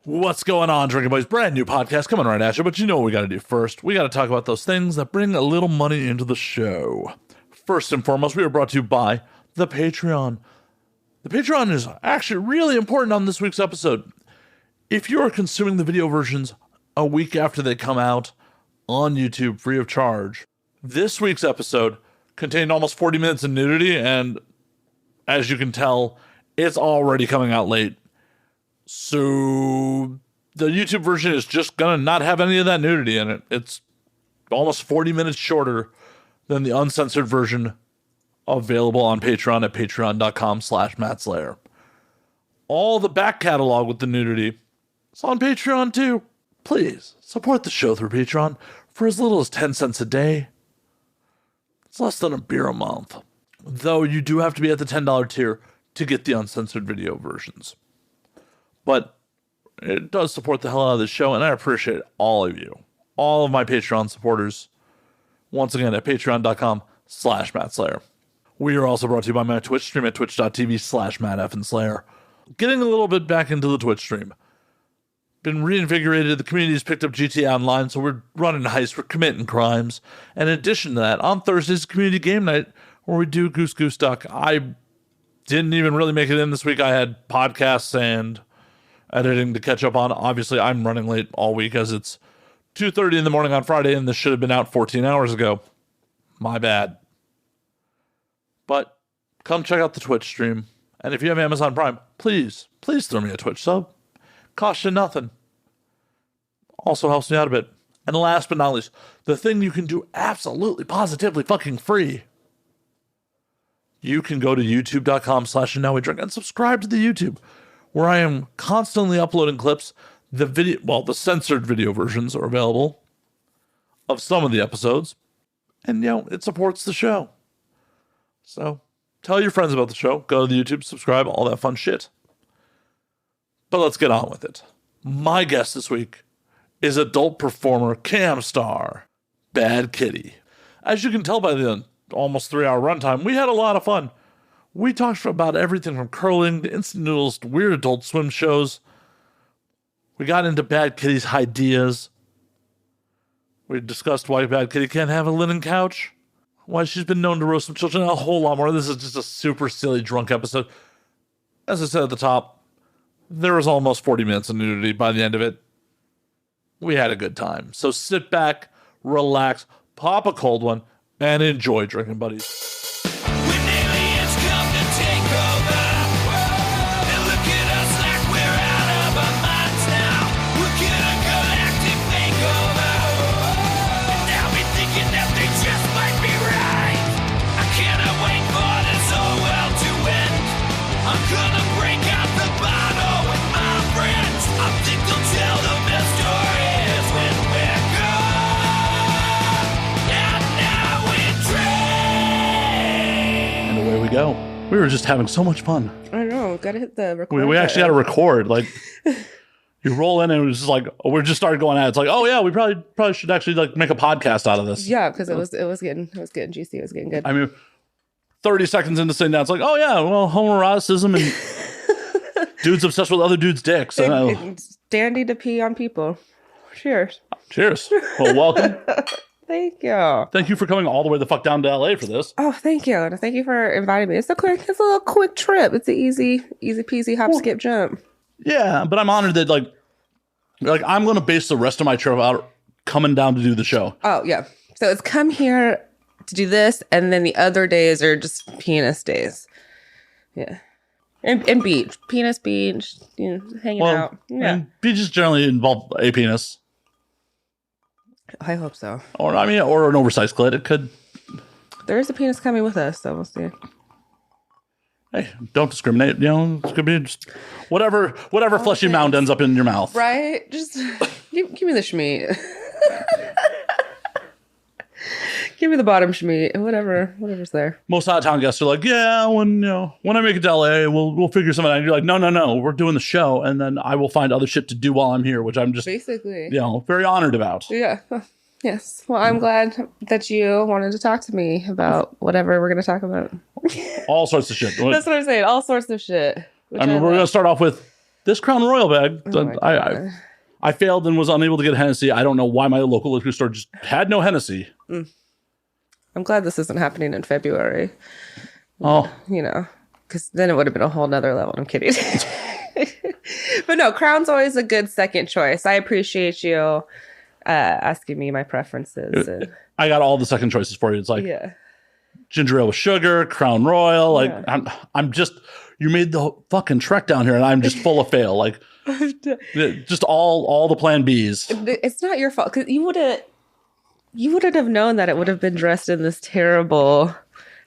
What's going on, Drinking Boys? Brand new podcast coming right at you, but you know what we got to do first. We got to talk about those things that bring a little money into the show. First and foremost, we are brought to you by the Patreon. The Patreon is actually really important on this week's episode. If you are consuming the video versions a week after they come out on YouTube free of charge, this week's episode contained almost 40 minutes of nudity, and as you can tell, it's already coming out late. So the YouTube version is just going to not have any of that nudity in it. It's almost 40 minutes shorter than the uncensored version available on Patreon at patreon.com/MattSlayer. All the back catalog with the nudity is on Patreon too. Please support the show through Patreon for as little as 10 cents a day. It's less than a beer a month. Though you do have to be at the $10 tier to get the uncensored video versions. But it does support the hell out of the show, and I appreciate all of you. All of my Patreon supporters. Once again, at patreon.com/MattSlayer. We are also brought to you by my Twitch stream at twitch.tv/MattFandSlayer. Getting a little bit back into the Twitch stream. Been reinvigorated. The community's picked up GTA Online, so we're running heists. We're committing crimes. And in addition to that, on Thursdays, community game night, where we do Goose Goose Duck. I didn't even really make it in this week. I had podcasts and editing to catch up on. Obviously, I'm running late all week as it's 2:30 in the morning on Friday, and this should have been out 14 hours ago. My bad. But come check out the Twitch stream. And if you have Amazon Prime, please throw me a Twitch sub. Costs you nothing. Also helps me out a bit. And last but not least, the thing you can do absolutely, positively fucking free. You can go to youtube.com/ANWD and subscribe to the YouTube, where I am constantly uploading clips. The censored video versions are available of some of the episodes. And, it supports the show. So, tell your friends about the show. Go to the YouTube, subscribe, all that fun shit. But let's get on with it. My guest this week is adult performer, cam star, Bad Kitty. As you can tell by the almost 3-hour runtime, we had a lot of fun. We talked about everything from curling to instant noodles to weird adult swim shows. We got into Bad Kitty's Highdeas. We discussed why Bad Kitty can't have a linen couch, why she's been known to roast some children, and a whole lot more. This is just a super silly drunk episode. As I said at the top, there was almost 40 minutes of nudity by the end of it. We had a good time. So sit back, relax, pop a cold one, and enjoy Drinking Buddies. Go. We were just having so much fun. I know. Gotta hit the record. We actually got to record. Like, you roll in and it was just like, we just started going at it. It's like, oh yeah, we probably should actually make a podcast out of this. Yeah, because it was getting juicy. It was getting good. I mean, 30 seconds into sitting down, it's like, oh yeah, well, homoeroticism and dudes obsessed with other dudes' dicks. It's dandy to pee on people. Cheers. Cheers. Well, welcome. Thank you. Thank you for coming all the way the fuck down to LA for this. Oh, thank you. And thank you for inviting me. It's a little quick trip. It's an easy peasy hop, skip, jump. Yeah, but I'm honored that like I'm going to base the rest of my trip out coming down to do the show. Oh, yeah. So it's come here to do this, and then the other days are just penis days. Yeah. And beach. Penis beach, hanging out. Yeah. And beaches generally involve a penis. I hope so. Or an oversized clit. It could. There is a penis coming with us, so we'll see. Hey, don't discriminate. It's gonna be just whatever fleshy mound ends up in your mouth. Right? Just give me the schmeat. Give me the bottom schmeat. Whatever's there. Most out of town guests are like, yeah, when I make it to LA, we'll figure something out. And you're like, no, we're doing the show, and then I will find other shit to do while I'm here, which I'm just basically very honored about. Yeah. Yes. Well, I'm glad that you wanted to talk to me about whatever we're going to talk about. All sorts of shit. That's what I'm saying. All sorts of shit. I mean, we're going to start off with this Crown Royal bag. Oh I failed and was unable to get Hennessy. I don't know why my local liquor store just had no Hennessy. I'm glad this isn't happening in February. Oh. You know, because then it would have been a whole nother level. I'm kidding. But no, Crown's always a good second choice. I appreciate you asking me my preferences. I got all the second choices for you. It's like ginger ale with sugar, Crown Royal. Like I'm just, you made the fucking trek down here and I'm just full of fail. Like just all the plan Bs. It's not your fault because you wouldn't have known that it would have been dressed in this terrible.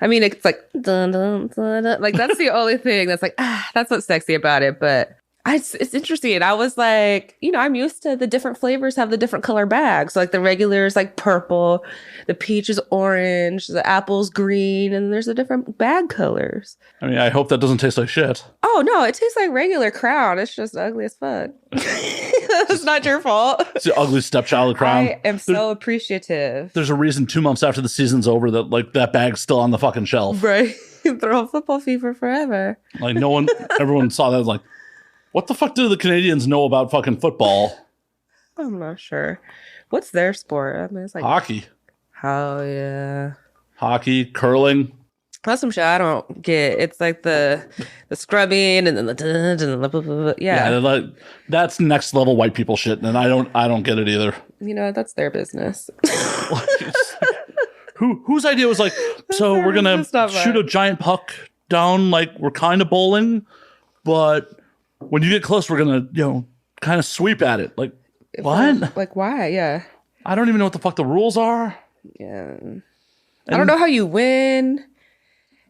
I mean, it's like dun, dun, dun, dun. Like that's the only thing that's like that's what's sexy about it. But it's interesting. I was like, you know, I'm used to the different flavors have the different color bags. So like the regular is like purple, the peach is orange, the apple's green, and there's the different bag colors. I mean, I hope that doesn't taste like shit. Oh no, it tastes like regular Crown. It's just ugly as fuck. It's not your fault. It's the ugly stepchild of Crown. I am so appreciative. There's a reason 2 months after the season's over that like that bag's still on the fucking shelf. Right. Throw football fever forever. Like everyone saw that was like, what the fuck do the Canadians know about fucking football? I'm not sure. What's their sport? I mean, it's like hockey. Oh yeah. Hockey, curling. That's some shit I don't get. It's like the scrubbing and then the yeah. That's next level white people shit, and I don't get it either. You know, that's their business. Whose idea was like, so we're gonna shoot a giant puck down like we're kind of bowling, but when you get close, we're gonna kind of sweep at it. Like what? Like why? Yeah. I don't even know what the fuck the rules are. Yeah. I don't know how you win.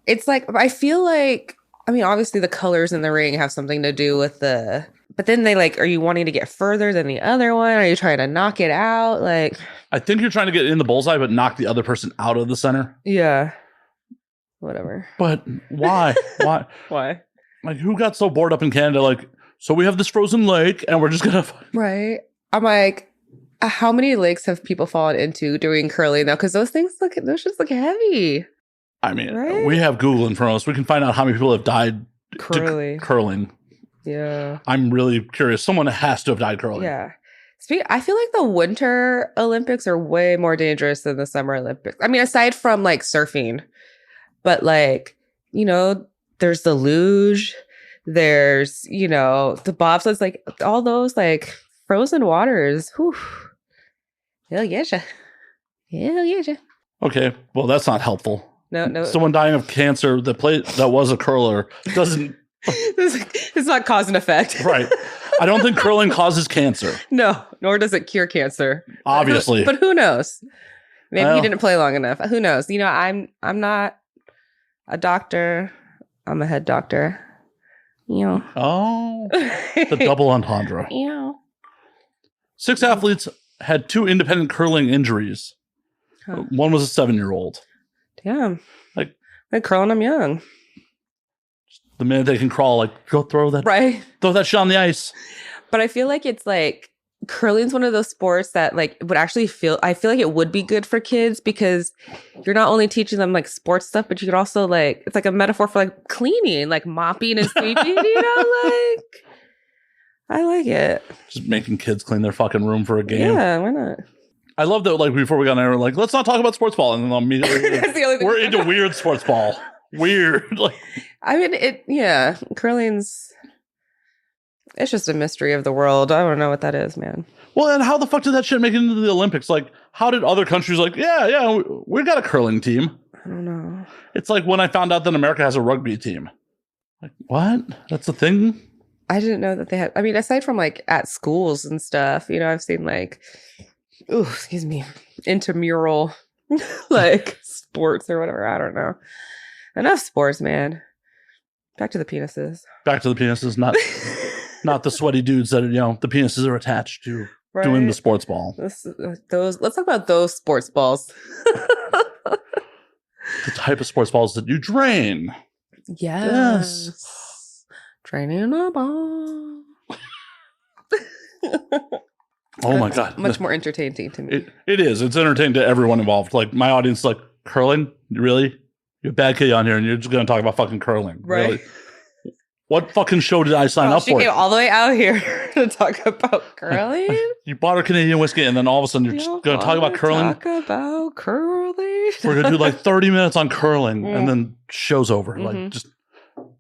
It's like, I feel like, I mean, obviously the colors in the ring have something to do with but then they like, are you wanting to get further than the other one? Are you trying to knock it out? Like, I think you're trying to get in the bullseye, but knock the other person out of the center. Yeah. Whatever. But why? Why? Why? Like, who got so bored up in Canada? Like, so we have this frozen lake and we're just going to. Right. I'm like, how many lakes have people fallen into doing curling now? Because those just look heavy. I mean, we have Google in front of us. We can find out how many people have died curling. Yeah. I'm really curious. Someone has to have died curling. Yeah. I feel like the Winter Olympics are way more dangerous than the Summer Olympics. I mean, aside from like surfing, but like, there's the luge, there's, the bobsleds, like all those like frozen waters. Whew. Hell yeah. Hell yeah. Okay. Well, that's not helpful. No. Someone dying of cancer that was a curler doesn't. It's not cause and effect. Right. I don't think curling causes cancer. No, nor does it cure cancer. Obviously. But who knows? Maybe he didn't play long enough. Who knows? I'm not a doctor. I'm a head doctor. Oh. The double entendre. 6 athletes had 2 independent curling injuries. Huh. One was a 7-year-old. Damn. Like curling them young. The minute they can crawl, like, go throw that shit on the ice. But I feel like it's like curling's one of those sports that like would actually I feel like it would be good for kids because you're not only teaching them like sports stuff, but you could also like, it's like a metaphor for like cleaning, like mopping and sweeping, like I like it. Just making kids clean their fucking room for a game. Yeah, why not? I love that, like, before we got on air, we're like, let's not talk about sports ball. And then immediately, we're into weird sports ball. Weird. Like, I mean, curling's, it's just a mystery of the world. I don't know what that is, man. Well, and how the fuck did that shit make it into the Olympics? Like, how did other countries like, we got a curling team? I don't know. It's like when I found out that America has a rugby team. Like, what? That's a thing? I didn't know that they had, I mean, aside from like at schools and stuff, I've seen like, intramural like sports or whatever. I don't know. Enough sports, man. Back to the penises. Back to the penises, not the sweaty dudes that the penises are attached to doing the sports ball. Let's talk about those sports balls. The type of sports balls that you drain. Yes. Draining a ball. Oh my God. Much more entertaining to me. It is. It's entertaining to everyone involved. Like my audience is like, curling? Really? You're a bad kid on here and you're just going to talk about fucking curling. Right. Really? What fucking show did I sign up She for? came all the way out here to talk about curling. You bought her Canadian whiskey, and then all of a sudden you're just going to talk about curling. Talk about curling. We're going to do like 30 minutes on curling, and then show's over. Like, just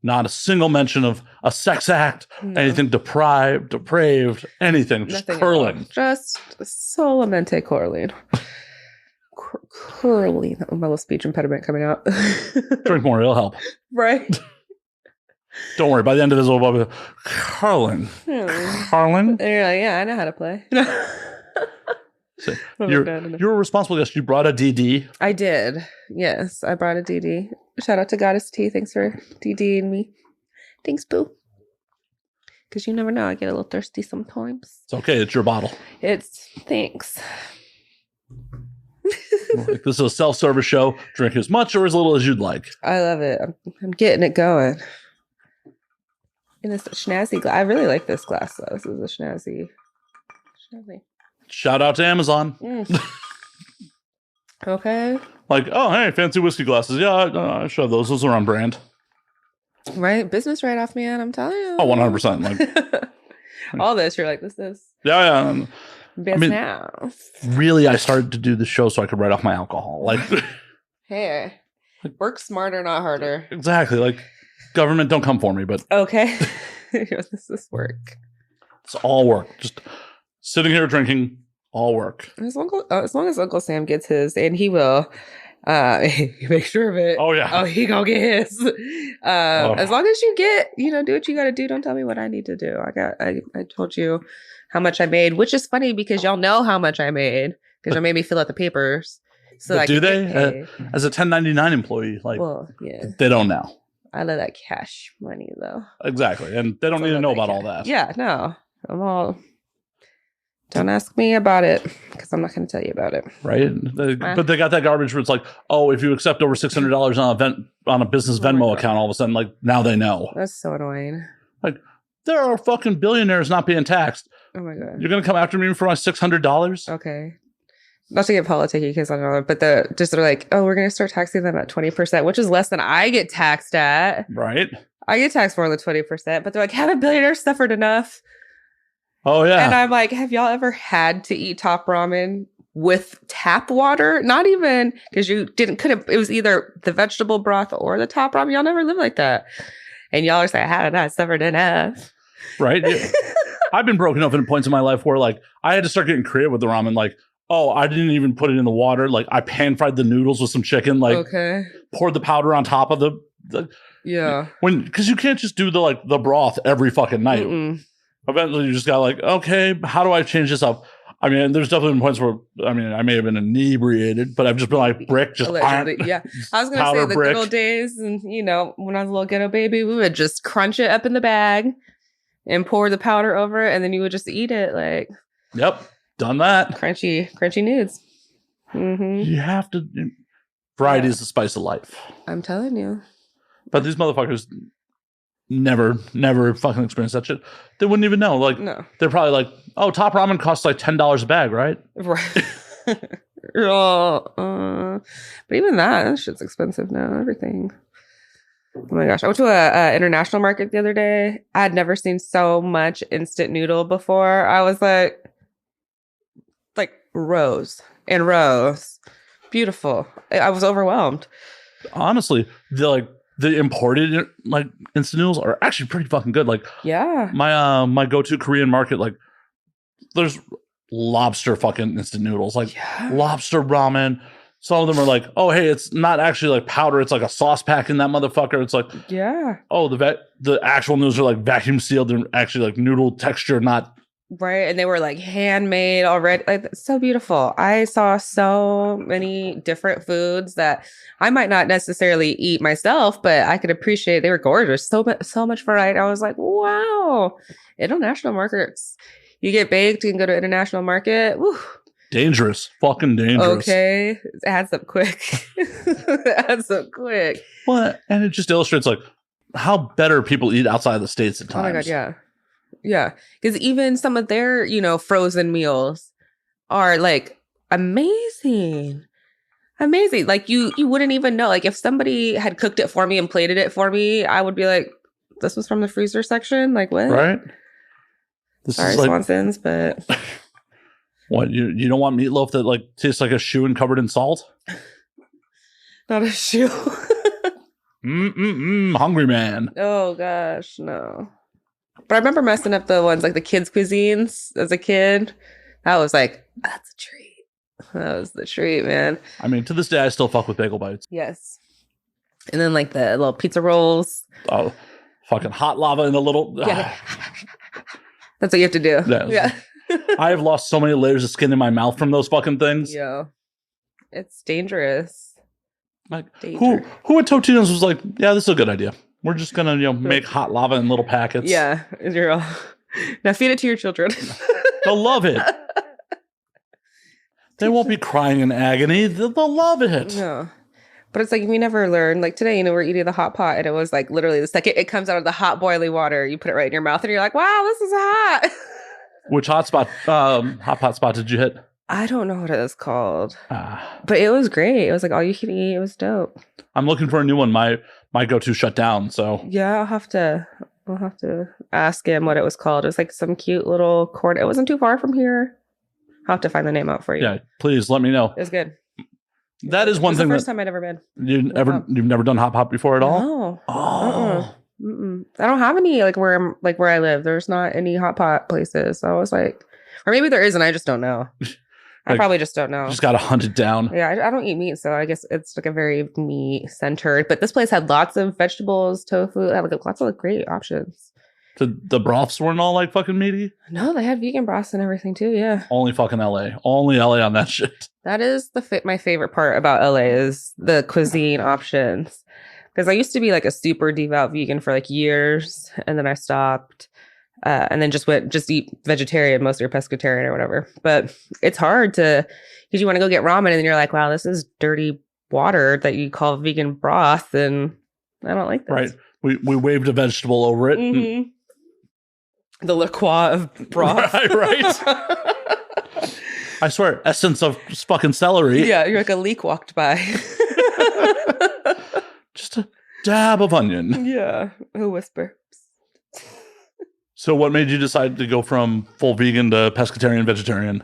not a single mention of a sex act, anything depraved, anything. Just curling. Just solamente curling. Curling. Oh, my little speech impediment coming out. Drink more, it'll help. Right. Don't worry. By the end of this, we'll be curling. Curling? And you're like, yeah, I know how to play. So you're a responsible guest. You brought a DD. I did. Yes, I brought a DD. Shout out to Goddess T. Thanks for DDing me. Thanks, boo. Because you never know. I get a little thirsty sometimes. It's okay. It's your bottle. Thanks. Like, this is a self-service show. Drink as much or as little as you'd like. I love it. I'm getting it going. In this schnazzy glass. I really like this glass, though. This is a schnazzy. Shout out to Amazon. Okay. Like, oh, hey, fancy whiskey glasses. Yeah, I shove those. Those are on brand. Right? Business write-off, man. I'm telling you. Oh, 100%. Like, all this, you're like, this is yeah. business. Really, I started to do the show so I could write off my alcohol. Like, hey, work smarter, not harder. Exactly. Like, government, don't come for me, but okay. This is work. It's all work. Just sitting here drinking, all work. As long as Uncle Sam gets his, and he will, make sure of it. Oh yeah. Oh, he gonna get his. As long as you get, do what you gotta do. Don't tell me what I need to do. I told you how much I made, which is funny because y'all know how much I made because y'all made me fill out the papers. So but do they? As a 1099 employee, like, yeah, they don't know. I love that cash money though. Exactly, and they don't need to know about all that. Yeah, no, don't ask me about it because I'm not going to tell you about it. Right? But they got that garbage where it's like, oh, if you accept over $600 on a business Venmo account, all of a sudden, like, now they know. That's so annoying. Like, there are fucking billionaires not being taxed. Oh my God. You're going to come after me for my $600? Okay. Not to get politicky because I don't know, but they're like, oh, we're going to start taxing them at 20%, which is less than I get taxed at. Right. I get taxed more than 20%, but they're like, haven't billionaires suffered enough? Oh, yeah. And I'm like, have y'all ever had to eat top ramen with tap water? Not even because it was either the vegetable broth or the top ramen. Y'all never live like that. And y'all are saying, I haven't I suffered enough. Right. Yeah. I've been broken up in points in my life where, like, I had to start getting creative with the ramen. Like, oh, I didn't even put it in the water. Like, I pan fried the noodles with some chicken. Like, poured the powder on top of the yeah. Because you can't just do the broth every fucking night. Eventually, you just got like, okay, how do I change this up? I mean, there's definitely been points where, I mean, I may have been inebriated, but I've just been like, brick, just allegedly, yeah. I was going to say the good old days, and when I was a little ghetto baby, we would just crunch it up in the bag and pour the powder over it, and then you would just eat it like. Yep, done that. Crunchy nudes. You have to. Variety is the spice of life. I'm telling you. But these motherfuckers never fucking experienced that shit. They wouldn't even know. Like, no. They're probably like, oh, top ramen costs like $10 a bag, right? Right. But even that shit's expensive now. Everything. Oh my gosh. I went to a international market the other day. I had never seen so much instant noodle before. I was like rows and rows. Beautiful. I was overwhelmed. Honestly, the imported instant noodles are actually pretty fucking good. Like, yeah, my go-to Korean market, like, there's lobster fucking instant noodles, like lobster ramen. Some of them are like, oh, hey, it's not actually like powder, it's like a sauce pack in that motherfucker. It's like, oh, the actual noodles are like vacuum sealed and actually like noodle texture, not right. And they were like handmade already. Like, it's so beautiful. I saw so many different foods that I might not necessarily eat myself, but I could appreciate. They were gorgeous. So much variety. I was like, wow. International markets. You get baked, you can go to international market. Woo. Dangerous. Fucking dangerous. Okay. It adds up quick. Well, and it just illustrates like how better people eat outside of the States at times. Oh my God, yeah. Yeah. Because even some of their, frozen meals are like amazing. Amazing. Like you wouldn't even know. Like if somebody had cooked it for me and plated it for me, I would be like, this was from the freezer section. Like, what? Right? This Sorry, is like, Swanson's, but what, you don't want meatloaf that like tastes like a shoe and covered in salt? not a shoe. Hungry man. Oh gosh, no. But I remember messing up the ones like the kids' cuisines as a kid. That was like, that's a treat. That was the treat, man. I mean, to this day, I still fuck with bagel bites. Yes. And then like the little pizza rolls. Oh, fucking hot lava in the little. Yeah. That's what you have to do. Yeah. I have lost so many layers of skin in my mouth from those fucking things. Yeah. It's dangerous. Like, who at Totino's was like, yeah, this is a good idea. We're just gonna, make hot lava in little packets. Yeah. You're all... Now feed it to your children. They'll love it. They won't be crying in agony. They'll love it. No. But it's like, we never learned. Like today, we're eating the hot pot, and it was like literally the second it comes out of the hot boiling water, you put it right in your mouth, and you're like, wow, this is hot. Which hot pot spot did you hit? I don't know what it is called. But it was great. It was like all you can eat. It was dope. I'm looking for a new one. My go-to shut down, so. Yeah, I'll have to ask him what it was called. It was like some cute little corn. It wasn't too far from here. I'll have to find the name out for you. Yeah, please let me know. It was good. That is one thing. The first time I'd ever been. You've never done hot pot before at all? No. Oh. I don't have any where I live. There's not any hot pot places. So I was like, or maybe there is, and I just don't know. I probably just don't know. Just got to hunt it down. Yeah, I don't eat meat, so I guess it's like a very meat centered. But this place had lots of vegetables, tofu, had like lots of great options. The broths weren't all like fucking meaty? No, they had vegan broths and everything too, yeah. Only fucking LA. Only LA on that shit. That is my favorite part about LA is the cuisine options. Because I used to be like a super devout vegan for like years, and then I stopped. And then just eat vegetarian, mostly, or pescatarian or whatever. But it's hard because you want to go get ramen and then you're like, wow, this is dirty water that you call vegan broth, and I don't like this. Right. We waved a vegetable over it. Mm-hmm. The liqueur of broth. Right. I swear, essence of fucking celery. Yeah, you're like a leek walked by. Just a dab of onion. Yeah, a whisper. So what made you decide to go from full vegan to pescatarian, vegetarian?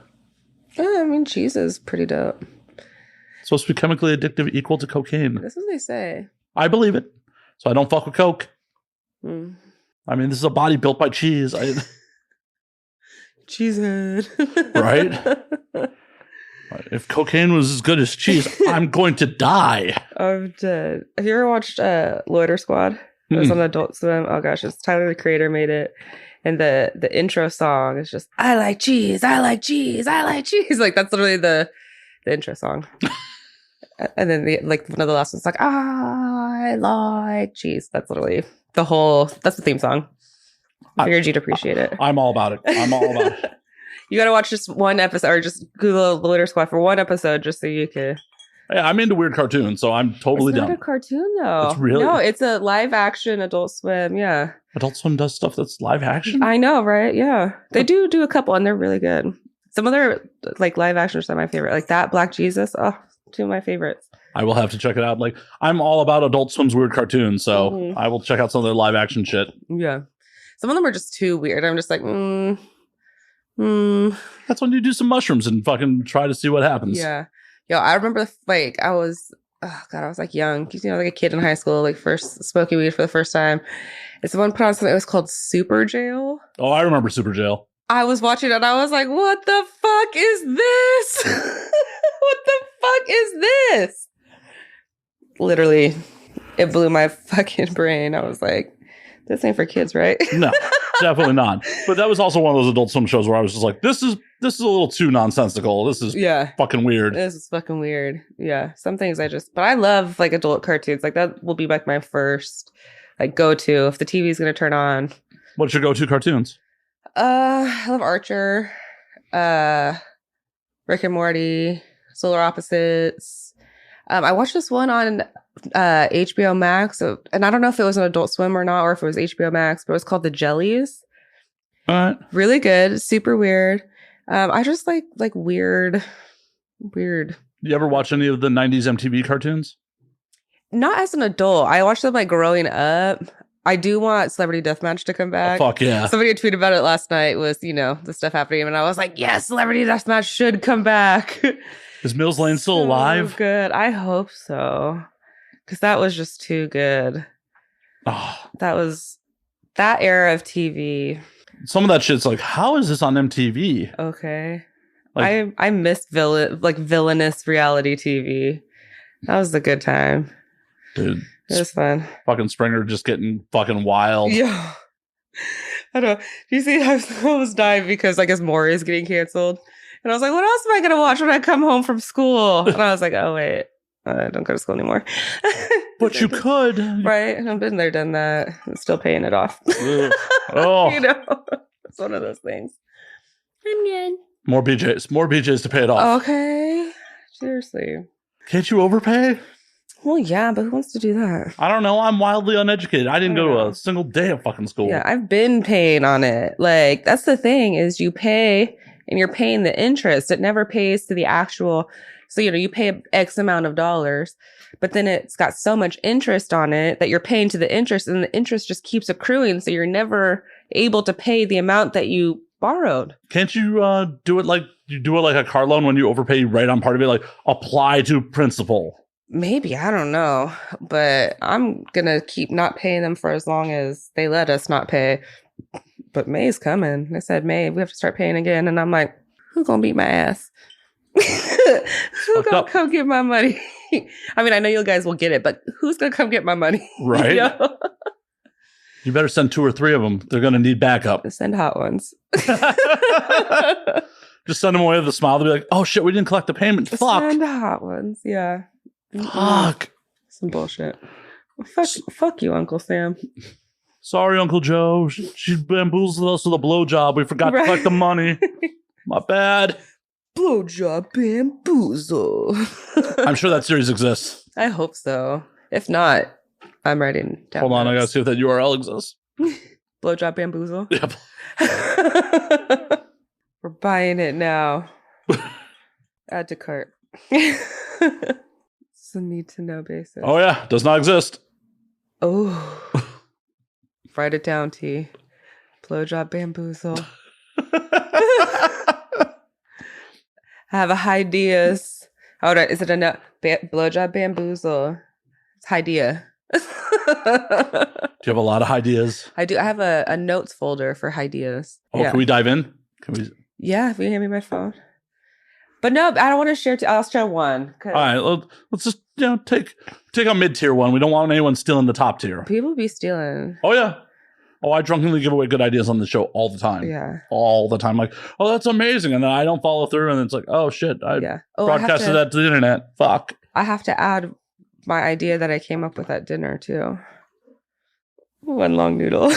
I mean, cheese is pretty dope. It's supposed to be chemically addictive, equal to cocaine. That's what they say. I believe it. So I don't fuck with Coke. Mm. I mean, this is a body built by cheese. Cheesehead. Right? If cocaine was as good as cheese, I'm going to die. I'm dead. Have you ever watched Loiter Squad? It was on Adult Swim. Oh gosh, it's Tyler the Creator made it. And the intro song is just, I like cheese, I like cheese, I like cheese. Like that's literally the intro song. And then one of the last ones like, I like cheese. That's literally that's the theme song. I figured you'd appreciate it. I'm all about it. I'm all about it. You got to watch just one episode, or just Google the Loiter Squad for one episode just so you can. Yeah, I'm into weird cartoons, so I'm totally down. It's not a cartoon, though. It's really? No, it's a live action Adult Swim, yeah. Adult Swim does stuff that's live action? I know, right? Yeah. They do a couple, and they're really good. Some of their like live action are my favorite. Like that, Black Jesus, two of my favorites. I will have to check it out. Like, I'm all about Adult Swim's weird cartoons, so I will check out some of their live action shit. Yeah. Some of them are just too weird. I'm just like, That's when you do some mushrooms and fucking try to see what happens. Yeah. Yo, I remember I was like young, like a kid in high school, like first smoking weed for the first time. And someone put on something that was called Super Jail. Oh, I remember Super Jail. I was watching it and I was like, what the fuck is this? What the fuck is this? Literally, it blew my fucking brain. I was like, this ain't for kids, right? No, definitely not. But that was also one of those Adult Swim shows where I was just like, this is a little too nonsensical. This is fucking weird. This is fucking weird. Yeah. Some things but I love like adult cartoons. Like that will be like my first like go-to if the TV's going to turn on. What's your go-to cartoons? I love Archer, Rick and Morty, Solar Opposites. I watched this one on HBO Max, and I don't know if it was an Adult Swim or not, or if it was HBO Max, but it was called The Jellies. All right. Really good, super weird. I just like weird. You ever watch any of the 90s MTV cartoons? Not as an adult. I watched them like growing up. I do want Celebrity Deathmatch to come back. Fuck yeah. Somebody tweeted about it last night was, the stuff happening. And I was like, yes, Celebrity Deathmatch should come back. Is Mills Lane still alive? Good. I hope so. Because that was just too good. Oh. That era of TV. Some of that shit's like, how is this on MTV? Okay. Like, I missed villainous reality TV. That was a good time. Dude. It was fun. Fucking Springer just getting fucking wild. Yeah. I don't know. Do you see I was dying because I guess Maury is getting canceled. And I was like, what else am I going to watch when I come home from school? And I was like, oh, wait. I don't go to school anymore. But you could. Right. I've been there, done that. I'm still paying it off. Oh. It's one of those things. More BJs to pay it off. Okay. Seriously. Can't you overpay? Well, yeah, but who wants to do that? I don't know. I'm wildly uneducated. I didn't go to a single day of fucking school. Yeah, I've been paying on it. Like, that's the thing is you pay and you're paying the interest. It never pays to the actual. So, you pay X amount of dollars, but then it's got so much interest on it that you're paying to the interest and the interest just keeps accruing. So you're never able to pay the amount that you borrowed. Can't you do it like a car loan when you overpay right on part of it? Like apply to principal. Maybe, I don't know, but I'm going to keep not paying them for as long as they let us not pay. But May's coming. They said, May, we have to start paying again. And I'm like, who's going to beat my ass? Who's going to come get my money? I mean, I know you guys will get it, but who's going to come get my money? Right. You better send 2 or 3 of them. They're going to need backup. Send hot ones. Just send them away with a smile. They'll be like, oh shit, we didn't collect the payment. Fuck. Send hot ones. Yeah. Fuck. Some bullshit. Fuck you, Uncle Sam. Sorry, Uncle Joe. She bamboozled us with a blowjob. We forgot to collect the money. My bad. Blowjob bamboozle. I'm sure that series exists. I hope so. If not, I'm writing down. Hold on, I gotta see if that URL exists. Blowjob bamboozle? Yep. We're buying it now. Add to cart. It's a need to know basis. Oh yeah, does not exist. Oh. Write it down, T. Blowjob bamboozle. I have a Highdeas. Hold on, is it a no? Blowjob bamboozle. It's Highdeas. Do you have a lot of ideas? I do. I have a notes folder for Highdeas. Oh, yeah. Can we dive in? Can we? Yeah, if you hand me my phone. But no, I don't want to share. I'll share one. All right, let's just take a mid-tier one. We don't want anyone stealing the top tier. People be stealing. Oh yeah. Oh, I drunkenly give away good ideas on the show all the time. Yeah. All the time. Like, oh, that's amazing. And then I don't follow through. And it's like, oh, shit. I broadcasted that to the internet. Fuck. I have to add my idea that I came up with at dinner, too. One long noodle.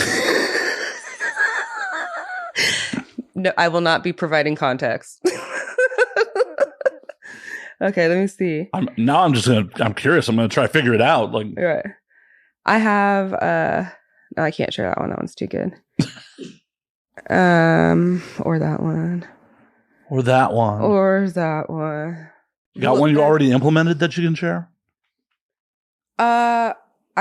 No, I will not be providing context. Okay, let me see. I'm curious. I'm going to try to figure it out. Like, right. I have... No, I can't share that one. That one's too good. Or that one. Or that one. Or that one. You got one you already implemented that you can share? I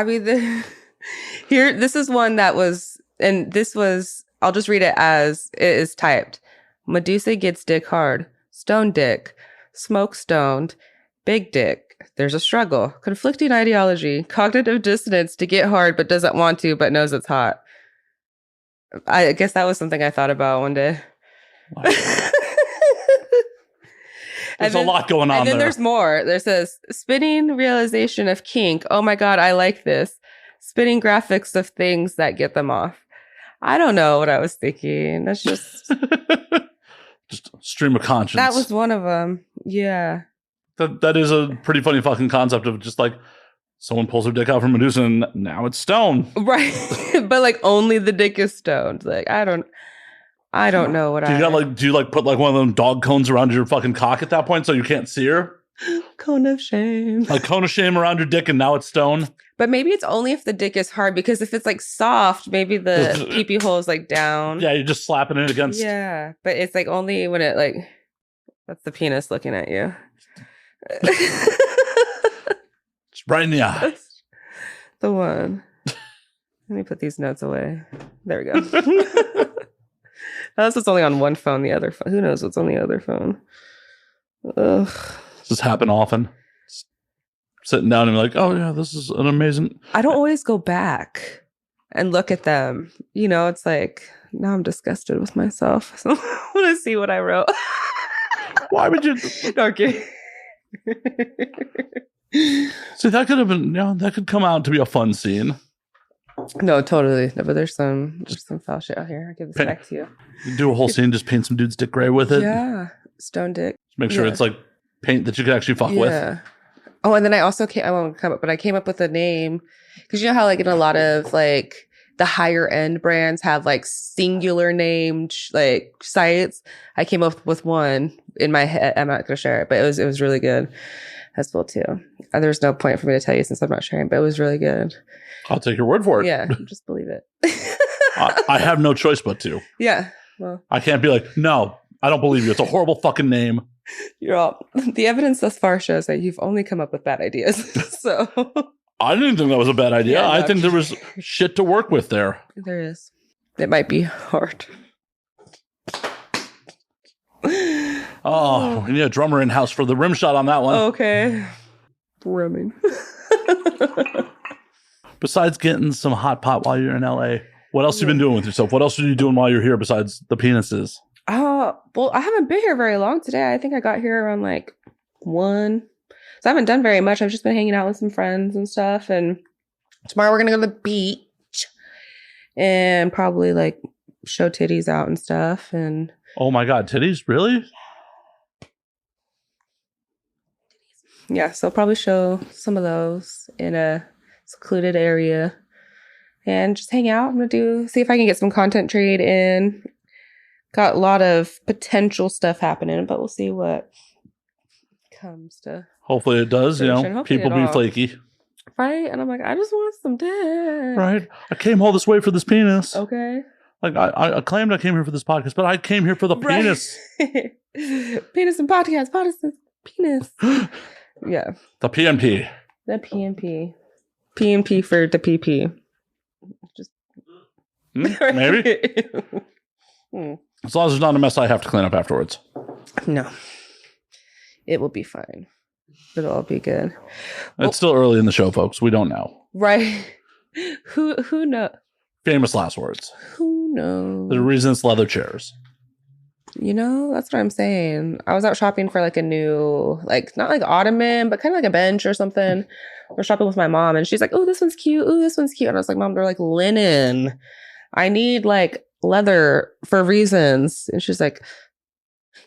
mean, this is one that was, and this was, I'll just read it as it is typed. Medusa gets dick hard. Stone dick. Smoke stoned. Big dick. There's a struggle. Conflicting ideology. Cognitive dissonance to get hard but doesn't want to but knows it's hot. I guess that was something I thought about one day. Wow. There's a lot going on there. And then there's more. There says, spinning realization of kink. Oh my God, I like this. Spinning graphics of things that get them off. I don't know what I was thinking. That's just... just stream of conscience. That was one of them. Yeah. That is a pretty funny fucking concept of just like someone pulls their dick out from Medusa and now it's stone. Right. But like only the dick is stoned. Like I don't know what do you put like one of them dog cones around your fucking cock at that point so you can't see her? Cone of shame. Like cone of shame around your dick and now it's stone. But maybe it's only if the dick is hard, because if it's like soft, maybe the pee-pee hole is like down. Yeah, you're just slapping it against. Yeah. But it's like only when it like that's the penis looking at you. It's right in the eye. The one. Let me put these notes away. There we go. That's what's only on one phone. The other phone. Who knows what's on the other phone? Ugh. Does this happen often? Sitting down and be like, oh yeah, this is an amazing. I don't always go back and look at them. You know, it's like now I'm disgusted with myself. So I want to see what I wrote. Why would you? Okay. See, that could have been, that could come out to be a fun scene. No, totally. No, but there's some foul shit out here. I'll give this back to you. Do a whole scene, just paint some dude's dick gray with it. Yeah. Stone dick. Make sure it's like paint that you can actually fuck with. Yeah. Oh, and then I also I won't come up, but I came up with a name because you know how like in a lot of like the higher end brands have like singular named like sites. I came up with one in my head. I'm not gonna share it, but it was really good as well too. There's no point for me to tell you since I'm not sharing, but it was really good. I'll take your word for it. Yeah, just believe it. I have no choice but to. Yeah. Well, I can't be like, no, I don't believe you. It's a horrible fucking name. You're all. The evidence thus far shows that you've only come up with bad ideas. So I didn't think that was a bad idea. Yeah, no, I think there was shit to work with there. There is. It might be hard. Oh, we need a drummer in house for the rim shot on that one. Okay. Rimming. Besides getting some hot pot while you're in LA, what else have you been doing with yourself? What else are you doing while you're here besides the penises? Well, I haven't been here very long today. I think I got here around like 1. So I haven't done very much. I've just been hanging out with some friends and stuff. And tomorrow we're going to go to the beach and probably like show titties out and stuff. And oh my God, titties? Really? Yeah. So I'll probably show some of those in a secluded area and just hang out. I'm going to see if I can get some content trade in. Got a lot of potential stuff happening, but we'll see what comes to. Hopefully it does. Hopefully people be flaky. Right? And I'm like, I just want some dick. Right. I came all this way for this penis. Okay. Like I claimed I came here for this podcast, but I came here for the penis. Penis and podcast. Penis. Yeah. The PNP. The PNP. PNP for the PP. Just maybe. As long as there's not a mess I have to clean up afterwards. No. It will be fine. It'll all be good. It's still early in the show, folks. We don't know. Right. Who knows? Famous last words. Who knows? The reason it's leather chairs. That's what I'm saying. I was out shopping for like a new, like not like ottoman, but kind of like a bench or something. We're shopping with my mom and she's like, oh, this one's cute. Oh, this one's cute. And I was like, Mom, they're like linen. I need like leather for reasons. And she's like,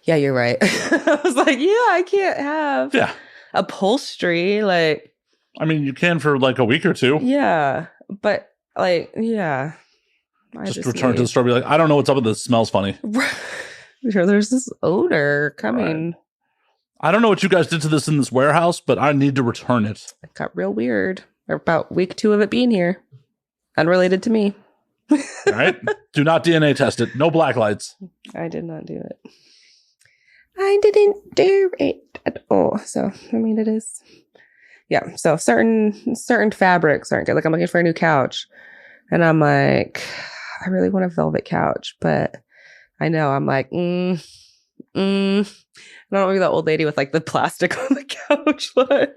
yeah, you're right. I was like, yeah, I can't have upholstery. Like, I mean, you can for like a week or two. Yeah. But like, yeah. Just return to the store. Be like, I don't know what's up with this. It smells funny. There's this odor coming. Right. I don't know what you guys did to this in this warehouse, but I need to return it. It got real weird. About week 2 of it being here. Unrelated to me. All right. Do not DNA test it. No black lights. I did not do it. I didn't do it at all. So, I mean, it is. Yeah. So, certain fabrics aren't good. Like, I'm looking for a new couch. And I'm like, I really want a velvet couch. But I know I'm like, I don't want to be that old lady with like the plastic on the couch. But,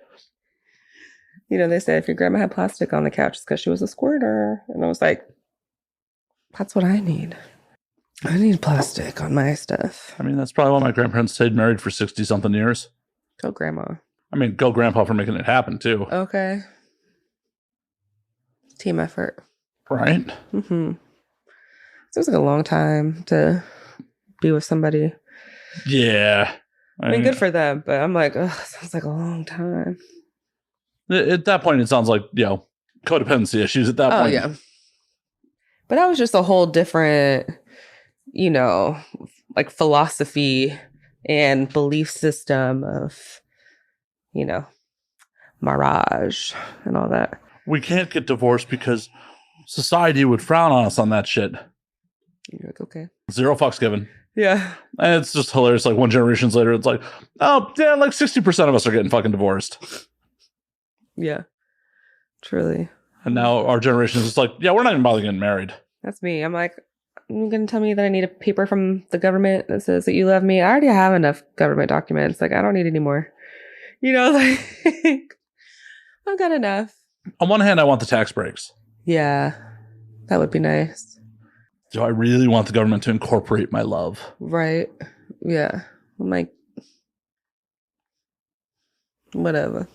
they said if your grandma had plastic on the couch, it's because she was a squirter. And I was like, that's what I need. I need plastic on my stuff. I mean, that's probably why my grandparents stayed married for 60-something years. Go grandma. I mean, go grandpa for making it happen, too. Okay. Team effort. Right? Mm-hmm. So it was like a long time to be with somebody. Yeah. I mean, good for them, but I'm like, sounds like a long time. At that point, it sounds like, codependency issues at that point. Oh, yeah. But that was just a whole different, like philosophy and belief system of, marriage and all that. We can't get divorced because society would frown on us on that shit. You're like, okay. 0 fucks given. Yeah. And it's just hilarious. Like 1 generation later, it's like, oh, yeah, like 60% of us are getting fucking divorced. Yeah. Truly. And now our generation is just like, yeah, we're not even bothering getting married. That's me. I'm like, you're going to tell me that I need a paper from the government that says that you love me? I already have enough government documents. Like, I don't need any more. You know, like, I've got enough. On one hand, I want the tax breaks. Yeah, that would be nice. Do I really want the government to incorporate my love? Right. Yeah. I'm like, whatever.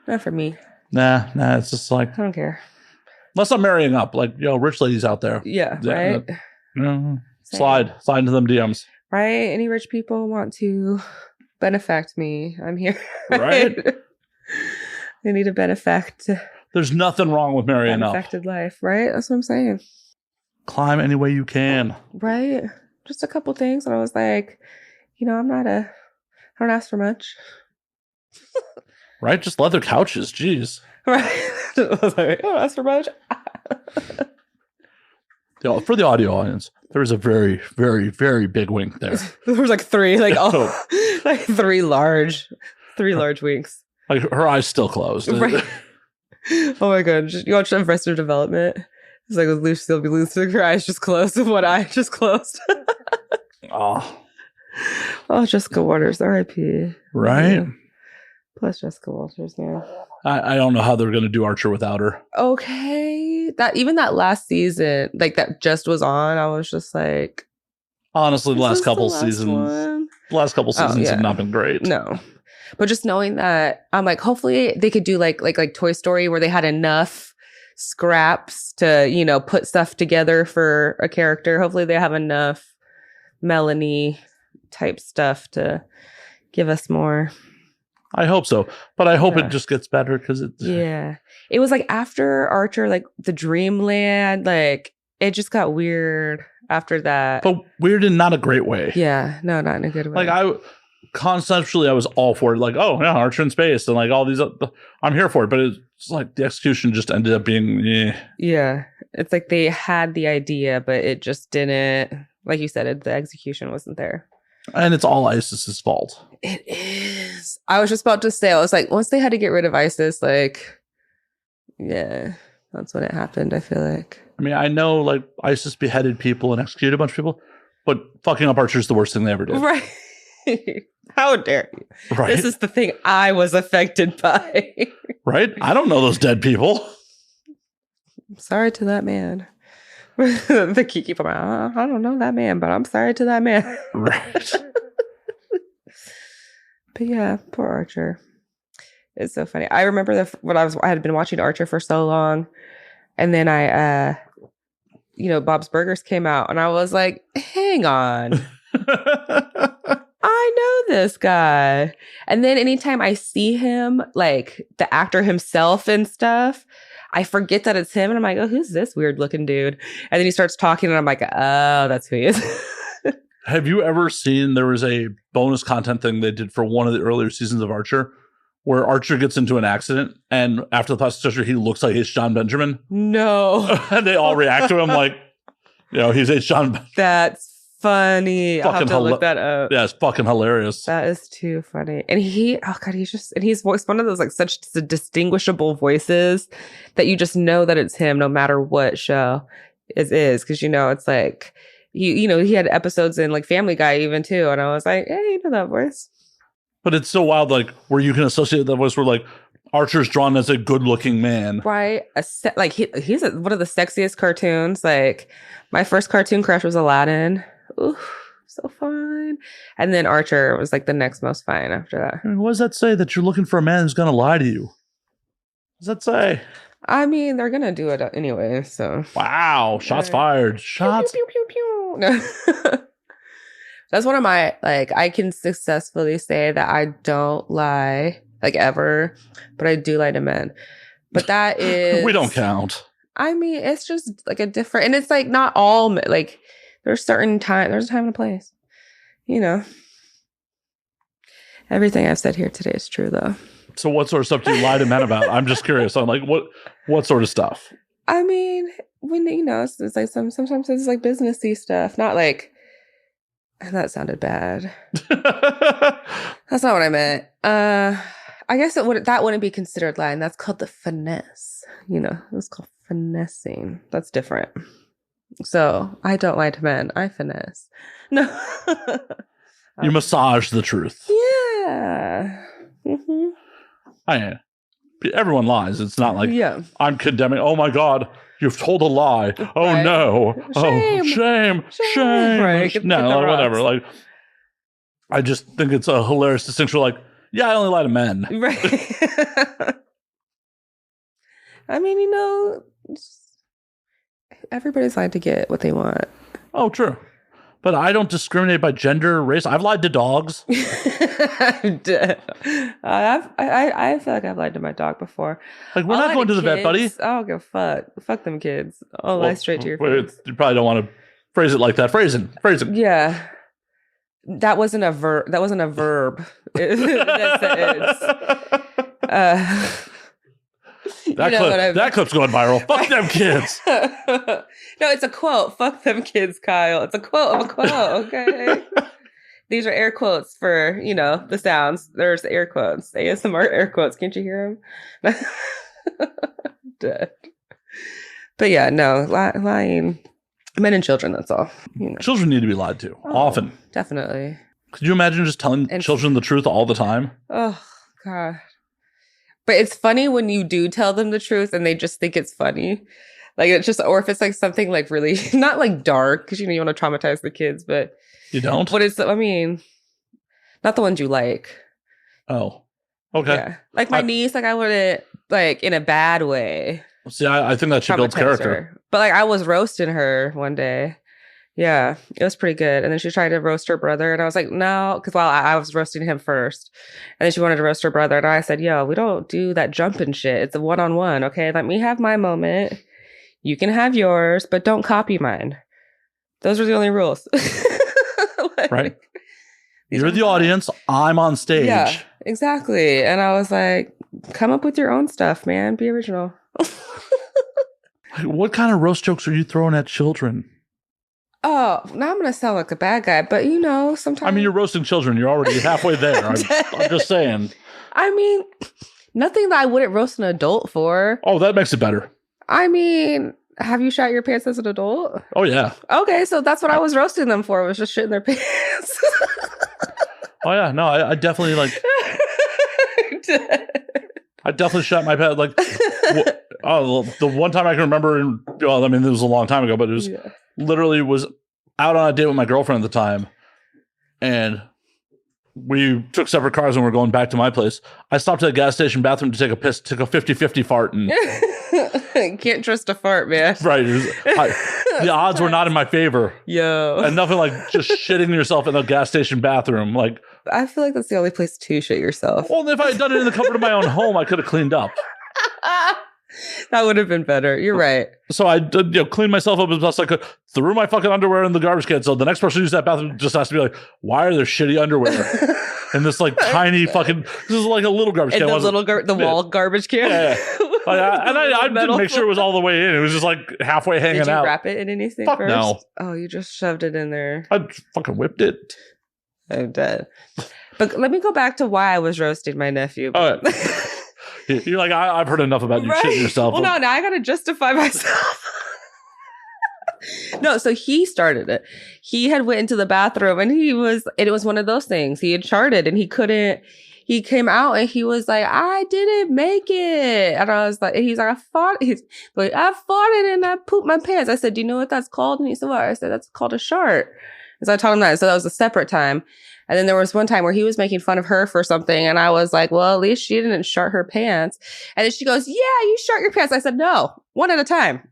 Not for me. Nah, it's just like, I don't care. Unless I'm marrying up, like, rich ladies out there. Yeah, right? Slide into them DMs. Right? Any rich people want to benefact me, I'm here. Right? They need a benefact. There's nothing wrong with marrying up. Benefacted life, right? That's what I'm saying. Climb any way you can. Right? Just a couple things. And I was like, I don't ask for much. Right? Just leather couches. Jeez. Right. I was like, I don't ask for much. For the audio audience, there was a very, very, very big wink there. There was like three, like three large winks. Like her eyes still closed. Right. Oh my god! You watch Arrested Development? It's like with Lucy, her eyes just closed, and one eye just closed. Oh, Jessica Waters, R.I.P. Right. Yeah. Plus Jessica Walters, man. I don't know how they're going to do Archer without her. Okay, that last season, like that just was on. I was just like, honestly, the last couple seasons have not been great. No, but just knowing that, I'm like, hopefully they could do like Toy Story, where they had enough scraps to put stuff together for a character. Hopefully they have enough Melanie type stuff to give us more. I hope so, but I hope it just gets better because it was like after Archer, like the Dreamland, like it just got weird after that. But weird in not a great way. Yeah, no, not in a good way. Like conceptually I was all for it. Like, oh yeah, Archer in space and like all these. I'm here for it, but it's like the execution just ended up being. Yeah, it's like they had the idea, but it just didn't. Like you said, the execution wasn't there. And it's all ISIS's fault. It is. I was just about to say, I was like, once they had to get rid of ISIS, like, yeah, that's when it happened, I feel like. I mean, I know, like, ISIS beheaded people and executed a bunch of people, but fucking up Archer is the worst thing they ever did. Right. How dare you? Right. This is the thing I was affected by. Right? I don't know those dead people. I'm sorry to that man. The Kiki from I don't know that man, but I'm sorry to that man. Right. But yeah, poor Archer. It's so funny. I remember I had been watching Archer for so long, and then I Bob's Burgers came out, and I was like, hang on. I know this guy. And then anytime I see him, like the actor himself and stuff, I forget that it's him. And I'm like, oh, who's this weird looking dude? And then he starts talking and I'm like, oh, that's who he is. Have you ever seen, there was a bonus content thing they did for one of the earlier seasons of Archer where Archer gets into an accident and after the plastic surgery, he looks like H. John Benjamin? No. And they all react to him like, he's H. John Benjamin. That's funny. I'll have to look that up. Yeah, it's fucking hilarious. That is too funny. And he's voiced one of those like such distinguishable voices that you just know that it's him no matter what show it is. Because it's like he had episodes in like Family Guy even too. And I was like, hey, you know that voice. But it's so wild, like where you can associate that voice where like Archer's drawn as a good looking man. Right. Like he's one of the sexiest cartoons. Like my first cartoon crush was Aladdin. Ooh, so fun. And then Archer was like the next most fun after that. I mean, what does that say? That you're looking for a man who's going to lie to you? What does that say? I mean, they're going to do it anyway, so. Wow. Shots fired. Shots. Pew, pew, pew, pew. No. That's one of my, like, I can successfully say that I don't lie, like, ever, but I do lie to men. But that is. We don't count. I mean, it's just like a different, and it's like not all, like, there's a time and a place. Everything I've said here today is true, though. So what sort of stuff do you lie to men about? I'm just curious. I'm like, what sort of stuff? I mean, when, it's like sometimes it's like businessy stuff, not like, that sounded bad. That's not what I meant. I guess that wouldn't be considered lying. That's called the finesse. It's called finessing. That's different. So I don't lie to men. I finesse. No. You massage the truth. Yeah. Everyone lies. It's not like I'm condemning. Oh my God, you've told a lie. Oh right. no. Shame. Oh, shame. Right. No, whatever. Like, I just think it's a hilarious distinction. Like, yeah, I only lie to men. Right. I mean, everybody's lying to get what they want. Oh, true. But I don't discriminate by gender, race. I've lied to dogs. I feel like I've lied to my dog before. Like, we're not going to the vet, buddy. I don't give a fuck. Fuck them kids. I'll lie straight to your face. You probably don't want to phrase it like that. Phrase it. Yeah. That wasn't a verb. That clip's going viral. Fuck them kids. No, it's a quote. Fuck them kids, Kyle. It's a quote of a quote, okay? These are air quotes for, the sounds. There's air quotes. ASMR air quotes. Can't you hear them? Dead. But yeah, no, lying. Men and children, that's all. Children need to be lied to. Often. Definitely. Could you imagine just telling children the truth all the time? Oh, God. But it's funny when you do tell them the truth and they just think it's funny. Like, it's just, or if it's like something like really, not like dark, because you want to traumatize the kids, but. You don't? But it's, not the ones you like. Oh, okay. Yeah. Like my niece, I wouldn't, in a bad way. See, I think that should build character. Her. But I was roasting her one day. Yeah, it was pretty good. And then she tried to roast her brother. And I was like, no, because I was roasting him first. And then she wanted to roast her brother. And I said, yo, we don't do that jumping shit. It's a one-on-one, okay? Let me have my moment. You can have yours, but don't copy mine. Those are the only rules. Right. You're the audience. I'm on stage. Yeah, exactly. And I was like, come up with your own stuff, man. Be original. What kind of roast jokes are you throwing at children? Oh, now I'm going to sound like a bad guy, but sometimes. I mean, you're roasting children. You're already halfway there. I'm just saying. I mean, nothing that I wouldn't roast an adult for. Oh, that makes it better. I mean, have you shot your pants as an adult? Oh, yeah. Okay, so that's what I was roasting them for, was just shitting their pants. Oh, yeah. No, I definitely I definitely shot my pants. Like, the one time I can remember, it was a long time ago, but it was literally was out on a date with my girlfriend at the time. And we took separate cars and we're going back to my place. I stopped at a gas station bathroom to take a piss, took a 50-50 fart. And can't trust a fart, man. Right. The odds were not in my favor. Yo. And nothing like just shitting yourself in a gas station bathroom. Like, I feel like that's the only place to shit yourself. Well, if I had done it in the comfort of my own home, I could have cleaned up. That would have been better. You're right. So I cleaned myself up as best I could, threw my fucking underwear in the garbage can. So the next person who uses that bathroom just has to be like, why are there shitty underwear in this tiny fucking, this is like a little garbage can. The wall garbage can? Yeah. I didn't make sure it was all the way in. It was just halfway hanging out. Did you wrap it in anything Fuck first? No. Oh, you just shoved it in there. I fucking whipped it. I'm dead. But let me go back to why I was roasting my nephew. You're like, I've heard enough about you shitting yourself. Well, no, now I got to justify myself. No, so he started it. He had went into the bathroom and it was one of those things. He had charted and he came out and he was like, I didn't make it. And I was like, and he's like, I fought it and I pooped my pants. I said, do you know what that's called? And he said, what? I said, that's called a shart. And so I told him that. So that was a separate time. And then there was one time where he was making fun of her for something. And I was like, well, at least she didn't shart her pants. And then she goes, yeah, you shart your pants. I said, no, one at a time.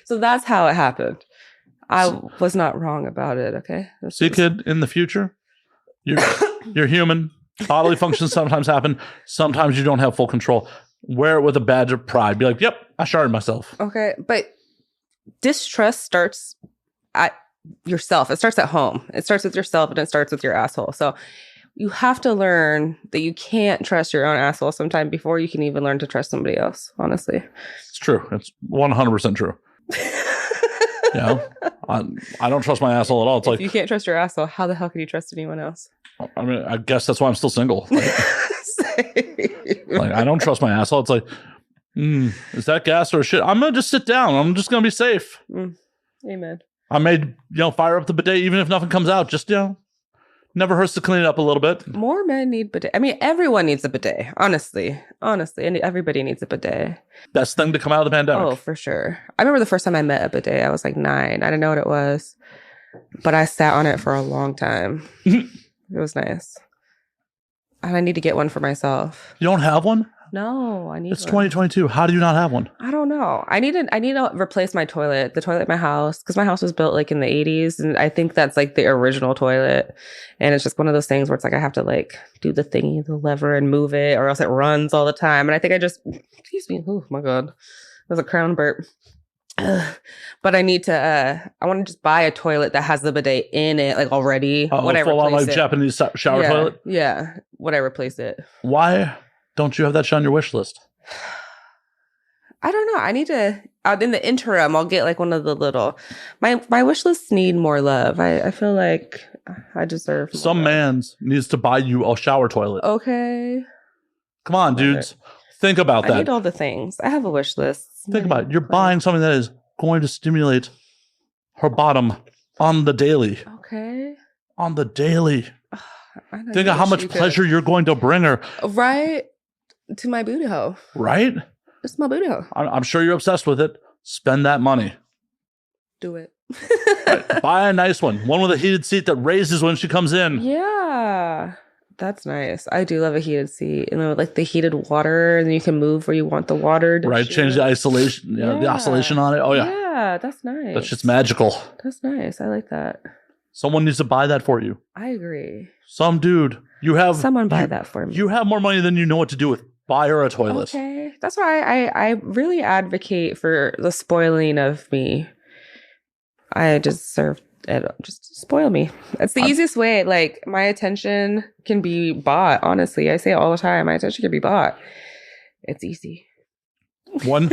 So that's how it happened. I was not wrong about it. Okay. See, kid, in the future, you're human. Bodily functions sometimes happen. Sometimes you don't have full control. Wear it with a badge of pride. Be like, yep, I sharted myself. Okay. But distrust starts at yourself. It starts at home. It starts with yourself and it starts with your asshole. So you have to learn that you can't trust your own asshole sometime before you can even learn to trust somebody else, honestly. It's true. It's 100% true. I don't trust my asshole at all. It's if you can't trust your asshole, how the hell can you trust anyone else? I mean, I guess that's why I'm still single. Like, I don't trust my asshole. It's like, is that gas or shit? I'm gonna just sit down. I'm just gonna be safe. Amen. I may, fire up the bidet even if nothing comes out. Just, never hurts to clean it up a little bit. More men need bidet. I mean, everyone needs a bidet. Honestly, and everybody needs a bidet. Best thing to come out of the pandemic. Oh, for sure. I remember the first time I met a bidet. I was like 9. I didn't know what it was, but I sat on it for a long time. It was nice. And I need to get one for myself. You don't have one? No, I need It's one. 2022. How do you not have one? I don't know. I need to replace my toilet, the toilet in my house, because my house was built like in the 80s. And I think that's like the original toilet. And it's just one of those things where it's like I have to like do the thingy, the lever and move it, or else it runs all the time. And I think excuse me. Oh my God. That was a crown burp. But I need to, I want to just buy a toilet that has the bidet in it, like already. When I full on replace like it. Japanese shower toilet? Yeah. When I replace it. Why don't you have that shit on your wish list? I don't know. I need to, in the interim, I'll get like one of the little, my wish lists need more love. I feel like I deserve more Some love. man's needs to buy you a shower toilet. Okay. Come on, dudes. Think about that. I need all the things. I have a wish list. Think about it. You're buying something that is going to stimulate her bottom on the daily. Okay. On the daily. Think of how much pleasure you're going to bring her. Right. To my booty hole. Right? It's my booty hole. I'm sure you're obsessed with it. Spend that money. Do it. Right. Buy a nice one. One with a heated seat that raises when she comes in. Yeah. That's nice. I do love a heated seat. And then like the heated water, and then you can move where you want the water to right. shoot. Change the isolation, the oscillation on it. Oh, yeah. Yeah, that's nice. That's just magical. That's nice. I like that. Someone needs to buy that for you. I agree. Some dude. Someone buy that for me. You have more money than you know what to do with. Buy her a toilet. Okay. That's why I really advocate for the spoiling of me. I deserve it. Just spoil me. That's the easiest way. Like, my attention can be bought. Honestly, I say it all the time. My attention can be bought. It's easy. One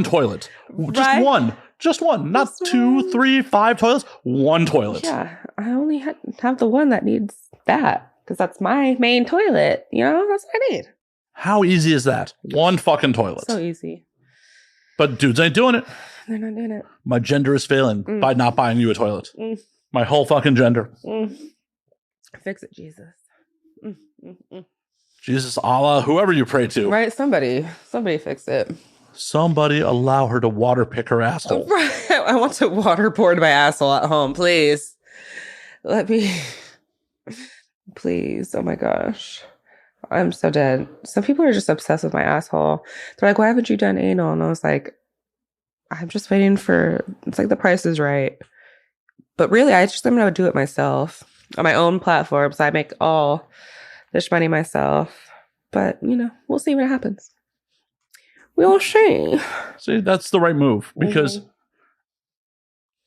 toilet. Just Right? one. Just one. Not Just 2, one. 3, 5 toilets. One toilet. Yeah. I only have the one that needs that, because that's my main toilet. You know, that's what I need. How easy is that? One fucking toilet. So easy. But dudes ain't doing it. They're not doing it. My gender is failing by not buying you a toilet. My whole fucking gender. Fix it, Jesus. Jesus, Allah, whoever you pray to. Right? Somebody fix it. Somebody allow her to water pick her asshole. Right. I want to waterboard my asshole at home, please. Let me. Please. Oh my gosh. I'm so dead. Some people are just obsessed with my asshole. They're like, why haven't you done anal? And I was like, I'm just waiting for, it's like the price is right. But really, I'm going to do it myself on my own platforms. I make all this money myself. But, we'll see what happens. We'll see. See, that's the right move, because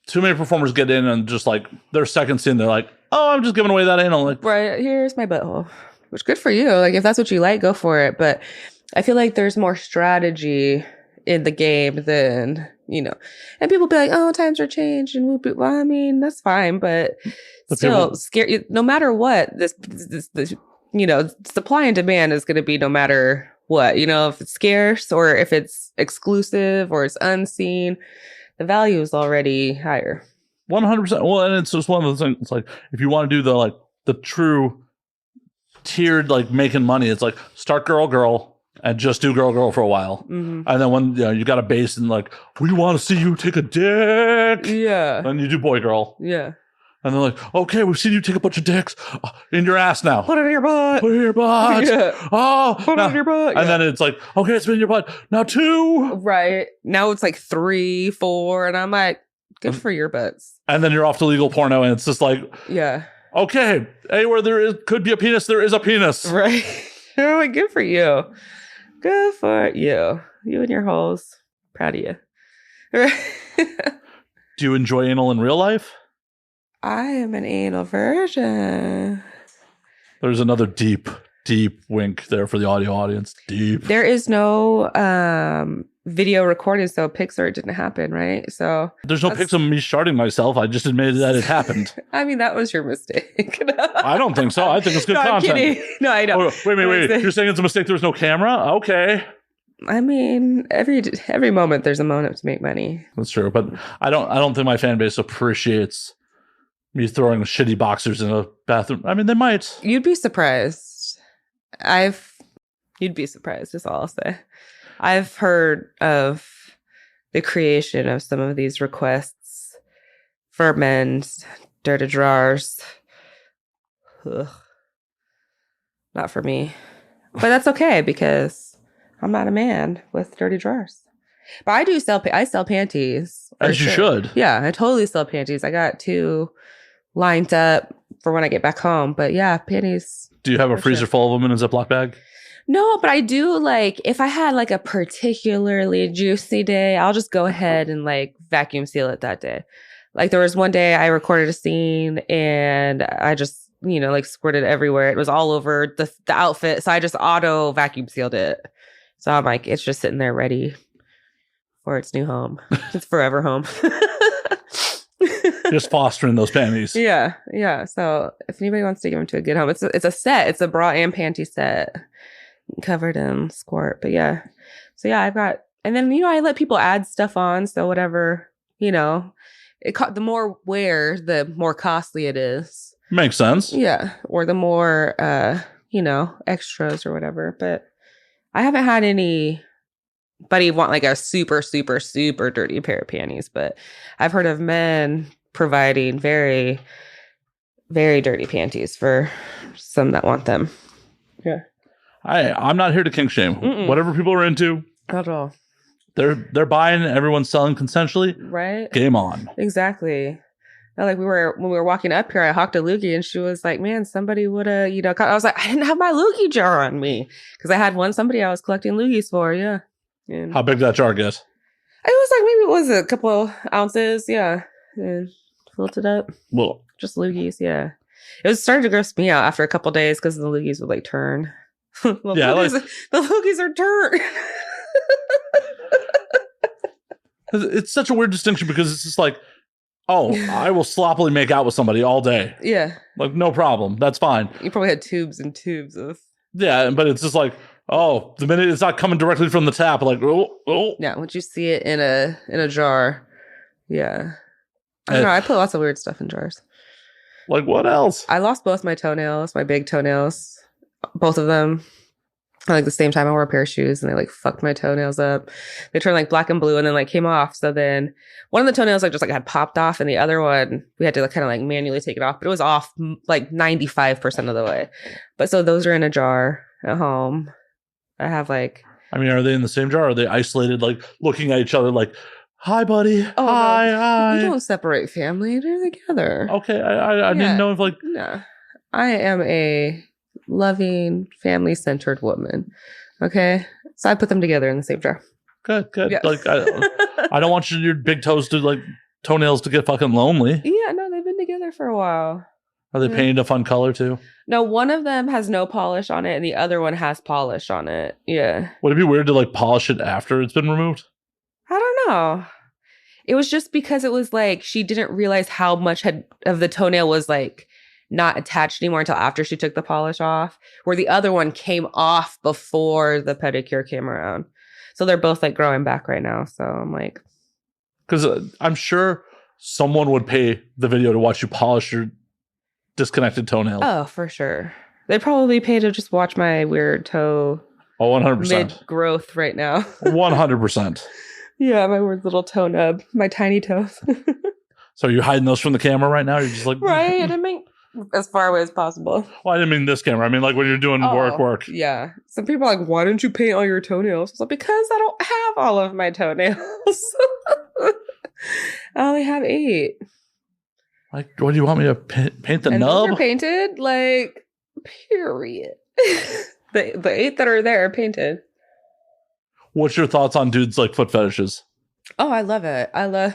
too many performers get in and just like their second scene, they're like, oh, I'm just giving away that anal. Like, right, here's my butthole. Which, good for you. Like, if that's what you like, go for it. But I feel like there's more strategy in the game than, and people be like, oh, times are changed and whoop. Well, I mean, that's fine, but still scary. No matter what, this supply and demand is going to be no matter what, if it's scarce or if it's exclusive or it's unseen, the value is already higher. 100%. Well, and it's just one of those things. It's like, if you want to do the true tiered, like, making money, it's like start girl and just do girl for a while. And then when you got a base and like, we want to see you take a dick. Yeah. Then you do boy girl. Yeah. And they're like, okay, we've seen you take a bunch of dicks in your ass now. Put it in your butt. Put it in your butt. Yeah. Oh, Put it in your butt. And then it's like, okay, it's been in your butt. Now 2. Right. Now it's like 3, 4. And I'm like, good for your butts. And then you're off to legal porno. And it's just like, yeah. Okay, anywhere could be a penis, there is a penis. Right. I'm like, good for you. Good for you. You and your holes. Proud of you. Right. Do you enjoy anal in real life? I am an anal virgin. There's another deep wink there for the audio audience. Deep. There is no video recording, so pics or it didn't happen, right? So there's no pics of me sharding myself. I just admitted that it happened. I mean, that was your mistake. I don't think so. I think it's good content. I'm kidding. No, I don't. Oh, wait. You're saying it's a mistake there was no camera? Okay. I mean, every moment there's a moment to make money. That's true, but I don't think my fan base appreciates me throwing shitty boxers in a bathroom. I mean, they might. You'd be surprised. You'd be surprised, is all I'll say. I've heard of the creation of some of these requests for men's dirty drawers. Ugh. Not for me. But that's okay because I'm not a man with dirty drawers. But I sell panties. As you should. Yeah, I totally sell panties. I got 2 lined up for when I get back home. But yeah, panties. Do you have a freezer full of them in a Ziploc bag? No, but I do, like, if I had like a particularly juicy day, I'll just go ahead and like vacuum seal it that day. Like there was one day I recorded a scene and I just, like squirted everywhere. It was all over the outfit. So I just auto vacuum sealed it. So I'm like, it's just sitting there ready for its new home. It's forever home. Just fostering those panties. Yeah. So if anybody wants to give them to a good home, it's a set. It's a bra and panty set. Covered in squirt. But yeah. So yeah, I've got, and then, I let people add stuff on. So whatever, the more wear, the more costly it is. Makes sense. Yeah. Or the more, extras or whatever. But I haven't had anybody want like a super, super, super dirty pair of panties. But I've heard of men providing very, very dirty panties for some that want them. Yeah. I'm not here to kink shame. Mm-mm. Whatever people are into. Not at all. They're buying, everyone's selling consensually. Right. Game on. Exactly. Like when we were walking up here, I hawked a loogie and she was like, man, somebody would have, I was like, I didn't have my loogie jar on me. Because I had somebody I was collecting loogies for. Yeah. And how big did that jar get? It was like, maybe it was a couple ounces. Yeah. And filled it up. Well, just loogies. Yeah. It was starting to gross me out after a couple days because the loogies would like turn. The loogies are turned. It's such a weird distinction because it's just like, oh, I will sloppily make out with somebody all day. Yeah. Like, no problem. That's fine. You probably had tubes and tubes of. Yeah, but it's just like, oh, the minute it's not coming directly from the tap, like, oh. Yeah, once you see it in a jar. Yeah. I don't know. I put lots of weird stuff in jars. Like, what else? I lost both my toenails, my big toenails. Both of them. At like the same time I wore a pair of shoes and they like fucked my toenails up. They turned like black and blue and then like came off. So then one of the toenails like just like had popped off and the other one we had to like, kind of like manually take it off, but it was off like 95% of the way. But so those are in a jar at home. I have like, I mean, are they in the same jar? Or are they isolated, like looking at each other like, hi, buddy. Oh, hi, no. hi. You don't separate family. They're together. Okay. I didn't know if like. No. I am a loving, family-centered woman. Okay? So I put them together in the same jar. Good. Yeah. Like, I don't want your big toes to like toenails to get fucking lonely. Yeah, no, they've been together for a while. Are they painted a fun color too? No, one of them has no polish on it and the other one has polish on it. Yeah. Would it be weird to like polish it after it's been removed? I don't know. It was just because it was like she didn't realize how much of the toenail was like not attached anymore until after she took the polish off, where the other one came off before the pedicure came around. So they're both like growing back right now. So I'm like, because I'm sure someone would pay the video to watch you polish your disconnected toenail. Oh, for sure. They'd probably pay to just watch my weird toe. Oh, 100%. Mid-growth right now. 100%. Yeah, my weird little toe nub, my tiny toes. So you're hiding those from the camera right now? You're just like... Right, I mean, as far away as possible. Well, I didn't mean this camera. I mean, like when you're doing work. Yeah. Some people are like, why didn't you paint all your toenails? I was like, because I don't have all of my toenails. I only have 8. Like, what do you want me to paint the and nub? Those are painted, like, period. the 8 that are there are painted. What's your thoughts on dudes like foot fetishes? Oh, I love it. My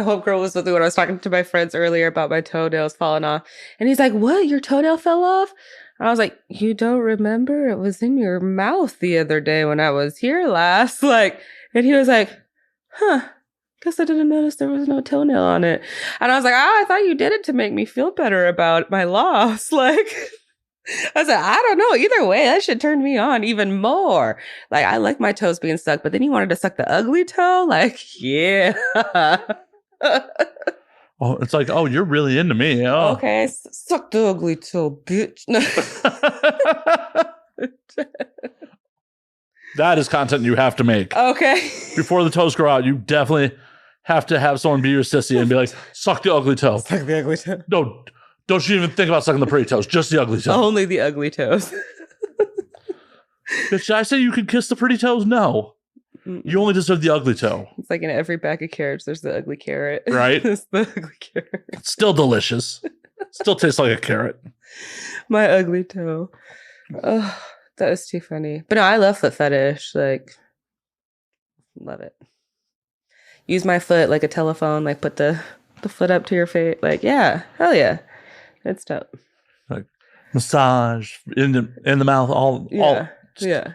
homegirl was with me when I was talking to my friends earlier about my toenails falling off. And he's like, what? Your toenail fell off? I was like, you don't remember? It was in your mouth the other day when I was here last. Like, and he was like, huh, guess I didn't notice there was no toenail on it. And I was like, oh, I thought you did it to make me feel better about my loss. Like, I was like, I don't know. Either way, that should turn me on even more. Like, I like my toes being sucked, but then he wanted to suck the ugly toe. Like, yeah. Oh, it's like, oh, you're really into me. Oh. Okay, suck the ugly toe, bitch. That is content you have to make. Okay. Before the toes grow out, you definitely have to have someone be your sissy and be like, suck the ugly toe. Suck the ugly toe. No, don't you even think about sucking the pretty toes, just the ugly toe. Only the ugly toes. Bitch, did I say you could kiss the pretty toes? No. You only deserve the ugly toe. It's like in every bag of carrots, there's the ugly carrot. Right? It's the ugly carrot. It's still delicious. Still tastes like a carrot. My ugly toe. Oh, that is too funny. But no, I love foot fetish. Like, love it. Use my foot like a telephone. Like, put the foot up to your face. Like, yeah, hell yeah. It's dope. Like, massage in the mouth, all. Yeah.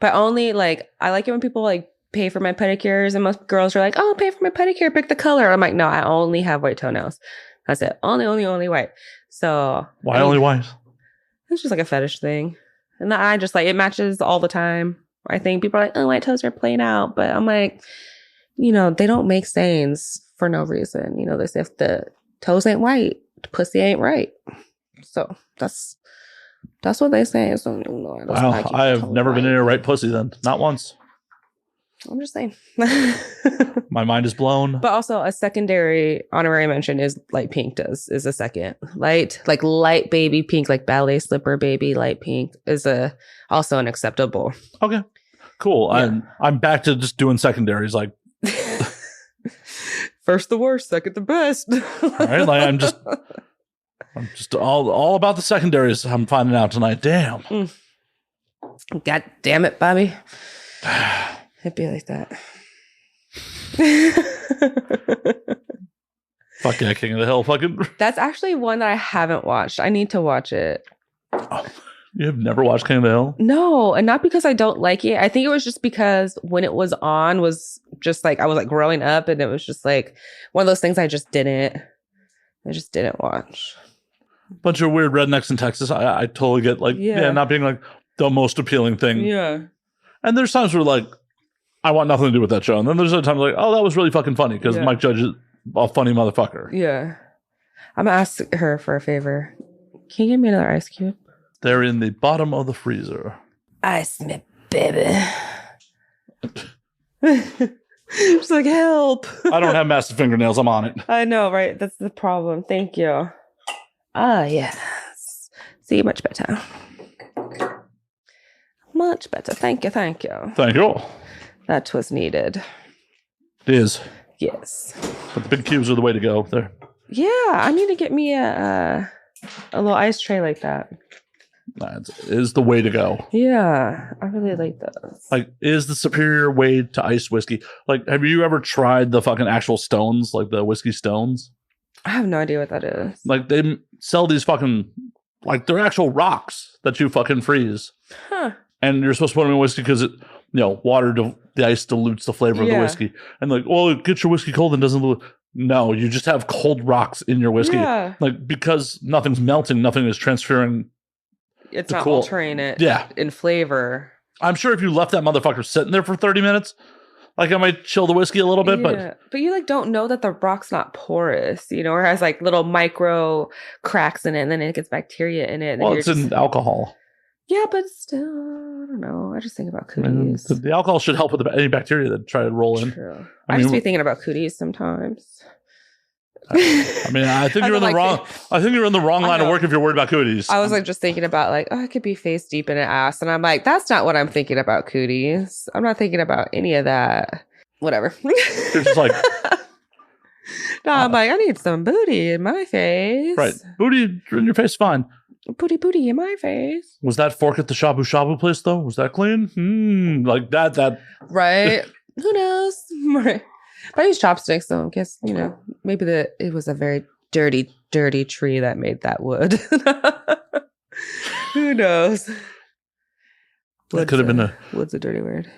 But only, like, I like it when people, like, pay for my pedicures. And most girls are like, oh, pay for my pedicure. Pick the color. I'm like, no, I only have white toenails. That's it. Only white. So. Why only white? It's just like a fetish thing. And I just, like, it matches all the time. I think people are like, oh, white toes are playing out. But I'm like, you know, they don't make stains for no reason. You know, they say if the toes ain't white, the pussy ain't right. So that's what they say. So, no, I have never been in a right pussy then. Not once. I'm just saying. My mind is blown. But also a secondary honorary mention is light pink is a second. Light baby pink, like ballet slipper baby light pink is also an acceptable. Okay. Cool. Yeah. I'm back to just doing secondaries, like first the worst, second the best. All right. Like I'm just all about the secondaries. I'm finding out tonight. Damn. God damn it, Bobby. It'd be like that. Fuck yeah, King of the Hill. Fucking. That's actually one that I haven't watched. I need to watch it. Oh, you have never watched King of the Hill? No, and not because I don't like it. I think it was just because when it was on was just like I was like growing up, and it was just like one of those things I just didn't watch. Bunch of weird rednecks in Texas. I totally get like not being like the most appealing thing. Yeah. And there's times where like I want nothing to do with that show. And then there's other times like, oh, that was really fucking funny because Mike Judge is a funny motherfucker. Yeah. I'm going to ask her for a favor. Can you give me another ice cube? They're in the bottom of the freezer. Ice me, baby. Just like, help. I don't have massive fingernails. I'm on it. I know, right? That's the problem. Thank you. Ah, yes. See, much better. Much better. Thank you. Thank you. That was needed. It is. Yes. But the big cubes are the way to go there. Yeah, I need to get me a little ice tray like that. That is the way to go. Yeah, I really like those. Like, is the superior way to ice whiskey. Like, have you ever tried the fucking actual stones, like the whiskey stones? I have no idea what that is. Like, they sell these fucking, like, they're actual rocks that you fucking freeze. Huh. And you're supposed to put them in whiskey because it, the ice dilutes the flavor of the whiskey. And like, well, it gets your whiskey cold and doesn't dilute. No, you just have cold rocks in your whiskey. Yeah. Like, because nothing's melting, nothing is transferring. It's not altering it in flavor. I'm sure if you left that motherfucker sitting there for 30 minutes, like I might chill the whiskey a little bit, but you like don't know that the rock's not porous, or has like little micro cracks in it, and then it gets bacteria in it. Well, it's in alcohol. Yeah, but still, I don't know. I just think about cooties. The alcohol should help with any bacteria that try to roll in. True. I just be thinking about cooties sometimes. I mean, I think you're in the wrong. I think you're in the wrong line of work if you're worried about cooties. I was like just thinking about like, oh, I could be face deep in an ass, and I'm like, that's not what I'm thinking about cooties. I'm not thinking about any of that. Whatever. You're just like, no, I'm like, I need some booty in my face. Right, booty in your face, fine. Booty in my face. Was that fork at the shabu shabu place though? Was that clean? Like that. Right. Who knows? Right. But I use chopsticks, so I guess, maybe it was a very dirty, dirty tree that made that wood. Who knows? That could have been what's a dirty word?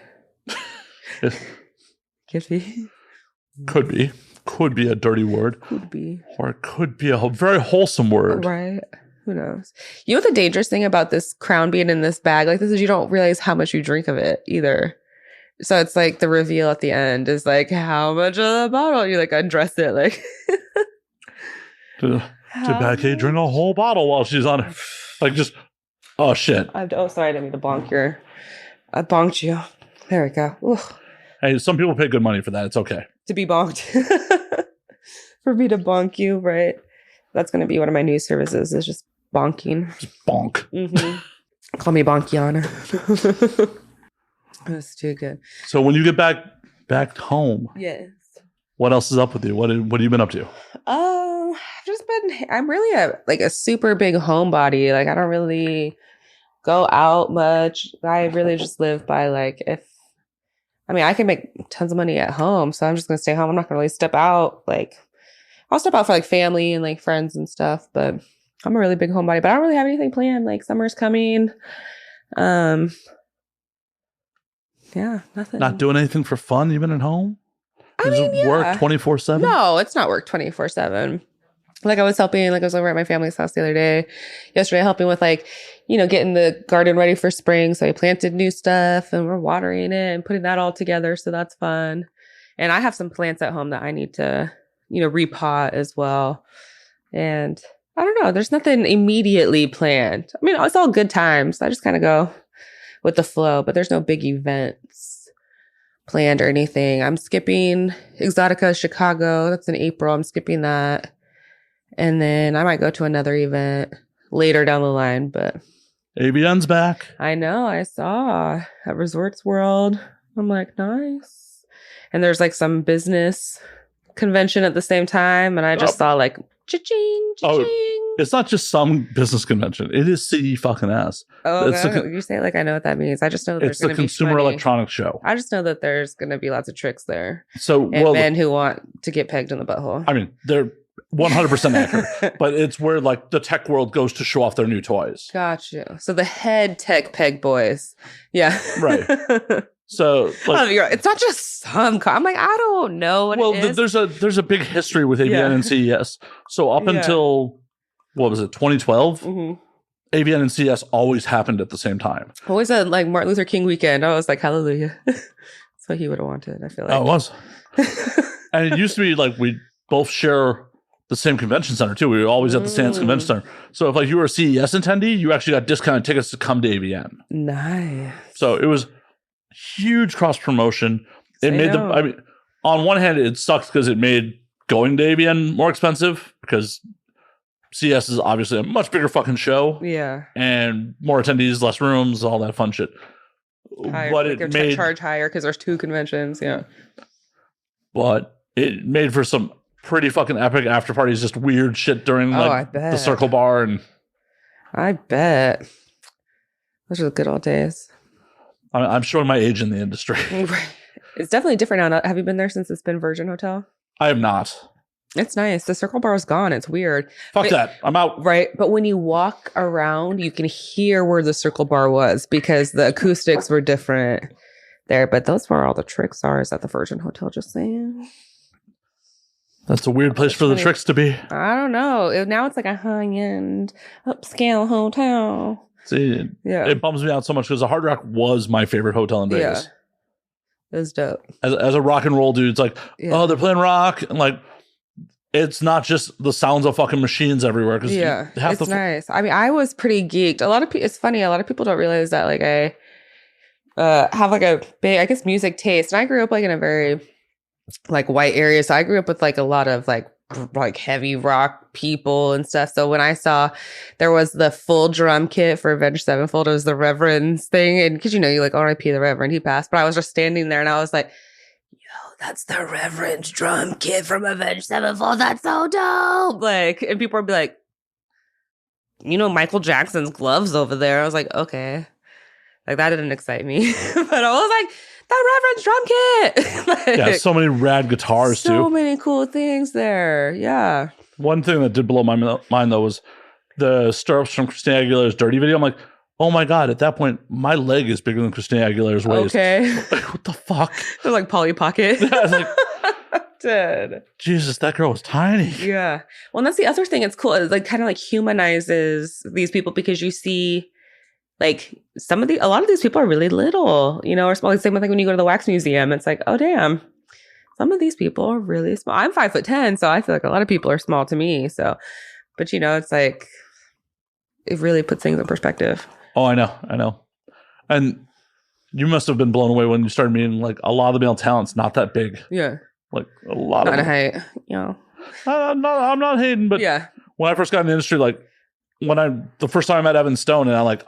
Could be. Could be a dirty word. Could be. Or it could be a very wholesome word. Right. Who knows? You know what the dangerous thing about this Crown being in this bag like this is you don't realize how much you drink of it either. So it's like the reveal at the end is like how much of the bottle you like undress it like. Did BADKitty drink a whole bottle while she's on it? Like just oh shit. Sorry, I didn't mean to bonk your. I bonked you. There we go. Ooh. Hey, some people pay good money for that. It's okay. To be bonked. For me to bonk you, right? That's going to be one of my news services is just bonking. Just bonk. Mm-hmm. Call me Bonkiana. That's too good. So when you get back home, yes. What else is up with you? What have you been up to? I'm really a super big homebody. Like I don't really go out much. I really just live by I can make tons of money at home, so I'm just gonna stay home. I'm not gonna really step out. Like I'll step out for like family and like friends and stuff, but I'm a really big homebody. But I don't really have anything planned. Like summer's coming. Yeah, nothing. Not doing anything for fun even at home? Work 24/7? No, it's not work 24/7. Like I was over at my family's house the other day, yesterday, helping with getting the garden ready for spring. So I planted new stuff and we're watering it and putting that all together. So that's fun. And I have some plants at home that I need to, repot as well. And I don't know, there's nothing immediately planned. I mean, it's all good times. I just kind of go with the flow, but there's no big events planned or anything. I'm skipping Exotica Chicago. That's in April. I'm skipping that. And then I might go to another event later down the line, but ABN's back. I know. I saw at Resorts World. I'm like, nice. And there's some business convention at the same time. And I just saw cha-ching, cha-ching. Oh, it's not just some business convention. It is CE fucking S. Oh, you say it like I know what that means. I just know that it's the Consumer Electronics Show. I just know that there's going to be lots of tricks there. So, men who want to get pegged in the butthole. I mean, they're 100% accurate, but it's where the tech world goes to show off their new toys. Got you. So the head tech peg boys. Yeah. Right. So it's not just some. I'm like, I don't know what it is. There's a big history with ABN and CES. So up until what was it, 2012? Mm-hmm. ABN and CES always happened at the same time. Always a Martin Luther King weekend. I was like, hallelujah. That's what he would have wanted. I feel like. Oh, it was. And it used to be we both share the same convention center too. We were always at the Sands Convention Center. So if you were a CES attendee, you actually got discounted tickets to come to ABN. Nice. So it was huge cross promotion. It made on one hand, it sucks because it made going to ABN more expensive because CES is obviously a much bigger fucking show. Yeah. And more attendees, less rooms, all that fun shit. Higher, but it made charge higher because there's two conventions. Yeah. But it made for some pretty fucking epic after parties, just weird shit during the circle bar. And I bet. Those are the good old days. I'm showing my age in the industry. It's definitely different now. Have you been there since it's been Virgin Hotel? I have not. It's nice. The circle bar is gone. It's weird. Fuck that. I'm out. Right. But when you walk around, you can hear where the circle bar was because the acoustics were different there. But those were all the tricks are is at the Virgin Hotel, just saying. That's a weird place for the tricks to be. I don't know. Now it's like a high-end upscale hotel. See, it bums me out so much because the Hard Rock was my favorite hotel in Vegas. Yeah. It was dope. As a rock and roll dude, it's oh, they're playing rock. And it's not just the sounds of fucking machines everywhere. It's nice. I mean, I was pretty geeked. It's funny. A lot of people don't realize that I have a big, I guess, music taste. And I grew up in a very white area. So I grew up with a lot of heavy rock people and stuff. So when I saw there was the full drum kit for Avenged Sevenfold, it was the Reverend's thing. And because R.I.P. the Reverend, he passed. But I was just standing there and I was like, yo, that's the Reverend's drum kit from Avenged Sevenfold. That's so dope. And people would be like, Michael Jackson's gloves over there. I was like, okay. That didn't excite me. But I was like, the Reverend's drum kit. So many rad guitars too. So many cool things there. Yeah. One thing that did blow my mind though was the stirrups from Christina Aguilera's Dirty video. I'm like, oh my God, at that point, my leg is bigger than Christina Aguilera's waist. Okay. Like, what the fuck? They're like Polly Pocket. Yeah, I was like, Dead. Jesus, that girl was tiny. Yeah. Well, and that's the other thing. It's cool. It like kind of like humanizes these people because you see like a lot of these people are really little, you know, or small. Like, same thing when you go to the wax museum. It's like, oh, damn. Some of these people are really small. I'm 5'10", so I feel like a lot of people are small to me. So, but you know, it's like, it really puts things in perspective. Oh, I know. And you must have been blown away when you started meeting like a lot of the male talent's not that big. Yeah. Like a lot not of a height, you know. I'm not hating, but yeah. When I first got in the industry, like the first time I met Evan Stone, and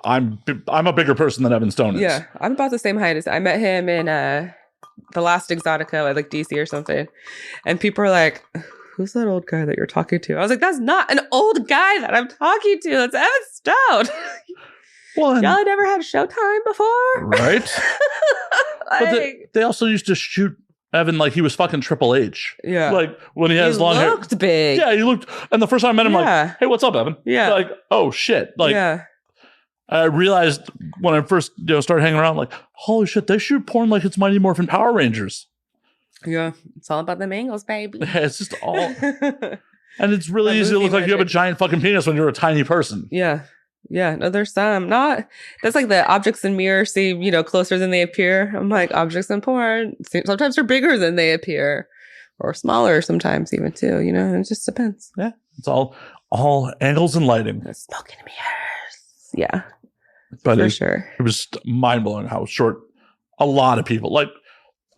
I'm a bigger person than Evan Stone is. Yeah, I'm about the same height as I met him in the last Exotica at like DC or something, and people are like, "Who's that old guy that you're talking to?" I was like, "That's not an old guy that I'm talking to. That's Evan Stone." Well, y'all never had Showtime before, right? But they also used to shoot Evan like he was fucking Triple H. Yeah. Like when he has long hair. He looked big. Yeah, he looked. And the first time I met him, like, hey, what's up, Evan? Yeah. Like, oh shit. Like, yeah. I realized when I first started hanging around, like, holy shit, they shoot porn like it's Mighty Morphin Power Rangers. Yeah. It's all about the angles, baby. It's just all. And it's really easy to look like you have a giant fucking penis when you're a tiny person. Yeah. Yeah, no, there's some. That's like the objects in mirrors seem, you know, closer than they appear. I'm like, objects in porn, sometimes they're bigger than they appear. Or smaller sometimes even too, you know, it just depends. Yeah, it's all angles and lighting. Smoke and mirrors. Yeah, but for sure. It was mind-blowing how short a lot of people, like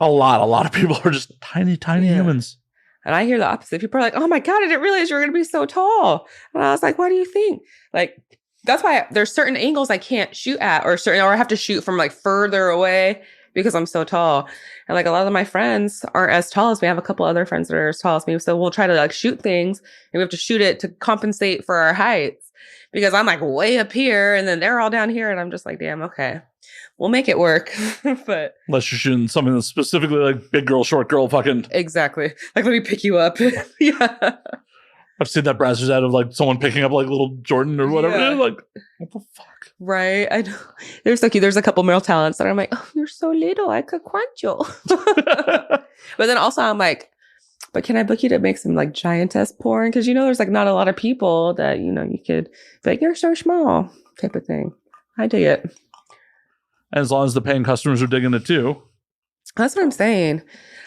a lot of people are just tiny humans. And I hear the opposite. People are like, oh my God, I didn't realize you were going to be so tall. And I was like, what do you think? Like, that's why there's certain angles I can't shoot at or I have to shoot from like further away because I'm so tall. And like a lot of my friends aren't as tall as me. I have a couple other friends that are as tall as me. So we'll try to like shoot things and we have to shoot it to compensate for our heights because I'm like way up here and then they're all down here. And I'm just like, damn, okay, we'll make it work. But unless you're shooting something that's specifically like big girl, short girl, fucking. Exactly. Like, let me pick you up. Yeah. I've seen that Brazzers ad of like someone picking up like little Jordan or whatever. Yeah. Like, what the fuck? Right. I know. There's a couple male talents that I'm like, oh, you're so little. I could quench you. But then also I'm like, but can I book you to make some like giantess porn? Because, you know, there's like not a lot of people that, you know, you could be like, you're so small type of thing. I dig it. And as long as the paying customers are digging it too. That's what I'm saying.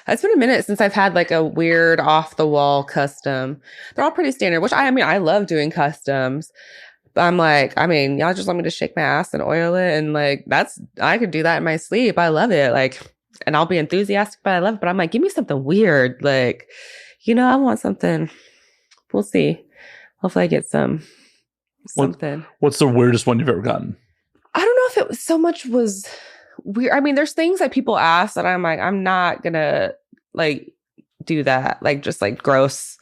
It's been a minute since I've had like a weird off the wall custom. They're all pretty standard, which I mean, I love doing customs. But I'm like, I mean, y'all just want me to shake my ass and oil it. And like, I could do that in my sleep. I love it. Like, and I'll be enthusiastic, but I love it. But I'm like, give me something weird. Like, you know, I want something. We'll see. Hopefully I get something. What's the weirdest one you've ever gotten? I don't know if it was so much was weird. I mean, there's things that people ask that I'm like, I'm not gonna like do that. Like just like gross,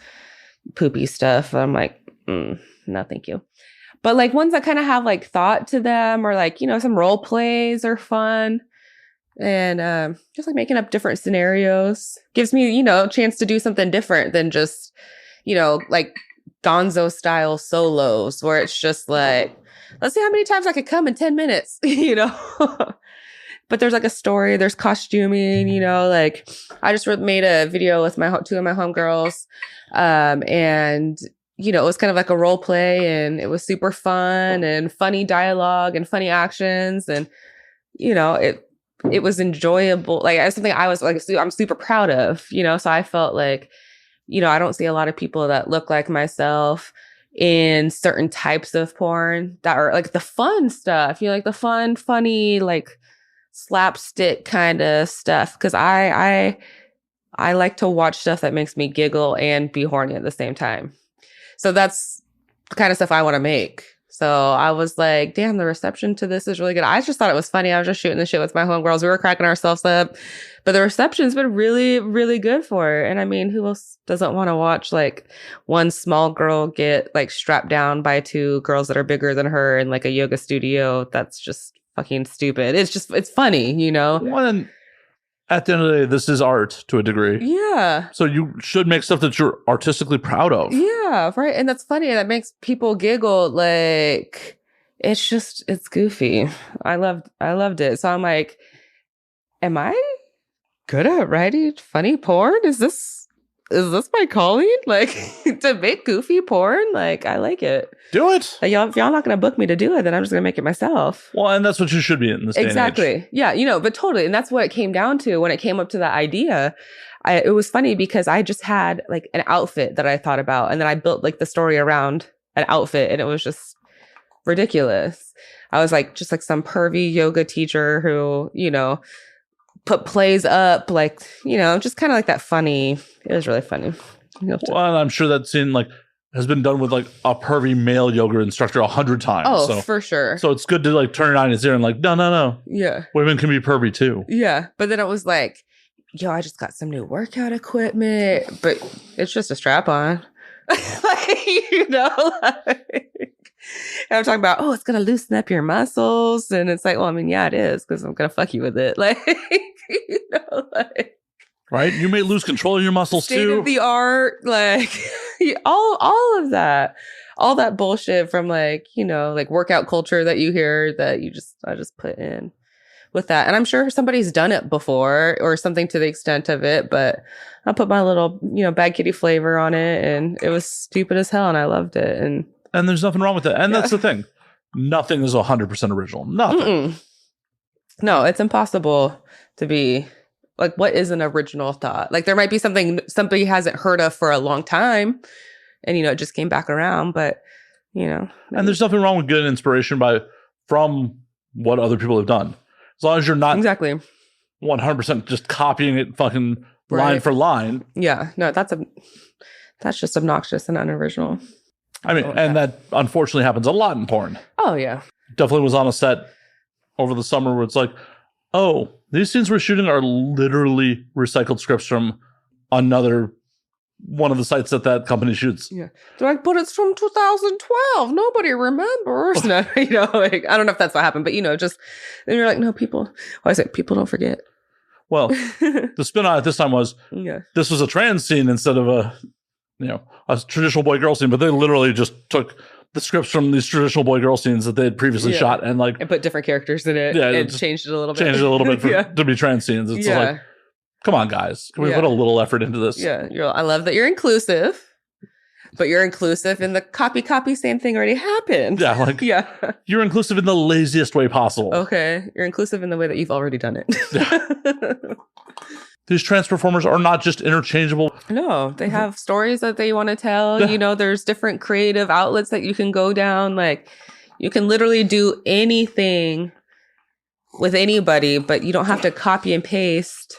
poopy stuff. I'm like, no, thank you. But like ones that kind of have like thought to them or like, you know, some role plays are fun. And just like making up different scenarios gives me, you know, a chance to do something different than just, you know, like Gonzo style solos where it's just like, let's see how many times I could come in 10 minutes, you know? But there's like a story, there's costuming, you know, like I just made a video with two of my homegirls. And, you know, it was kind of like a role play and it was super fun and funny dialogue and funny actions. And, you know, it was enjoyable. Like it's something I was like, I'm super proud of, you know? So I felt like, you know, I don't see a lot of people that look like myself in certain types of porn that are like the fun stuff, you know, like the fun, funny, like slapstick kind of stuff. Cause I like to watch stuff that makes me giggle and be horny at the same time. So that's the kind of stuff I want to make. So I was like, damn, the reception to this is really good. I just thought it was funny. I was just shooting the shit with my homegirls. We were cracking ourselves up. But the reception's been really, really good for it. And I mean, who else doesn't want to watch like one small girl get like strapped down by two girls that are bigger than her in like a yoga studio? That's just fucking stupid. It's funny, you know? One, At the end of the day, this is art to a degree. Yeah. So you should make stuff that you're artistically proud of. Yeah, right. And that's funny. That makes people giggle. Like, it's goofy. I loved it. So I'm like, am I good at writing funny porn? Is this my calling? Like, to make goofy porn? Like, I like it. Do it. Like, if y'all not going to book me to do it, then I'm just going to make it myself. Well, and that's what you should be in this day and age. Exactly. Yeah, but totally. And that's what it came down to when it came up to that idea. It was funny because I just had like an outfit that I thought about, and then I built like the story around an outfit, and it was just ridiculous. I was like just like some pervy yoga teacher who, put plays up, like, just kind of like that funny. It was really funny. Well, and I'm sure that scene like has been done with like a pervy male yoga instructor 100 times. Oh, so, for sure. So it's good to like turn it on his ear and like, no. Yeah. Women can be pervy too. Yeah. But then it was like, yo, I just got some new workout equipment, but it's just a strap on. And I'm talking about, it's going to loosen up your muscles. And it's like, well, I mean, yeah, it is, because I'm going to fuck you with it. Like, right? You may lose control of your muscles too. State of the art, like all of that. All that bullshit from like, like workout culture that you hear that I just put in with that. And I'm sure somebody's done it before or something to the extent of it, but I put my little, Bad Kitty flavor on it, and it was stupid as hell, and I loved it. And there's nothing wrong with that. And that's the thing. Nothing is 100% original. Nothing. Mm-mm. No, it's impossible to be like, what is an original thought? Like, there might be something somebody hasn't heard of for a long time, and it just came back around, but and there's nothing wrong with getting inspiration from what other people have done, as long as you're not exactly 100% just copying it fucking line for line. Yeah, no, that's just obnoxious and unoriginal. I mean, that unfortunately happens a lot in porn. Oh yeah, definitely was on a set over the summer where it's like, oh, these scenes we're shooting are literally recycled scripts from another one of the sites that company shoots. Yeah. They're like, but it's from 2012. Nobody remembers. No, like, I don't know if that's what happened, but just, and you're like, no, people don't forget. Well, the spin on it this time was, this was a trans scene instead of a traditional boy-girl scene, but they literally just took the scripts from these traditional boy-girl scenes that they had previously shot and put different characters in it and changed it a little bit. To be trans scenes. It's like, come on, guys. Can we put a little effort into this? Yeah. I love that you're inclusive, but you're inclusive in the copy, same thing already happened. Yeah. You're inclusive in the laziest way possible. Okay. You're inclusive in the way that you've already done it. These trans performers are not just interchangeable. No, they have stories that they want to tell. There's different creative outlets that you can go down. Like, you can literally do anything with anybody, but you don't have to copy and paste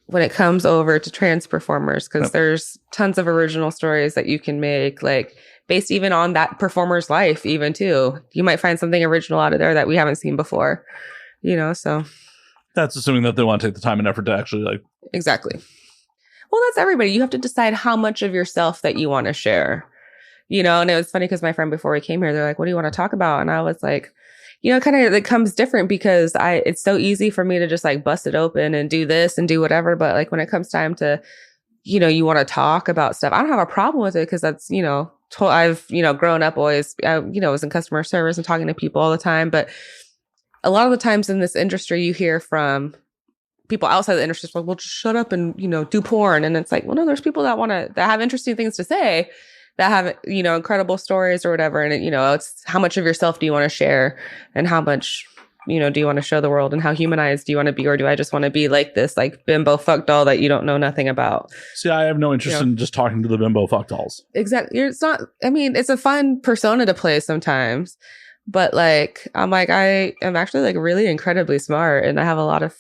when it comes over to trans performers, because there's tons of original stories that you can make, like based even on that performer's life, even too. You might find something original out of there that we haven't seen before, so. That's assuming that they want to take the time and effort to actually Exactly. Well, that's everybody. You have to decide how much of yourself that you want to share, and it was funny because my friend before we came here, they're like, what do you want to talk about? And I was like, kind of it comes different because it's so easy for me to just like bust it open and do this and do whatever. But like when it comes time to, you want to talk about stuff, I don't have a problem with it because that's, I've, grown up always, was in customer service and talking to people all the time. But a lot of the times in this industry, you hear from people outside the industry, like, well, just shut up and, do porn. And it's like, well, no, there's people that have interesting things to say, that have, incredible stories or whatever. And, it's how much of yourself do you want to share, and how much, do you want to show the world, and how humanized do you want to be? Or do I just want to be like this, like bimbo fuck doll that you don't know nothing about? See, I have no interest in just talking to the bimbo fuck dolls. Exactly. It's not, it's a fun persona to play sometimes. But like, I'm like, I am actually like really incredibly smart, and I have a lot of,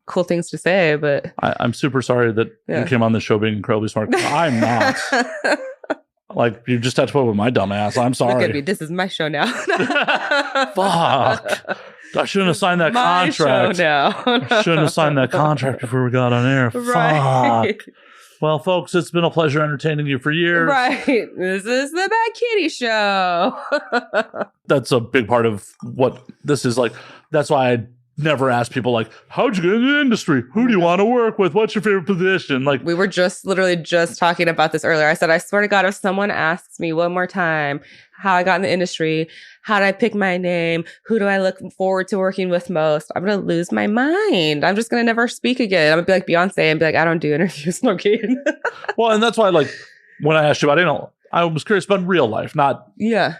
cool things to say. But I'm super sorry that you came on this show being incredibly smart. I'm not. Like, you just had to put up with my dumb ass. I'm sorry. Look at me. This is my show now. Fuck. I shouldn't have signed that contract. Show now. I shouldn't have signed that contract before we got on air. Right. Fuck. Well, folks, it's been a pleasure entertaining you for years. Right. This is the Bad Kitty Show. That's a big part of what this is like. That's why I never ask people like, how'd you get into the industry? Who do you want to work with? What's your favorite position? Like, we were literally just talking about this earlier. I said, I swear to God, if someone asks me one more time how I got in the industry, how did I pick my name? Who do I look forward to working with most? I'm going to lose my mind. I'm just going to never speak again. I'm going to be like Beyonce and be like, I don't do interviews. No kidding. Well, and that's why, like, when I asked you about, I was curious about real life, not. Yeah.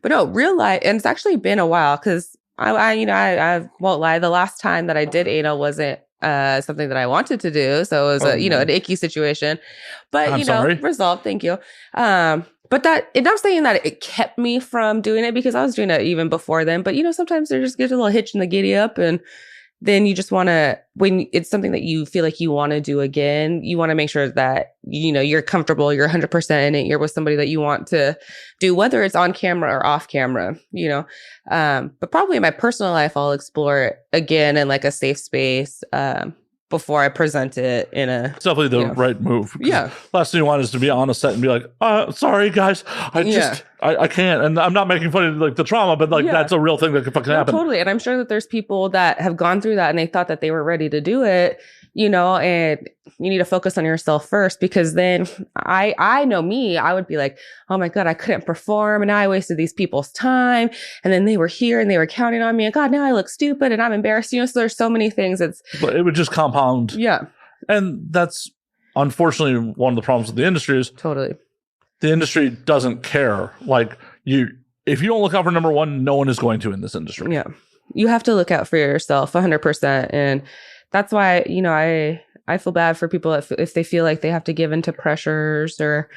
But no, real life. And it's actually been a while because I won't lie. The last time that I did anal wasn't something that I wanted to do. So it was an icky situation, but I'm sorry. Resolved. Thank you. But that, and I'm saying that it kept me from doing it because I was doing it even before then. But sometimes there just gets a little hitch in the giddy up, and then you just want to, when it's something that you feel like you want to do again, you want to make sure that, you're comfortable, you're 100% in it, you're with somebody that you want to do, whether it's on camera or off camera, but probably in my personal life, I'll explore it again in like a safe space, before I present it in a... It's definitely the right move. Yeah. Last thing you want is to be on a set and be like, sorry guys, I can't. And I'm not making fun of like the trauma, but like that's a real thing that could fucking happen. Totally. And I'm sure that there's people that have gone through that and they thought that they were ready to do it, and you need to focus on yourself first, because then I know me, I would be like, oh my God, I couldn't perform and now I wasted these people's time. And then they were here and they were counting on me, and God, now I look stupid and I'm embarrassed. So there's so many things. But it would just compound. Yeah. And that's unfortunately one of the problems with the industry is totally the industry doesn't care. Like if you don't look out for number one, no one is going to in this industry. Yeah. You have to look out for yourself 100%. And that's why, I feel bad for people if they feel like they have to give into pressures or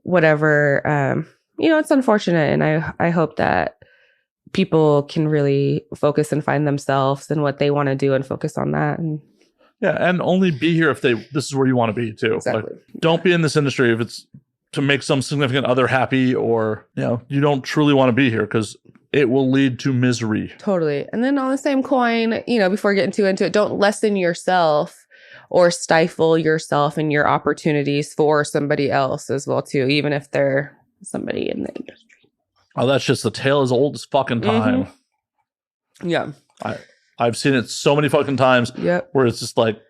whatever. It's unfortunate. And I hope that people can really focus and find themselves and what they want to do and focus on that. And only be here if this is where you want to be too. Exactly. Like, don't be in this industry if it's to make some significant other happy, or, you don't truly want to be here, because it will lead to misery. Totally. And then on the same coin, before getting too into it, don't lessen yourself or stifle yourself and your opportunities for somebody else as well too, even if they're somebody in the industry. Oh, that's just the tale as old as fucking time. Mm-hmm. Yeah. I've seen it so many fucking times. Yep. Where it's just like,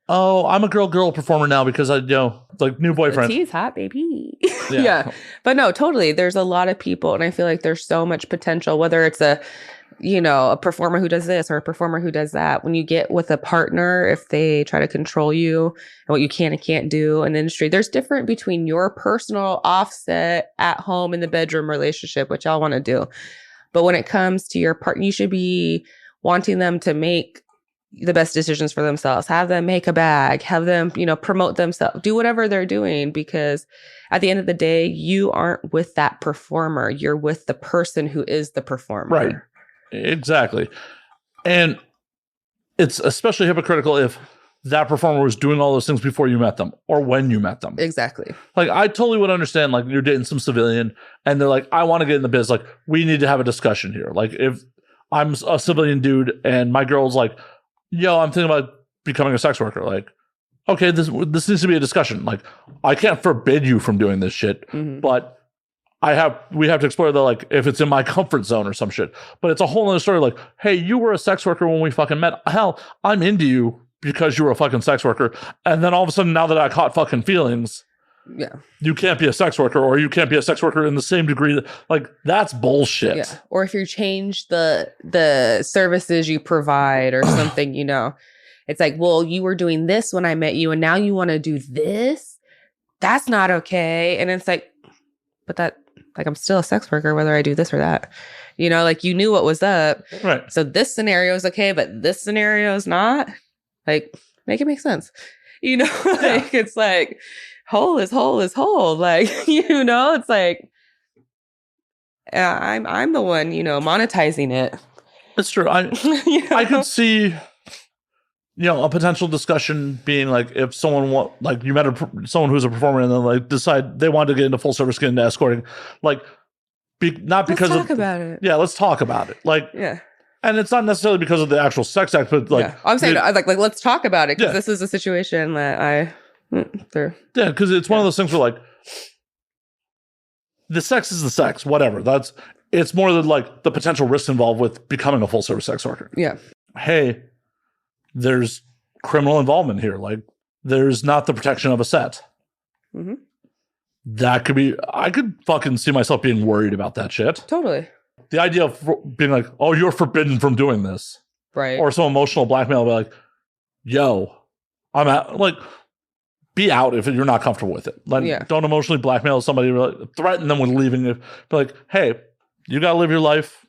oh, I'm a girl performer now because like new boyfriend. He's hot, baby. Yeah. But no, totally. There's a lot of people, and I feel like there's so much potential, whether it's a performer who does this or a performer who does that. When you get with a partner, if they try to control you and what you can and can't do in the industry, there's different between your personal offset at home in the bedroom relationship, which y'all want to do. But when it comes to your partner, you should be wanting them to make the best decisions for themselves, have them make a bag, have them, promote themselves, do whatever they're doing, because at the end of the day, you aren't with that performer. You're with the person who is the performer. Right. Exactly. And it's especially hypocritical if that performer was doing all those things before you met them or when you met them. Exactly. Like, I totally would understand, like, you're dating some civilian and they're like, I want to get in the biz. Like, we need to have a discussion here. Like, if I'm a civilian dude and my girl's like, yo, I'm thinking about becoming a sex worker. Like, okay, this needs to be a discussion. Like, I can't forbid you from doing this shit, but we have to explore the, like, if it's in my comfort zone or some shit. But it's a whole other story. Like, hey, you were a sex worker when we fucking met. Hell, I'm into you because you were a fucking sex worker. And then all of a sudden, now that I caught fucking feelings, you can't be a sex worker, or you can't be a sex worker in the same degree. Like, that's bullshit. Yeah. Or if you change the services you provide or something, it's like, well, you were doing this when I met you and now you want to do this. That's not okay. And it's like, but that, like, I'm still a sex worker, whether I do this or that, like, you knew what was up. Right. So this scenario is okay, but this scenario is not. Like, make it make sense. Like, it's like, whole is whole is whole. Like, it's like, I'm the one, monetizing it. It's true. I could see, a potential discussion being like, if someone you met someone who's a performer and then like decide they want to get into full service, get into escorting, like, not because let's talk about it. Yeah, let's talk about it. Like, yeah. And it's not necessarily because of the actual sex act, but like, I'm saying, like, let's talk about it, because this is a situation that I went through. Yeah, because it's one of those things where, like, the sex is the sex, whatever. It's more than like the potential risks involved with becoming a full service sex worker. Yeah. hey, there's criminal involvement here. Like, there's not the protection of a set. Mm-hmm. That could be, I could fucking see myself being worried about that shit. Totally. The idea of being like, oh, you're forbidden from doing this. Right. Or some emotional blackmail, be like, yo, I'm out. Like, be out if you're not comfortable with it. Like, don't emotionally blackmail somebody, threaten them with leaving. Be like, hey, you got to live your life.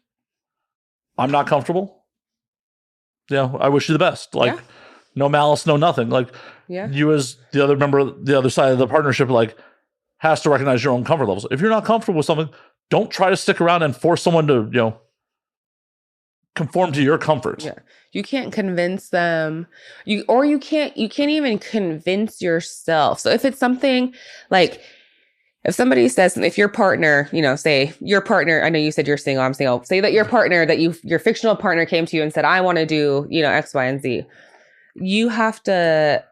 I'm not comfortable. Yeah, I wish you the best. Like, no malice, no nothing. Like, you as the other member, the other side of the partnership, like, has to recognize your own comfort levels. If you're not comfortable with something, don't try to stick around and force someone to, conform to your comfort. Yeah. You can't convince them. You can't even convince yourself. So if it's something like, if somebody says, if your partner, say your partner, I know you said you're single, I'm single, say that your partner, that your fictional partner came to you and said, I want to do, X, Y, and Z. You have to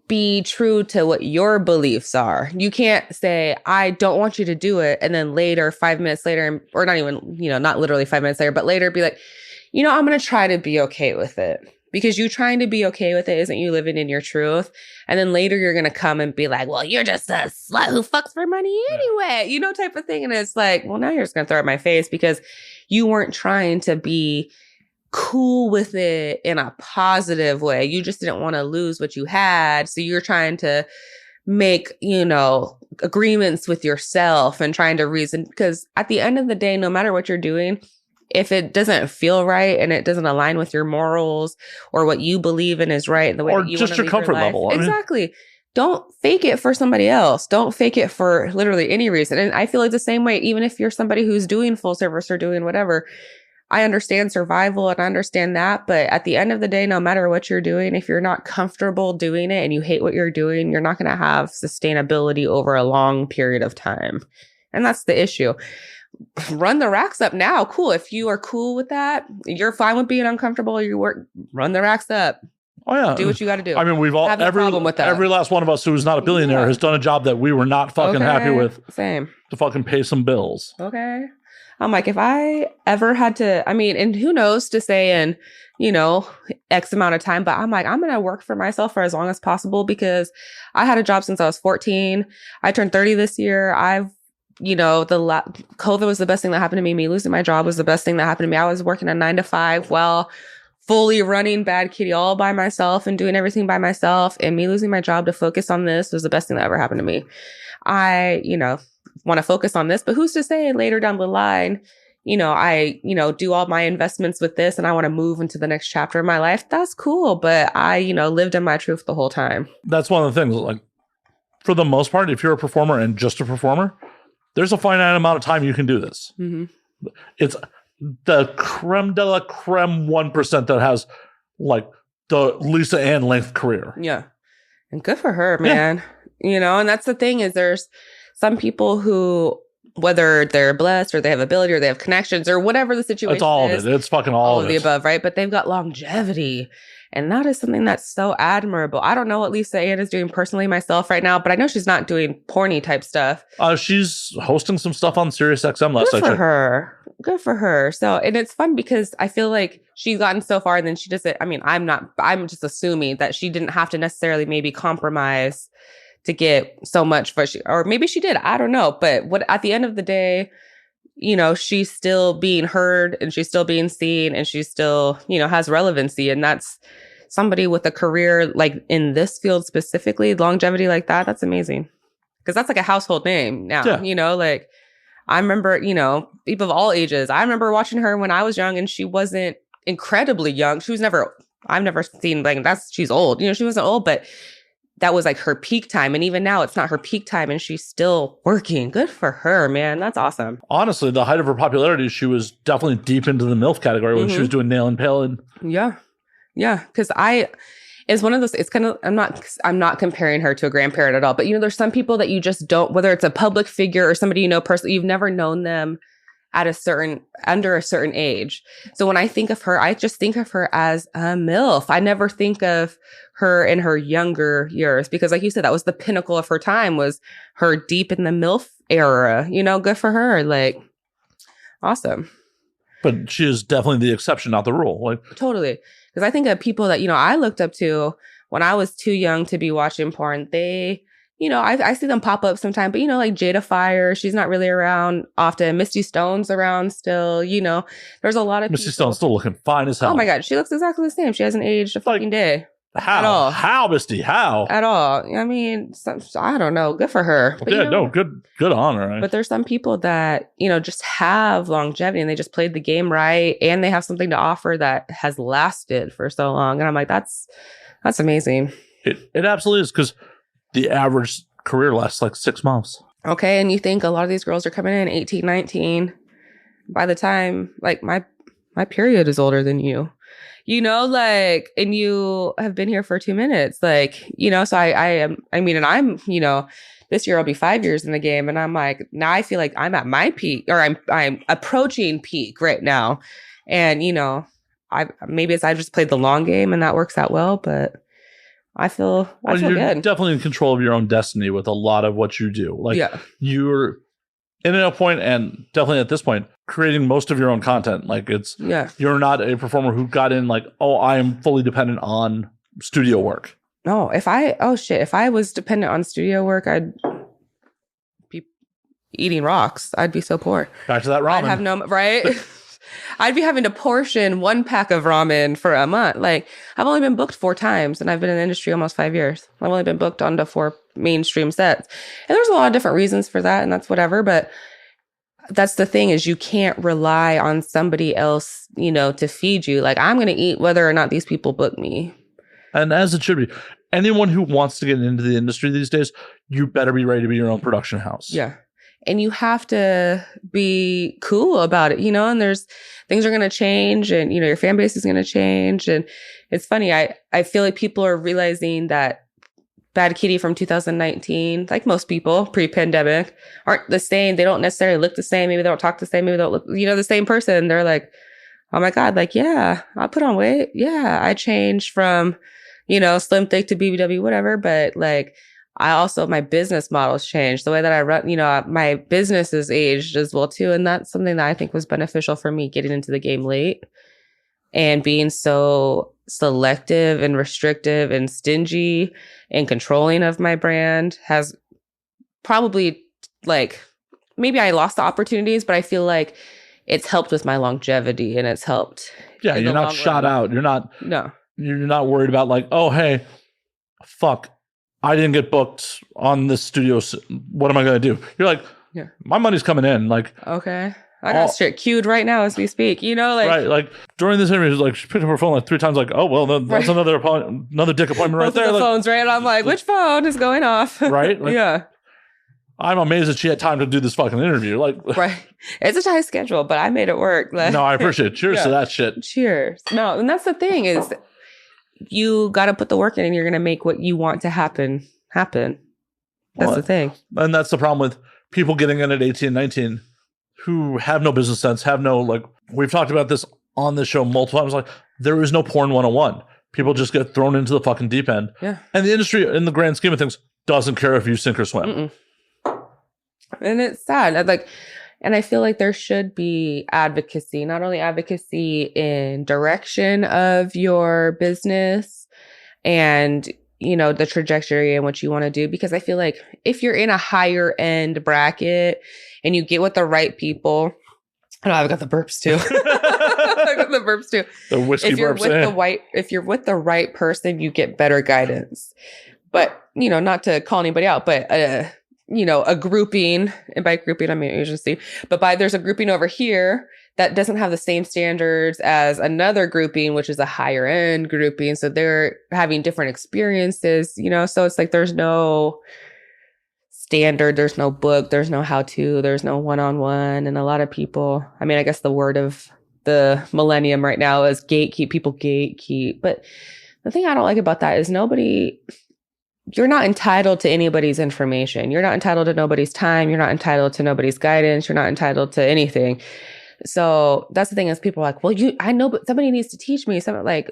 be true to what your beliefs are. You can't say, I don't want you to do it. And then later, 5 minutes later, or not even, not literally 5 minutes later, but later be like, I'm going to try to be okay with it. Because you trying to be okay with it isn't you living in your truth. And then later you're going to come and be like, well, you're just a slut who fucks for money anyway, type of thing. And it's like, well, now you're just going to throw it in my face because you weren't trying to be cool with it in a positive way. You just didn't want to lose what you had. So you're trying to make, agreements with yourself and trying to reason. Because at the end of the day, no matter what you're doing, if it doesn't feel right and it doesn't align with your morals or what you believe in is right, and the way or that you just want to your comfort level. Exactly. Don't fake it for somebody else. Don't fake it for literally any reason. And I feel like the same way, even if you're somebody who's doing full service or doing whatever, I understand survival and I understand that. But at the end of the day, no matter what you're doing, if you're not comfortable doing it and you hate what you're doing, you're not going to have sustainability over a long period of time. And that's the issue. Run the racks up now. Cool. If you are cool with that, you're fine with being uncomfortable. Run the racks up. Oh yeah. Do what you got to do. I mean, we've all have no problem with that. Every last one of us who's not a billionaire has done a job that we were not fucking happy with. Same. To fucking pay some bills. Okay. I'm like, if I ever had to, and who knows to say in, X amount of time, but I'm like, I'm going to work for myself for as long as possible because I had a job since I was 14. I turned 30 this year. COVID was the best thing that happened to me. Me losing my job was the best thing that happened to me. I was working a 9 to 5 while fully running Bad Kitty all by myself and doing everything by myself. And me losing my job to focus on this was the best thing that ever happened to me. I, want to focus on this, but who's to say later down the line, I, do all my investments with this and I want to move into the next chapter of my life. That's cool. But I, lived in my truth the whole time. That's one of the things, like, for the most part, if you're a performer and just a performer, there's a finite amount of time you can do this. Mm-hmm. It's the creme de la creme 1% that has like the Lisa Ann length career. Yeah. And good for her, man. Yeah. And that's the thing is there's some people who, whether they're blessed or they have ability or they have connections or whatever the situation is. It's all of it. It's fucking all of the above, right? But they've got longevity. And that is something that's so admirable. I don't know what Lisa Ann is doing personally myself right now, but I know she's not doing porny type stuff. She's hosting some stuff on SiriusXM last night. Good for her. Good for her. So, and it's fun because I feel like she's gotten so far and then she doesn't, I'm just assuming that she didn't have to necessarily maybe compromise to get so much or maybe she did. I don't know. But at the end of the day, she's still being heard and she's still being seen and she still, has relevancy. And that's somebody with a career like in this field specifically, longevity like that. That's amazing. Because that's like a household name now, like I remember, people of all ages. I remember watching her when I was young and she wasn't incredibly young. I've never seen she's old, she wasn't old, but that was like her peak time. And even now it's not her peak time and she's still working. Good for her, man. That's awesome. Honestly, the height of her popularity, she was definitely deep into the MILF category when she was doing Nail and Pale. Yeah. Yeah. Cause it's one of those, it's kind of, I'm not comparing her to a grandparent at all, but there's some people that you just don't, whether it's a public figure or somebody personally, you've never known them under a certain age. So when I think of her, I just think of her as a MILF. I never think of her in her younger years because like you said, that was the pinnacle of her time was her deep in the MILF era, good for her. Like awesome. But she is definitely the exception, not the rule. Like Totally. Because I think of people that, I looked up to when I was too young to be watching porn. They, I see them pop up sometime, but, like Jada Fire, she's not really around often. Misty Stone's around still, there's a lot of Misty Stone's still looking fine as hell. Oh my God. She looks exactly the same. She hasn't aged a fucking day. How? At all. How, Misty? How? At all. I mean, I don't know. Good for her. But, good on her. Right? But there's some people that, just have longevity and they just played the game right. And they have something to offer that has lasted for so long. And I'm like, that's amazing. It absolutely is, because the average career lasts like 6 months. Okay. And you think a lot of these girls are coming in 18, 19. By the time, like, my period is older than you. And you have been here for 2 minutes, so I'm, this year I'll be 5 years in the game. And I'm like, now I feel like I'm at my peak, or I'm approaching peak right now. And, maybe I just played the long game and that works out well, but I feel you're good. Definitely in control of your own destiny with a lot of what you do. You're in a point, and definitely at this point, creating most of your own content. You're not a performer who got in I am fully dependent on studio work. No, if I was dependent on studio work, I'd be eating rocks. I'd be so poor. Back to that ramen. I'd have no, right? I'd be having to portion 1 pack of ramen for a month. I've only been booked 4 times and I've been in the industry almost 5 years. I've only been booked onto 4 mainstream sets. And there's a lot of different reasons for that, and that's whatever. But that's the thing, is you can't rely on somebody else, to feed you. I'm going to eat whether or not these people book me. And as it should be. Anyone who wants to get into the industry these days, you better be ready to be your own production house. Yeah. And you have to be cool about it, and there's things are going to change, and, your fan base is going to change. And it's funny. I feel like people are realizing that Bad Kitty from 2019, like most people pre-pandemic, aren't the same. They don't necessarily look the same. Maybe they don't talk the same. Maybe they don't look, the same person. They're like, oh my God, yeah, I put on weight. Yeah, I changed from, slim, thick to BBW, whatever. But my business model's changed. The way that I run, my business has aged as well too. And that's something that I think was beneficial for me getting into the game late and being so selective and restrictive and stingy and controlling of my brand has probably maybe I lost the opportunities, but I feel like it's helped with my longevity and it's helped. Yeah. You're not shot out. You're not worried about oh, hey, fuck, I didn't get booked on this studio. What am I going to do? You're like, yeah, my money's coming in. Okay. I got shit queued right now as we speak, Right. During this interview, she picked up her phone 3 times, oh, well, that's another dick appointment right there. The phone's right. I'm like, which phone is going off? Right? Yeah. I'm amazed that she had time to do this fucking interview. Right. It's a tight schedule, but I made it work. No, I appreciate it. Cheers to that shit. Cheers. No, and that's the thing is you got to put the work in and you're going to make what you want to happen. That's the thing. And that's the problem with people getting in at 18, 19 who have no business sense, have no, we've talked about this on this show multiple times. There is no porn 101. People just get thrown into the fucking deep end. Yeah. And the industry, in the grand scheme of things, doesn't care if you sink or swim. Mm-mm. And it's sad. And I feel like there should be advocacy, not only advocacy in direction of your business and, the trajectory and what you want to do. Because I feel like if you're in a higher end bracket and you get with the right people, I know I've got the burps too. I've got the burps too. The whiskey burps. If you're with the right person, you get better guidance. But, not to call anybody out, but a grouping, and by grouping, I mean agency, but there's a grouping over here that doesn't have the same standards as another grouping, which is a higher end grouping. So they're having different experiences, so it's there's no standard, there's no book, there's no how-to, there's no one-on-one. And a lot of people, I mean, I guess the word of the millennium right now is gatekeep, people gatekeep. But the thing I don't like about that is you're not entitled to anybody's information. You're not entitled to nobody's time. You're not entitled to nobody's guidance. You're not entitled to anything. So that's the thing is people are like, well, I know, but somebody needs to teach me. Something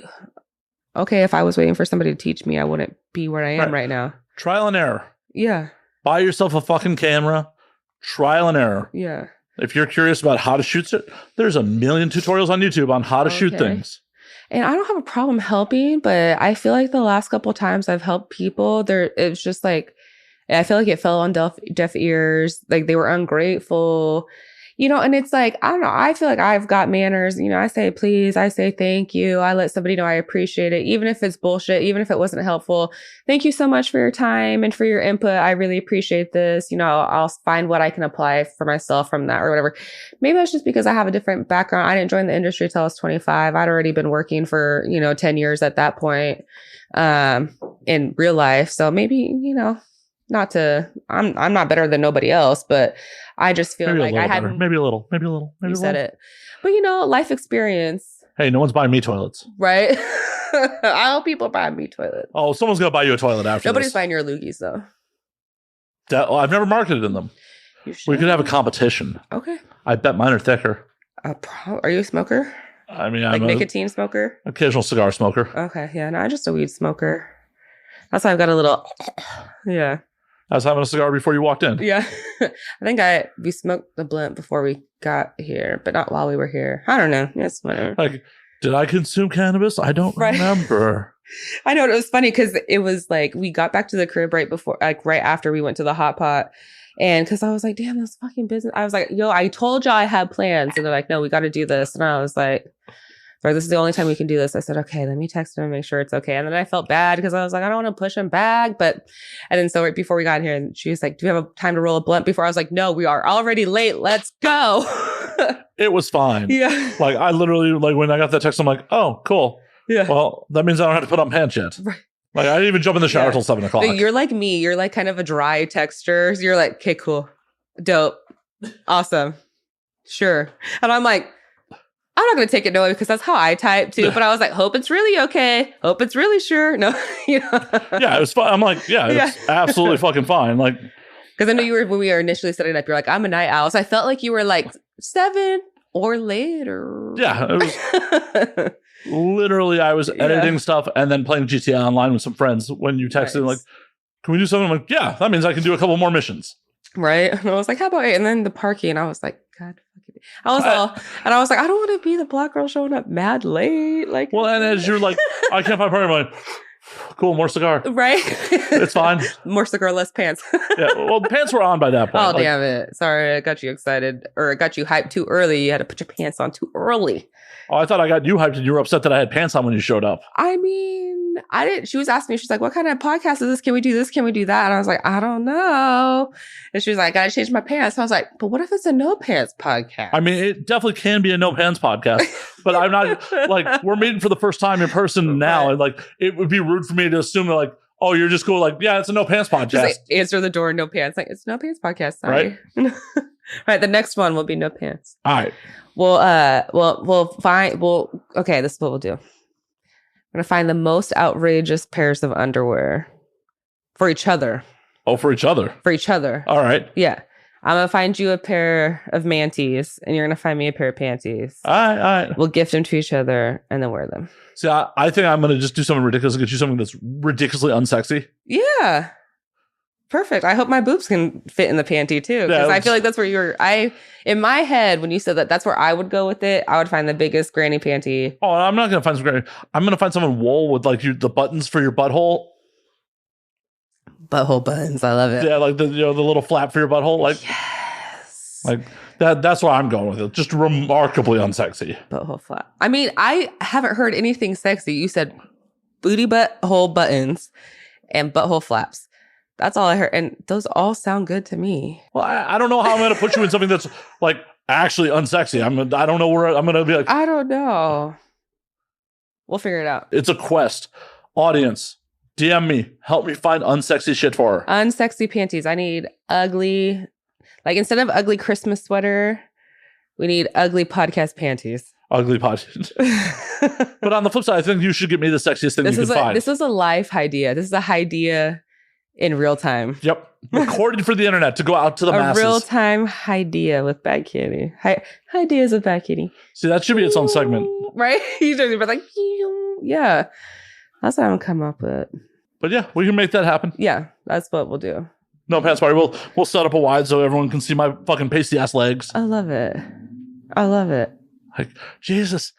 okay, if I was waiting for somebody to teach me, I wouldn't be where I am right now. Trial and error. Yeah. Buy yourself a fucking camera. Trial and error. Yeah. If you're curious about how to shoot it, there's a million tutorials on YouTube on how to shoot things. And I don't have a problem helping, but I feel like the last couple of times I've helped people, it's just like, I feel like it fell on deaf ears. Like they were ungrateful, and it's like, I don't know. I feel like I've got manners. I say please, I say thank you. I let somebody know I appreciate it, even if it's bullshit, even if it wasn't helpful. Thank you so much for your time and for your input. I really appreciate this. I'll find what I can apply for myself from that or whatever. Maybe that's just because I have a different background. I didn't join the industry till I was 25. I'd already been working for, 10 years at that point, in real life. So maybe, I'm not better than nobody else, but I just feel like I had maybe a little. You said it, but life experience. Hey, no one's buying me toilets, right? I hope people buy me toilets. Oh, someone's gonna buy you a toilet after. Nobody's buying your loogies though. I've never marketed in them. We could have a competition. Okay. I bet mine are thicker. Are you a smoker? I mean, I'm nicotine smoker. Occasional cigar smoker. Okay, yeah, no, I'm just a weed smoker. That's why I've got a little. Yeah. I was having a cigar before you walked in. Yeah. I think we smoked the blunt before we got here, but not while we were here. I don't know. Yes, whatever. Like, did I consume cannabis? I don't remember. I know. It was funny because it was like we got back to the crib right after we went to the hot pot. And because I was like, damn, this fucking business. I was like, yo, I told y'all I had plans. And they're like, no, we got to do this. And I was like, this is the only time we can do this. I said, okay, let me text him and make sure it's okay. And then I felt bad because I was like, I don't want to push him back. And then so right before we got here, and she was like, do you have time to roll a blunt before? I was like, no, we are already late. Let's go. It was fine. Yeah. Like I literally, when I got that text, I'm like, oh, cool. Yeah. Well, that means I don't have to put on pants yet. Right. Like I didn't even jump in the shower till 7 o'clock. You're like me. You're like kind of a dry texter. You're like, okay, cool. Dope. Awesome. Sure. And I'm like, I'm not going to take it no because that's how I type too. But I was like, hope it's really okay. Hope it's really sure. No, Yeah, it was fun. I'm like, it's absolutely fucking fine. Like, because I know when we were initially setting up, you're like, I'm a night owl. So I felt like you were like 7 or later. Yeah, it was literally I was editing stuff and then playing GTA Online with some friends when you texted like, can we do something? I'm like, yeah, that means I can do a couple more missions. Right. And I was like, how about it? And then the parking, and I was like, God. I was like, I don't want to be the black girl showing up mad late. Like, well, and as you're like, I can't find parking, I'm like, cool, more cigar. Right. It's fine. More cigar, less pants. Yeah. Well, the pants were on by that point. Oh, damn it. Sorry, I got you excited or I got you hyped too early. You had to put your pants on too early. Oh, I thought I got you hyped and you were upset that I had pants on when you showed up. I mean, I didn't. She was asking me, she's like, what kind of podcast is this? Can we do this? Can we do that? And I was like, I don't know. And she was like, I gotta change my pants. And I was like, but what if it's a no pants podcast? I mean, it definitely can be a no pants podcast, but I'm not like, we're meeting for the first time in person now. And like, it would be rude for me to assume that like, oh, you're just cool. Like, yeah, it's a no pants podcast. Just like, answer the door, no pants. Like, it's no pants podcast. Sorry. Right. Right. The next one will be no pants. All right. We'll find. Okay. This is what we'll do. We're gonna find the most outrageous pairs of underwear for each other. Oh, for each other. For each other. All right. Yeah. I'm gonna find you a pair of manties, and you're gonna find me a pair of panties. All right. We'll gift them to each other, and then wear them. See, I think I'm gonna just do something ridiculous and get you something that's ridiculously unsexy. Yeah. Perfect. I hope my boobs can fit in the panty too. Because I feel like that's where in my head, when you said that, that's where I would go with it. I would find the biggest granny panty. Oh, I'm not going to find some granny. I'm going to find someone wool with like the buttons for your butthole. Butthole buttons. I love it. Yeah. Like the little flap for your butthole. Like, yes. Like that's why I'm going with it. Just remarkably unsexy. Butthole flap. I mean, I haven't heard anything sexy. You said booty butthole buttons and butthole flaps. That's all I heard. And those all sound good to me. Well, I don't know how I'm going to put you in something that's like actually unsexy. I don't know where I'm going to be like. I don't know. We'll figure it out. It's a quest. Audience, DM me. Help me find unsexy shit for her. Unsexy panties. I need ugly. Like instead of ugly Christmas sweater, we need ugly podcast panties. Ugly podcast. But on the flip side, I think you should get me the sexiest thing you can find. This is a life idea. This is a idea. In real time. Yep. Recorded for the internet to go out to the masses. A real-time idea with Bad Kitty. Ideas with Bad Kitty. See, that should be its own segment. Right? You just be like, yeah. That's what I'm going to come up with. But yeah, we can make that happen. Yeah, that's what we'll do. No pants party. We'll set up a wide so everyone can see my fucking pasty ass legs. I love it. I love it. Like, Jesus,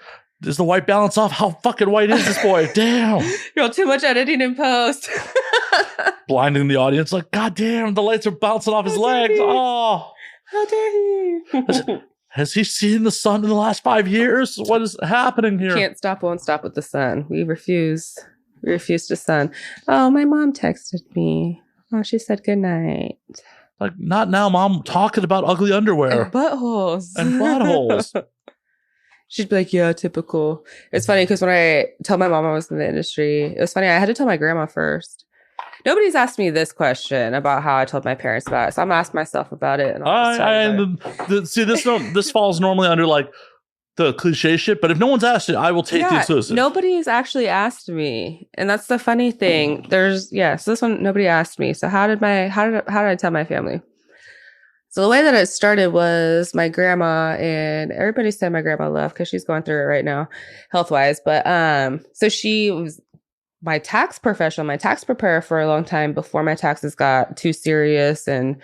is the white balance off? How fucking white is this boy? Damn. You're too much editing in post. Blinding the audience. Like, God damn, the lights are bouncing off his legs. Oh. How dare he? Has he seen the sun in the last 5 years? What is happening here? Can't stop, won't stop with the sun. We refuse. We refuse to sun. Oh, my mom texted me. Oh, she said good night. Like, not now, Mom. Talking about ugly underwear. And buttholes. And buttholes. She'd be like, yeah, typical. It's funny because when I told my mom I was in the industry, it was funny. I had to tell my grandma first. Nobody's asked me this question about how I told my parents about it. So I'm going to ask myself about it. And see, this falls normally under like the cliche shit, but if no one's asked it, I will take the exclusive. Nobody's actually asked me. And that's the funny thing. So this one, nobody asked me. So how did I tell my family? So the way that it started was my grandma, and everybody said my grandma left because she's going through it right now, health-wise. But so she was my tax professional, my tax preparer for a long time before my taxes got too serious and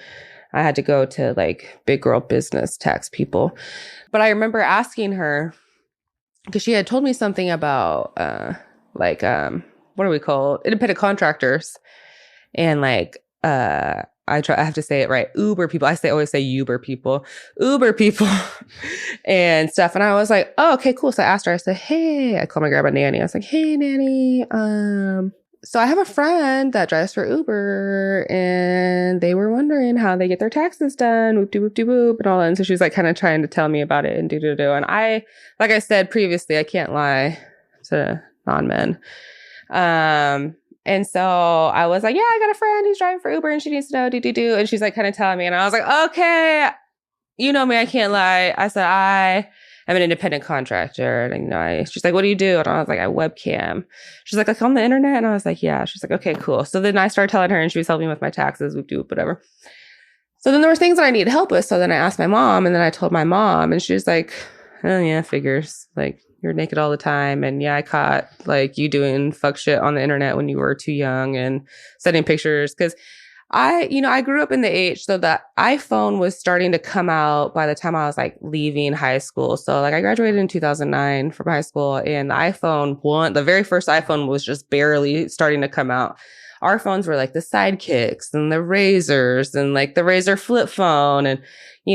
I had to go to like big girl business tax people. But I remember asking her, because she had told me something about what are we called? Independent contractors. And like I have to say it right. Uber people. Always say Uber people and stuff. And I was like, oh, okay, cool. So I asked her, I said, hey, I called my grandma Nanny. I was like, hey, Nanny. So I have a friend that drives for Uber and they were wondering how they get their taxes done, whoop-de-whoop-de-whoop and all that. And so she was like kind of trying to tell me about it and do-do-do. And I, like I said previously, I can't lie to non-men. And so I was like, yeah, I got a friend who's driving for Uber and she needs to know, do. And she's like kind of telling me. And I was like, okay, you know me, I can't lie. I said, I am an independent contractor. And, she's like, what do you do? And I was like, I webcam. She's like on the internet? And I was like, yeah. She's like, okay, cool. So then I started telling her and she was helping me with my taxes, whatever. So then there were things that I needed help with. So then I asked my mom and then I told my mom and she was like, oh yeah, figures. Like, you're naked all the time. And yeah, I caught like you doing fuck shit on the internet when you were too young and sending pictures. Cause I grew up in the age so that iPhone was starting to come out by the time I was like leaving high school. So like I graduated in 2009 from high school and the very first iPhone was just barely starting to come out. Our phones were like the Sidekicks and the Razors and like the Razor flip phone and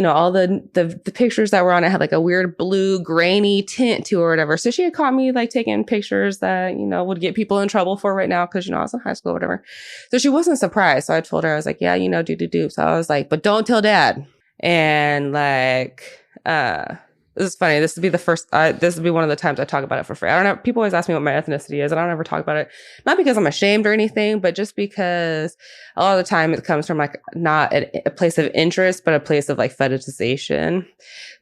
all the pictures that were on it had like a weird blue grainy tint to or whatever. So she had caught me like taking pictures that, would get people in trouble for right now because, I was in high school or whatever. So she wasn't surprised. So I told her, I was like, yeah, do. So I was like, but don't tell Dad. And like, this is funny. This would be this would be one of the times I talk about it for free. I don't know. People always ask me what my ethnicity is and I don't ever talk about it. Not because I'm ashamed or anything, but just because a lot of the time it comes from like not a place of interest, but a place of like fetishization.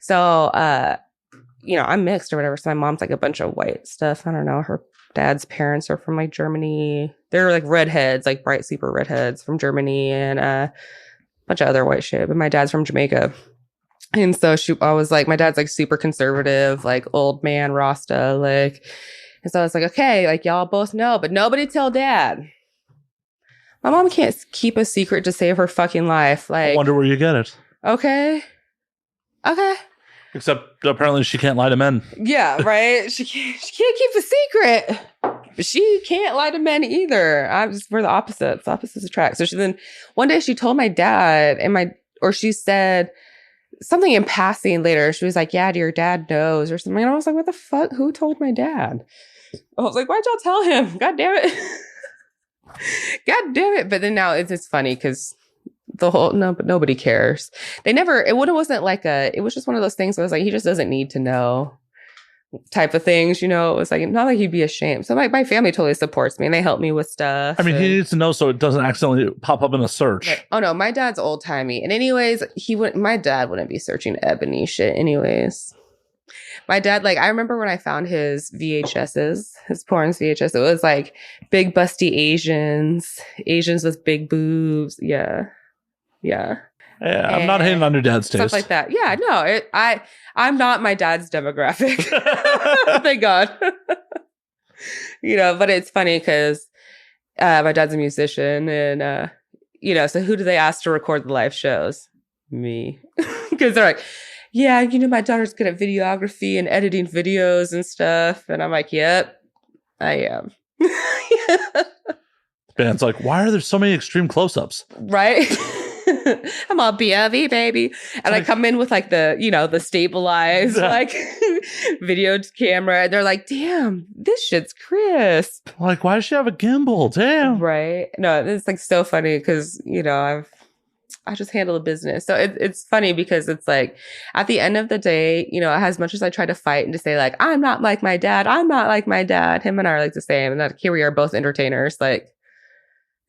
So, I'm mixed or whatever. So my mom's like a bunch of white stuff. I don't know. Her dad's parents are from like Germany. They're like redheads, like bright, super redheads from Germany and a bunch of other white shit. But my dad's from Jamaica. And so I was like, my dad's like super conservative, like old man Rasta, like, and so I was like, okay, like y'all both know, but nobody tell Dad. My mom can't keep a secret to save her fucking life. Like, I wonder where you get it. Okay. Except apparently she can't lie to men. Yeah, right. She can't keep the secret. But she can't lie to men either. We're the opposites. Opposites attract. So one day she told my dad or she said something in passing later. She was like, yeah, your dad knows or something. And I was like, what the fuck? Who told my dad? I was like, why'd y'all tell him? God damn it. God damn it. But then now it's just funny because but nobody cares. It was just one of those things where it was like, he just doesn't need to know type of things, It was like, not like he'd be ashamed. So my family totally supports me and they help me with stuff. I mean, he needs to know so it doesn't accidentally pop up in a search. Right. Oh no, my dad's old timey. And anyways, my dad wouldn't be searching ebony shit anyways. My dad, like, I remember when I found his VHSs, his porn's VHS, it was like big busty Asians with big boobs. Yeah. Yeah, I'm not hating on your dad's taste. Stuff like that. Yeah, no, I'm not my dad's demographic. Thank God. But it's funny because my dad's a musician and So who do they ask to record the live shows? Me. Because they're like, yeah, my daughter's good at videography and editing videos and stuff. And I'm like, yep, I am. Band's like, why are there so many extreme close-ups? Right? I'm all BLV, baby. And I come in with like the stabilized like video camera. And they're like, damn, this shit's crisp. Like, why does she have a gimbal? Damn. Right. No, it's like so funny because, I just handle the business. So it's funny because it's like at the end of the day, as much as I try to fight and to say like, I'm not like my dad. I'm not like my dad. Him and I are like the same. And that here we are both entertainers. Like,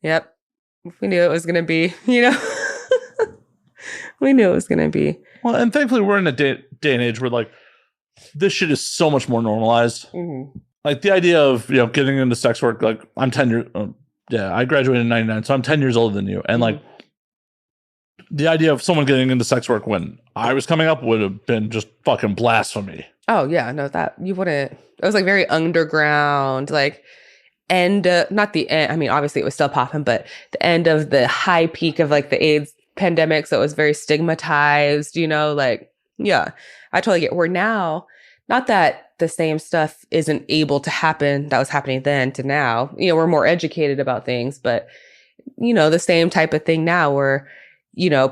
yep. We knew it was going to be, we knew it was going to be. Well, and thankfully we're in a day and age where like this shit is so much more normalized. Mm-hmm. Like the idea of, getting into sex work, like I'm 10 years, I graduated in 99. So I'm 10 years older than you. And like, the idea of someone getting into sex work when I was coming up would have been just fucking blasphemy. Oh, yeah. No, that you wouldn't. It was like very underground, like, and not the end. I mean, obviously it was still popping, but the end of the high peak of like the AIDS pandemic. So it was very stigmatized, like, yeah, I totally get where now, not that the same stuff isn't able to happen that was happening then to now, we're more educated about things, but, the same type of thing now where,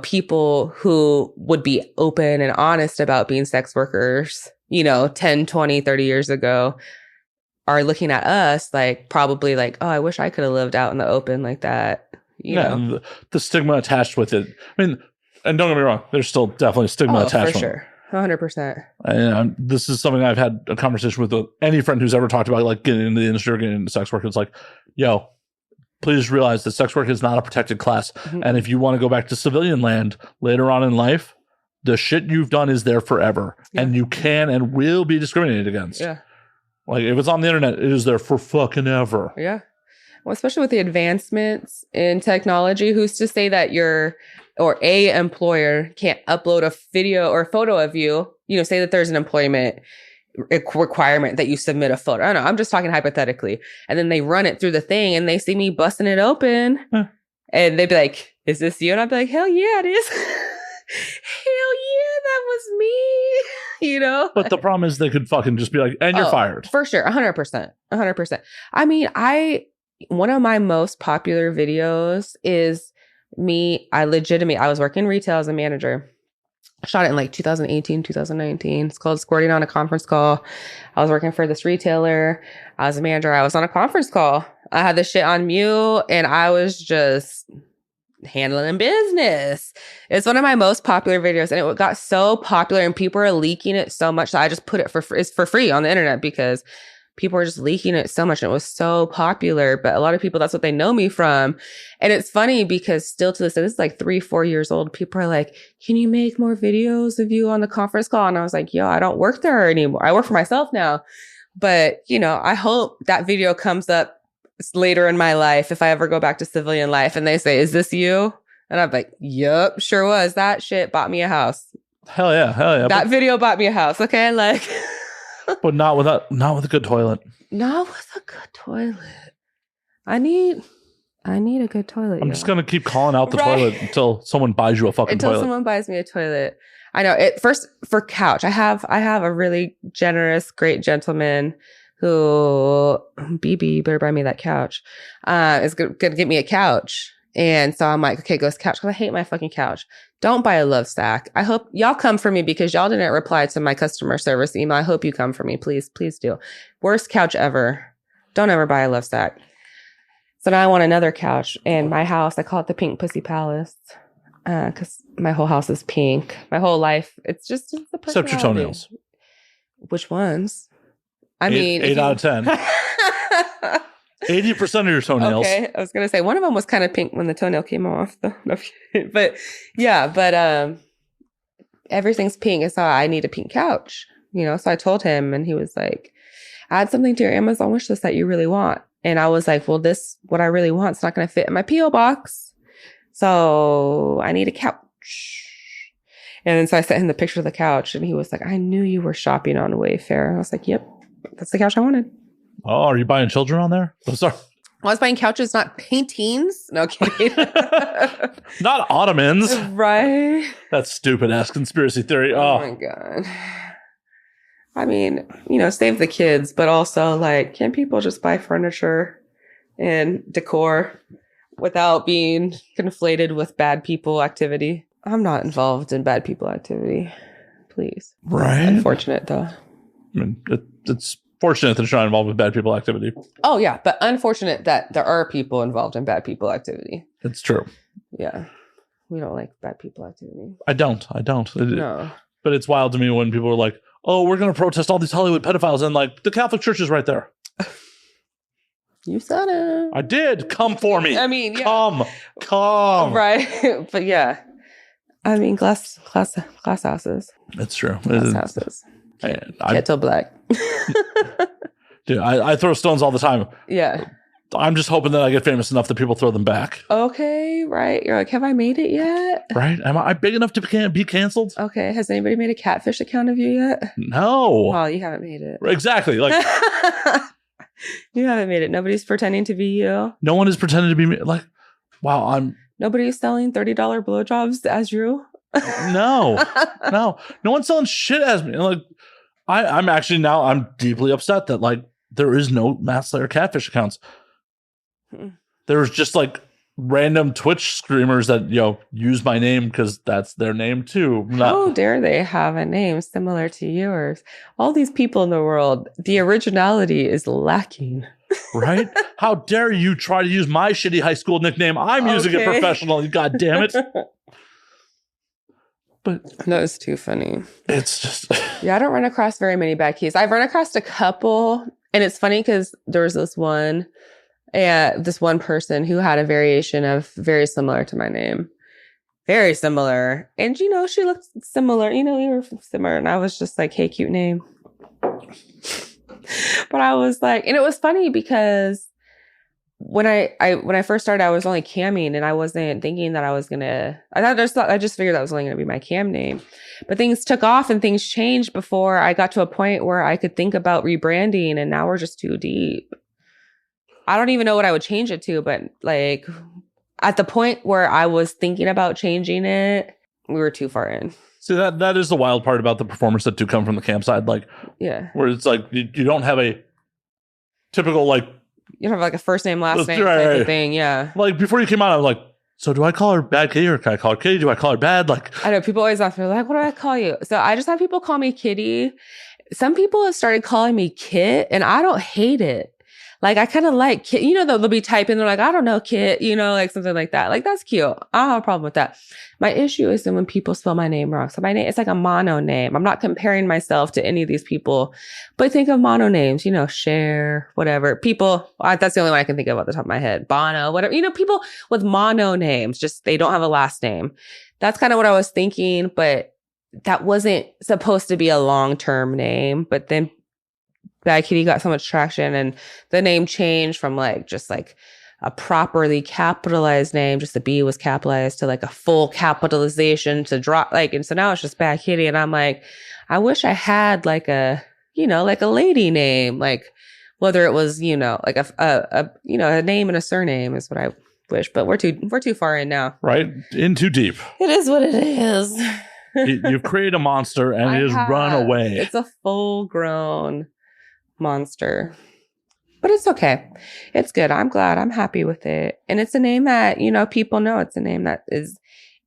people who would be open and honest about being sex workers, 10, 20, 30 years ago are looking at us like probably like, oh, I wish I could have lived out in the open like that. And the stigma attached with it. I mean, and don't get me wrong, there's still definitely stigma attached. For sure. 100%. And this is something I've had a conversation with any friend who's ever talked about like getting into the industry or getting into sex work. It's like, yo, please realize that sex work is not a protected class. Mm-hmm. And if you want to go back to civilian land later on in life, the shit you've done is there forever. Yeah. And you can and will be discriminated against. Yeah. Like if it's on the internet, it is there for fucking ever. Yeah. Well, especially with the advancements in technology, who's to say that a employer can't upload a video or a photo of you, say that there's an employment requirement that you submit a photo. I don't know. I'm just talking hypothetically. And then they run it through the thing and they see me busting it open. And they'd be like, is this you? And I'd be like, hell yeah, it is. Hell yeah, that was me. But the problem is they could fucking just be like, and you're fired. For sure. 100%. 100%. I mean, one of my most popular videos is me. I was working retail as a manager. I shot it in like 2018, 2019. It's called Squirting on a Conference Call. I was working for this retailer. I was a manager. I was on a conference call. I had this shit on mute and I was just handling business. It's one of my most popular videos and it got so popular and people are leaking it so much that I just put it for free on the internet because people were just leaking it so much and it was so popular. But a lot of people, that's what they know me from. And it's funny because still to this day, this is like 3-4 years old. People are like, can you make more videos of you on the conference call? And I was like, yo, I don't work there anymore. I work for myself now. But, I hope that video comes up later in my life if I ever go back to civilian life and they say, is this you? And I'm like, yep, sure was. That shit bought me a house. Hell yeah. That video bought me a house. Okay. Like, but not with a good toilet. Not with a good toilet. I need a good toilet. I'm just gonna keep calling out the toilet until someone buys you a fucking toilet. Until someone buys me a toilet. I know it. First for couch. I have a really generous, great gentleman who BB better buy me that couch. Is gonna get me a couch. And so I'm like, okay, go couch because I hate my fucking couch. Don't buy a love stack. I hope y'all come for me because y'all didn't reply to my customer service email. I hope you come for me. Please, please do. Worst couch ever. Don't ever buy a love stack. So now I want another couch. And my house, I call it the Pink Pussy Palace because my whole house is pink. My whole life. It's the personality. Except your toenails. Which ones? I mean. 8 out of 10. 80% of your toenails. Okay, I was gonna say one of them was kind of pink when the toenail came off, but everything's pink, and so I need a pink couch. So I told him, and he was like, "Add something to your Amazon wish list that you really want." And I was like, "Well, what I really want is not gonna fit in my PO box, so I need a couch." And then so I sent him the picture of the couch, and he was like, "I knew you were shopping on Wayfair." I was like, "Yep, that's the couch I wanted." Oh, are you buying children on there? Oh, sorry. I was buying couches, not paintings. No kidding. Not ottomans. Right. That's stupid ass conspiracy theory. Oh my God. I mean, save the kids, but also like, can people just buy furniture and decor without being conflated with bad people activity? I'm not involved in bad people activity. Please. Right. Unfortunate though. I mean, it's fortunate that you're not involved with bad people activity. Oh yeah, but unfortunate that there are people involved in bad people activity. It's true. Yeah. We don't like bad people activity. I don't. No. But it's wild to me when people are like, oh, we're going to protest all these Hollywood pedophiles. And like, the Catholic Church is right there. You said it. I did. Come for me. I mean, yeah. Come. Right. But yeah. I mean, glass houses. That's true. Glass houses. Kettle black. Dude, I throw stones all the time. Yeah. I'm just hoping that I get famous enough that people throw them back. Okay, right. You're like, have I made it yet? Right? Am I big enough to be canceled? Okay. Has anybody made a catfish account of you yet? No. Oh, you haven't made it. Exactly. Like, you haven't made it. Nobody's pretending to be you. No one is pretending to be me. Like, wow, Nobody's selling $30 blowjobs as you. No. No one's selling shit as me. Like, I'm deeply upset that like there is no Matt Slayer catfish accounts. There's just like random Twitch streamers that use my name because that's their name too. How dare they have a name similar to yours? All these people in the world, the originality is lacking. Right? How dare you try to use my shitty high school nickname? I'm using it professionally. God damn it. But that is too funny. It's just yeah, I don't run across very many bad keys. I've run across a couple, and it's funny because there was this one person who had a variation of very similar to my name. Very similar. And she looked similar. We were similar. And I was just like, hey, cute name. But I was like, and it was funny because when I first started, I was only camming and I wasn't thinking that I just figured that was only going to be my cam name. But things took off and things changed before I got to a point where I could think about rebranding, and now we're just too deep. I don't even know what I would change it to, but like at the point where I was thinking about changing it, we were too far in. See, that is the wild part about the performers that do come from the camp side. Like, yeah, where it's like you don't have a typical like you don't have like a first name, last name type of thing. Yeah. Like before you came out, I was like, so do I call her Bad Kitty or can I call her Kitty? Do I call her Bad? Like, I know people always ask me like, what do I call you? So I just have people call me Kitty. Some people have started calling me Kit, and I don't hate it. Like, I kind of like Kit. They'll be typing. They're like, I don't know, Kit. Like something like that. Like, that's cute. I don't have a problem with that. My issue is when people spell my name wrong. So my name, it's like a mono name. I'm not comparing myself to any of these people, but think of mono names, Cher, whatever. People, that's the only one I can think of off the top of my head. Bono, whatever. People with mono names, just they don't have a last name. That's kind of what I was thinking, but that wasn't supposed to be a long-term name. But then Bad Kitty got so much traction, and the name changed from like just like a properly capitalized name, just the B was capitalized, to like a full capitalization to drop and so now it's just Bad Kitty, and I'm like, I wish I had like a like a lady name, like whether it was like a name and a surname is what I wish, but we're too far in now. Right, in too deep. It is what it is. You've created a monster and it has run away. It's a full-grown monster. But it's okay. It's good. I'm glad. I'm happy with it. And it's a name that, people know. It's a name that is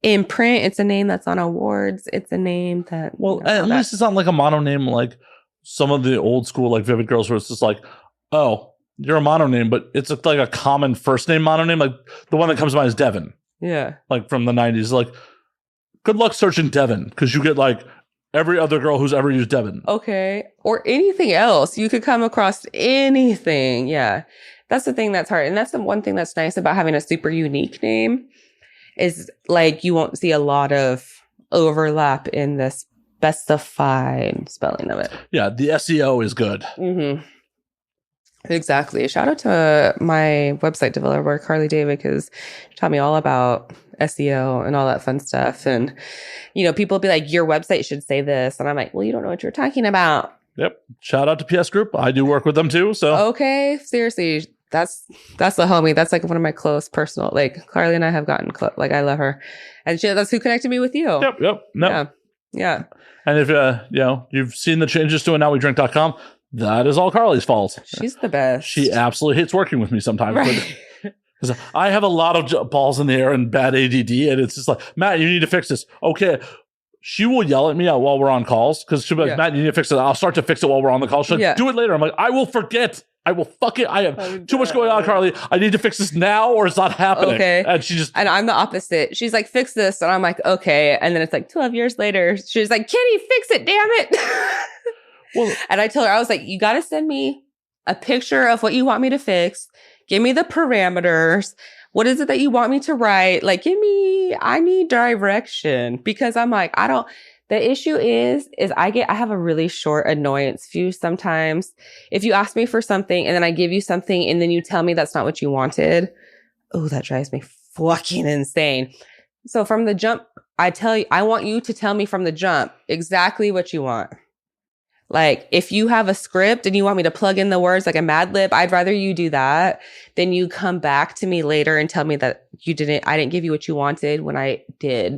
in print. It's a name that's on awards. It's a name that... Well, at least it's not like a mono name like some of the old school like Vivid Girls where it's just like, oh, you're a mono name, but it's like a common first name mono name. Like the one that comes to mind is Devin. Yeah. Like from the 90s. Like, good luck searching Devin because you get like every other girl who's ever used Devin. Okay. Or anything else. You could come across anything. Yeah. That's the thing that's hard. And that's the one thing that's nice about having a super unique name is like you won't see a lot of overlap in the specified spelling of it. Yeah. The SEO is good. Mm-hmm. Exactly. Shout out to my website developer, Carly David, because she taught me all about SEO and all that fun stuff. And, people will be like, your website should say this. And I'm like, well, you don't know what you're talking about. Yep. Shout out to PS Group. I do work with them too. So okay. Seriously. That's the homie. That's like one of my close personal, like Carly and I have gotten close. Like I love her. And that's who connected me with you. Yep. No. Yeah. And if you've seen the changes to ANWD.com, that is all Carly's fault. She's the best. She absolutely hates working with me sometimes. Right. But I have a lot of balls in the air and bad ADD, and it's just like, Matt, you need to fix this. Okay. She will yell at me while we're on calls because she'll be like, Matt, you need to fix it. I'll start to fix it while we're on the call. She'll like, do it later. I'm like, I will forget. I will fuck it. I have too much going on, Carly. I need to fix this now or it's not happening. Okay. And I'm the opposite. She's like, fix this. And I'm like, okay. And then it's like 12 years later. She's like, Kitty, fix it, damn it. And I told her, I was like, you got to send me a picture of what you want me to fix. Give me the parameters. What is it that you want me to write? Like, I need direction because I'm like, the issue is I have a really short annoyance fuse sometimes. If you ask me for something and then I give you something and then you tell me that's not what you wanted, oh, that drives me fucking insane. So from the jump, I want you to tell me from the jump exactly what you want. Like, if you have a script and you want me to plug in the words like a Mad Lib, I'd rather you do that than you come back to me later and tell me that I didn't give you what you wanted when I did.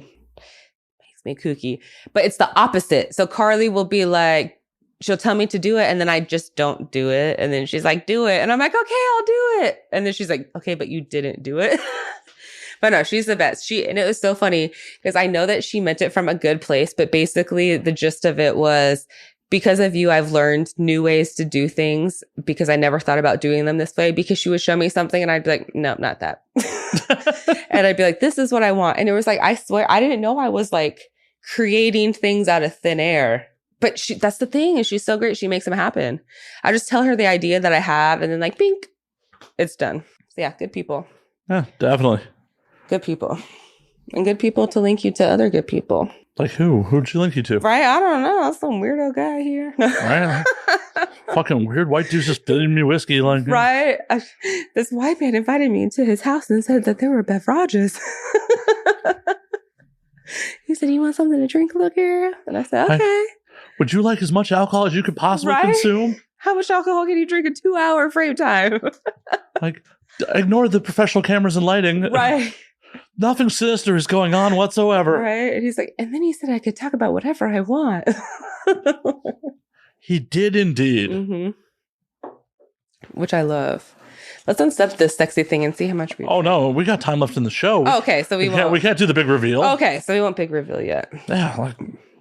Makes me kooky. But it's the opposite. So Carly will be like, she'll tell me to do it and then I just don't do it. And then she's like, do it. And I'm like, okay, I'll do it. And then she's like, okay, but you didn't do it. But no, she's the best. And it was so funny because I know that she meant it from a good place, but basically the gist of it was, because of you, I've learned new ways to do things because I never thought about doing them this way, because she would show me something and I'd be like, no, not that. And I'd be like, this is what I want. And it was like, I swear, I didn't know I was like creating things out of thin air. But that's the thing. And she's so great. She makes them happen. I just tell her the idea that I have and then like, bink, it's done. So yeah, good people. Yeah, definitely. Good people. And good people to link you to other good people. Like who? Who'd you link you to? Right? I don't know. Some weirdo guy here. Right? Fucking weird white dude's just filling me whiskey. Like, right? This white man invited me into his house and said that there were beverages. He said, you want something to drink, look here? And I said, okay. Would you like as much alcohol as you could possibly consume? How much alcohol can you drink in 2-hour frame time? Like, ignore the professional cameras and lighting. Right. Nothing sinister is going on whatsoever. Right. And he's like, and then he said I could talk about whatever I want. He did indeed. Mm-hmm. Which I love. Let's unstep this sexy thing and see how much we... Oh, no. We got time left in the show. Oh, okay. So we can't do the big reveal. Okay. So we won't big reveal yet. Yeah.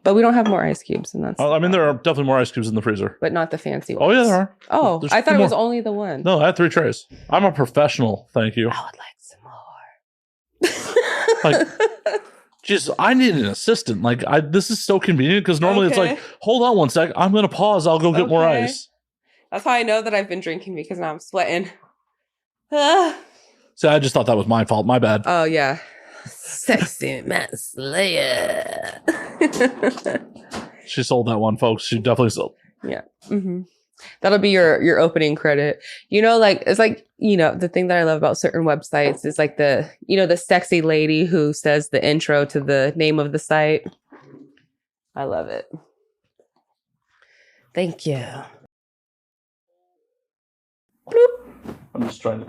But we don't have more ice cubes. And that's... I mean, there are definitely more ice cubes in the freezer. But not the fancy ones. Oh, yeah, there are. Oh, I thought it was only the one. No, I had 3 trays. I'm a professional. Thank you. I would like some more. Like, just I need an assistant. Like, this is so convenient because normally it's like, hold on one sec, I'm gonna pause. I'll go get more ice. That's how I know that I've been drinking because now I'm sweating. See, I just thought that was my fault. My bad. Oh yeah, sexy Matt Slayer. She sold that one, folks. She definitely sold. Yeah. Mm-hmm. That'll be your opening credit. You know, like, it's like, you know, the thing that I love about certain websites is like the sexy lady who says the intro to the name of the site. I love it. Thank you. Bloop. I'm just trying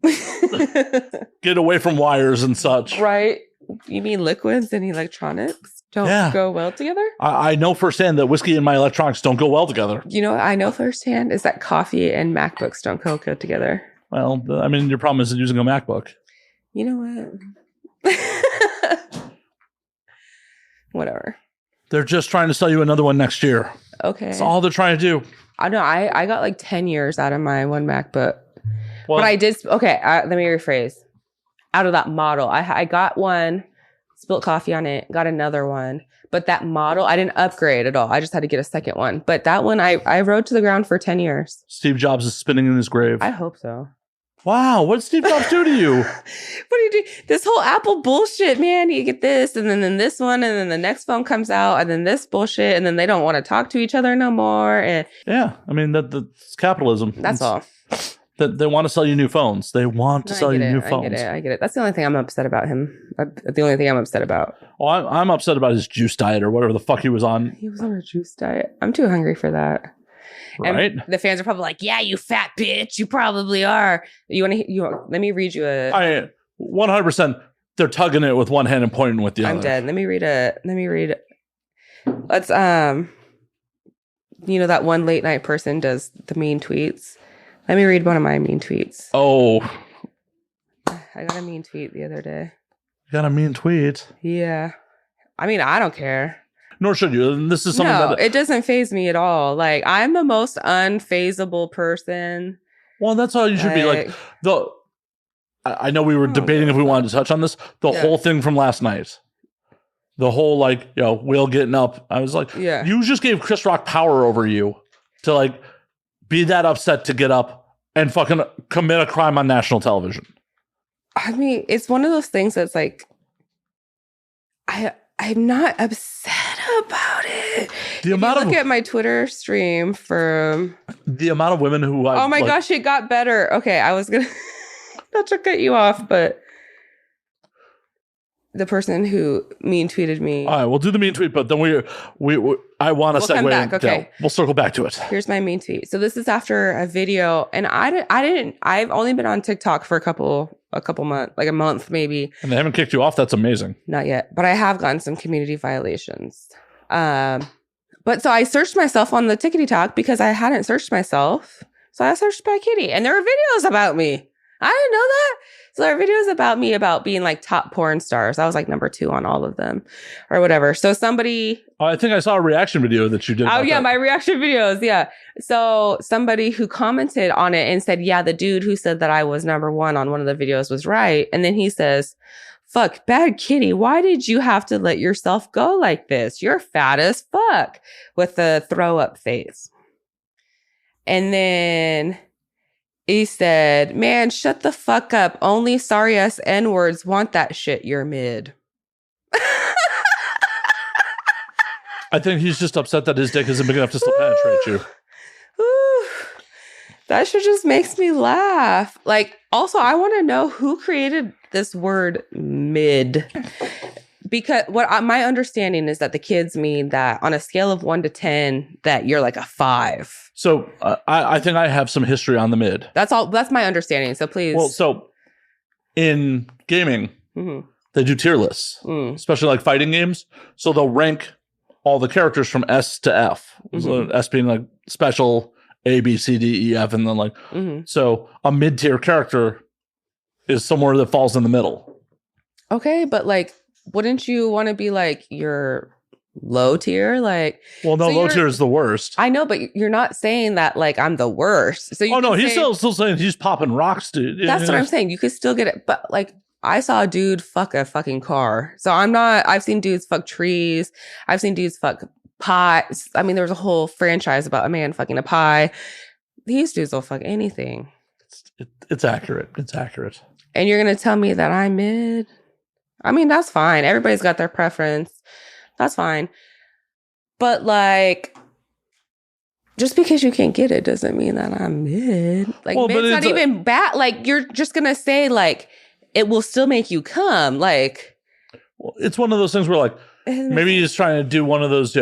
to get away from wires and such. Right. You mean liquids and electronics don't go well together? I know firsthand that whiskey and my electronics don't go well together. You know what I know firsthand is that coffee and MacBooks don't go good together. Well, I mean, your problem is using a MacBook. You know what? Whatever. They're just trying to sell you another one next year. Okay. That's all they're trying to do. I know. I got like 10 years out of my one MacBook. Well, but I did. Okay. Let me rephrase. Out of that model, I got one, spilled coffee on it, got another one. But that model, I didn't upgrade at all. I just had to get a second one. But that one, I rode to the ground for 10 years. Steve Jobs is spinning in his grave. I hope so. Wow. What did Steve Jobs do to you? What do you do? This whole Apple bullshit, man. You get this, and then this one, and then the next phone comes out, and then this bullshit, and then they don't want to talk to each other no more. And yeah. I mean, that's capitalism. That's all. That they want to sell you new phones. They want to sell you new phones. I get it. That's the only thing I'm upset about him. The only thing I'm upset about. Oh, I'm upset about his juice diet or whatever the fuck he was on. He was on a juice diet. I'm too hungry for that. Right. And the fans are probably like, yeah, you fat bitch. You probably are. Let me read you a. 100%. They're tugging it with one hand and pointing with the other. I'm dead. Let me read. Let's, that one late night person does the mean tweets. Let me read one of my mean tweets. Oh. I got a mean tweet the other day. You got a mean tweet? Yeah. I mean, I don't care. Nor should you. And this is something that... it doesn't faze me at all. Like, I'm the most unfazable person. Well, that's how you should be. Like, I know we were debating if we wanted to touch on this. The whole thing from last night. The whole, like, Will getting up. I was like, you just gave Chris Rock power over you to, like, be that upset to get up and fucking commit a crime on national television. I mean, it's one of those things that's like, I'm not upset about it. Look at my Twitter stream from the amount of women who oh my gosh, it got better. Okay, I was gonna not to cut you off, but the person who mean tweeted me. All right, we'll do the mean tweet, but then I want to segue. Back, okay, we'll circle back to it. Here's my mean tweet. So this is after a video, and I've only been on TikTok for a couple months, like a month maybe. And they haven't kicked you off. That's amazing. Not yet, but I have gotten some community violations. But so I searched myself on the Tickety Talk because I hadn't searched myself. So I searched Bad Kitty, and there are videos about me. I didn't know that. So there are videos about me about being like top porn stars. I was like number 2 on all of them or whatever. So somebody... I think I saw a reaction video that you did. Oh, yeah, my reaction videos. Yeah. So somebody who commented on it and said, yeah, the dude who said that I was number 1 on one of the videos was right. And then he says, fuck, Bad Kitty, why did you have to let yourself go like this? You're fat as fuck, with the throw up face. And then... he said, man, shut the fuck up. Only sorry ass N-words want that shit. You're mid. I think he's just upset that his dick isn't big enough to still penetrate you. That shit just makes me laugh. Like, also, I want to know who created this word mid. Because my understanding is that the kids mean that on a scale of 1 to 10, that you're like a 5. So I think I have some history on the mid. That's all. That's my understanding. So please. Well, so in gaming, they do tier lists, especially like fighting games. So they'll rank all the characters from S to F. So S being like special, A, B, C, D, E, F, and then like so a mid tier character is somewhere that falls in the middle. Okay, but like, wouldn't you want to be like your low tier? Like, well, no, so low tier is the worst. I know, but you're not saying that like I'm the worst. So he's still saying he's popping rocks, dude. That's what I'm saying. You could still get it, but like I saw a dude fuck a fucking car. So I'm not. I've seen dudes fuck trees. I've seen dudes fuck pots. I mean, there was a whole franchise about a man fucking a pie. These dudes will fuck anything. It's accurate. It's accurate. And you're gonna tell me that I'm mid? I mean, that's fine. Everybody's got their preference. That's fine. But like, just because you can't get it doesn't mean that I'm mid. Like, mid's not even bad. Like, you're just going to say, like, it will still make you come. Like, well, it's one of those things where, like, maybe he's trying to do one of those,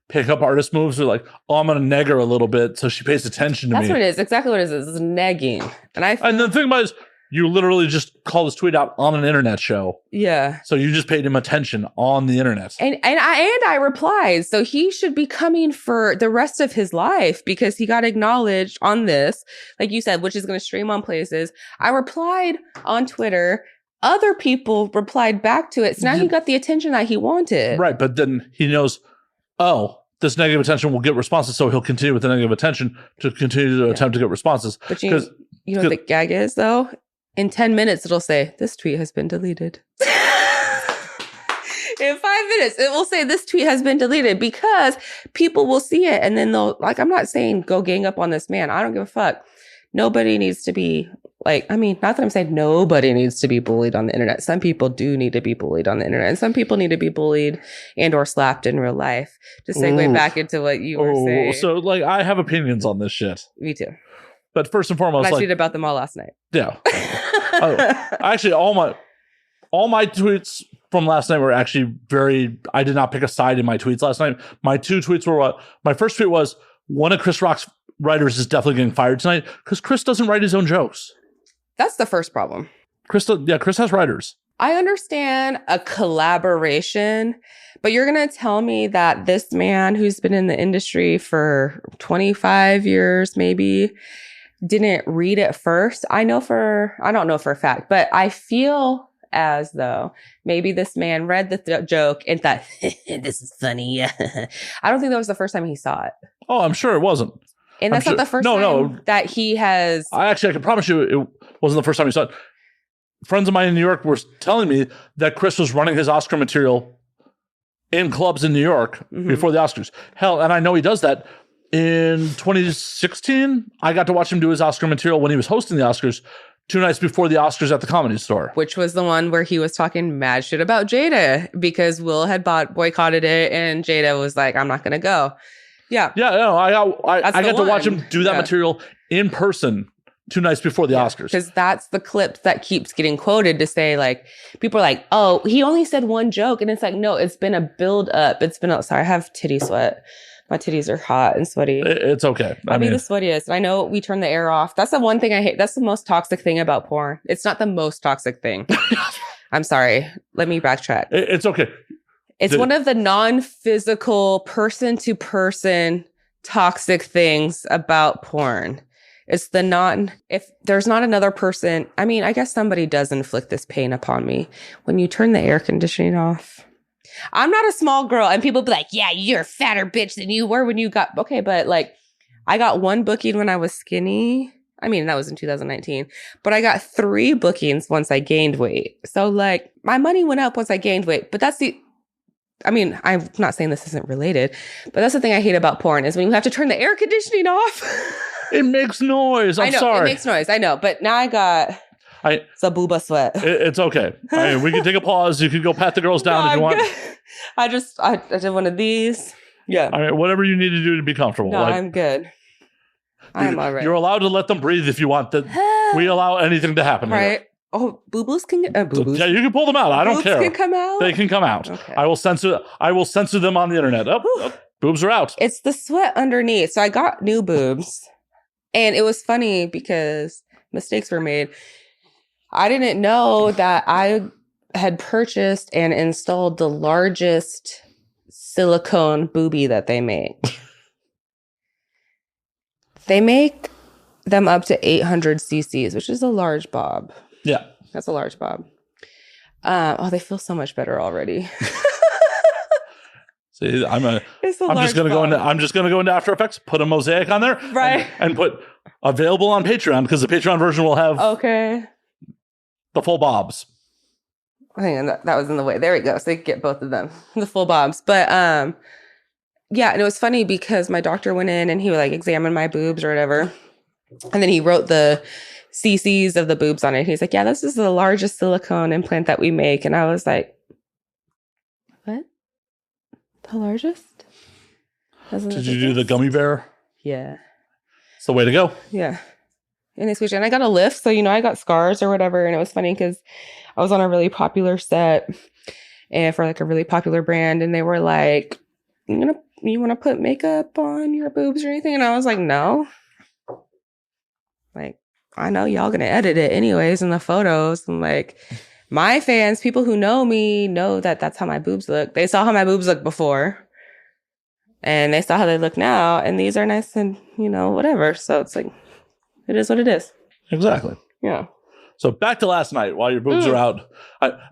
pickup artist moves where, like, oh, I'm going to neg her a little bit so she pays attention to me. That's what it is. Exactly what it is. It's negging. And the thing about it is, you literally just call this tweet out on an internet show. Yeah. So you just paid him attention on the internet. And I replied. So he should be coming for the rest of his life because he got acknowledged on this, like you said, which is going to stream on places. I replied on Twitter. Other people replied back to it. So now he got the attention that he wanted. Right. But then he knows, this negative attention will get responses. So he'll continue with the negative attention to continue to attempt to get responses. But you know what the gag is, though? In 10 minutes, it'll say, this tweet has been deleted. In 5 minutes, it will say, this tweet has been deleted because people will see it. And then they'll, like, I'm not saying go gang up on this man. I don't give a fuck. Nobody needs to be, like, I mean, not that I'm saying nobody needs to be bullied on the internet. Some people do need to be bullied on the internet. And some people need to be bullied and or slapped in real life. To segue back into what you were saying. So, like, I have opinions on this shit. Me too. But first and foremost, I tweeted about them all last night. Yeah. Actually, all my tweets from last night were actually I did not pick a side in my tweets last night. My 2 tweets were my first tweet was, one of Chris Rock's writers is definitely getting fired tonight because Chris doesn't write his own jokes. That's the first problem. Chris has writers. I understand a collaboration, but you're going to tell me that this man who's been in the industry for 25 years, maybe, didn't read it first. I don't know for a fact, but I feel as though maybe this man read the joke and thought, this is funny. I don't think that was the first time he saw it. Oh, I'm sure it wasn't. And that's not the first time that he has. I can promise you it wasn't the first time he saw it. Friends of mine in New York were telling me that Chris was running his Oscar material in clubs in New York before the Oscars. Hell, and I know he does that. In 2016, I got to watch him do his Oscar material when he was hosting the Oscars 2 nights before the Oscars at the Comedy Store. Which was the one where he was talking mad shit about Jada because Will had boycotted it and Jada was like, I'm not going to go. Yeah. Yeah, no, I got to watch him do that material in person 2 nights before the Oscars. Because that's the clip that keeps getting quoted to say, like, people are like, oh, he only said one joke. And it's like, no, it's been a build up. Sorry, I have titty sweat. My titties are hot and sweaty. It's okay. I mean, the sweatiest. And I know we turn the air off. That's the one thing I hate. That's the most toxic thing about porn. It's not the most toxic thing. I'm sorry. Let me backtrack. It's okay. It's one of the non-physical, person-to-person toxic things about porn. It's if there's not another person, I mean, I guess somebody does inflict this pain upon me. When you turn the air conditioning off, I'm not a small girl and people be like, yeah, you're a fatter bitch than you were when you got, okay, but like I got 1 booking when I was skinny. I mean, that was in 2019, but I got 3 bookings once I gained weight. So like my money went up once I gained weight, but I'm not saying this isn't related, but that's the thing I hate about porn is when you have to turn the air conditioning off. It makes noise. I'm sorry. It makes noise. I know. But now I got some booba sweat. It's okay. We can take a pause. You can go pat the girls down if you want. I did one of these. Yeah. I mean, whatever you need to do to be comfortable. No, I'm good. I'm all right. You're allowed to let them breathe if you want. We allow anything to happen. Right. Here. Oh, boo-boos can get boo-boos. Yeah, you can pull them out. I don't care. Boobs can come out? They can come out. Okay. I will censor them on the internet. Boobs are out. It's the sweat underneath. So I got new boobs. And it was funny because mistakes were made. I didn't know that I had purchased and installed the largest silicone boobie that they make. They make them up to 800 cc's, which is a large bob. Yeah. That's a large bob. They feel so much better already. See, I'm just gonna go into After Effects, put a mosaic on there, right, and put available on Patreon because the Patreon version will have the full bobs. I think that was in the way. There we go. So they could get both of them, the full bobs. But yeah, and it was funny because my doctor went in and he would like examine my boobs or whatever, and then he wrote the cc's of the boobs on it. He's like, yeah, this is the largest silicone implant that we make, and I was like, what? The largest? Did you do the gummy bear? Yeah. It's the way to go. Yeah. And I got a lift, so I got scars or whatever, and it was funny because I was on a really popular set and for like a really popular brand, and they were like, you want to put makeup on your boobs or anything? And I was like, no. Like, I know y'all gonna edit it anyways in the photos. And like, my fans, people who know me, know that that's how my boobs look. They saw how my boobs looked before, and they saw how they look now, and these are nice and, whatever. So it's like, it is what it is. Exactly. Yeah. So back to last night while your boobs are out.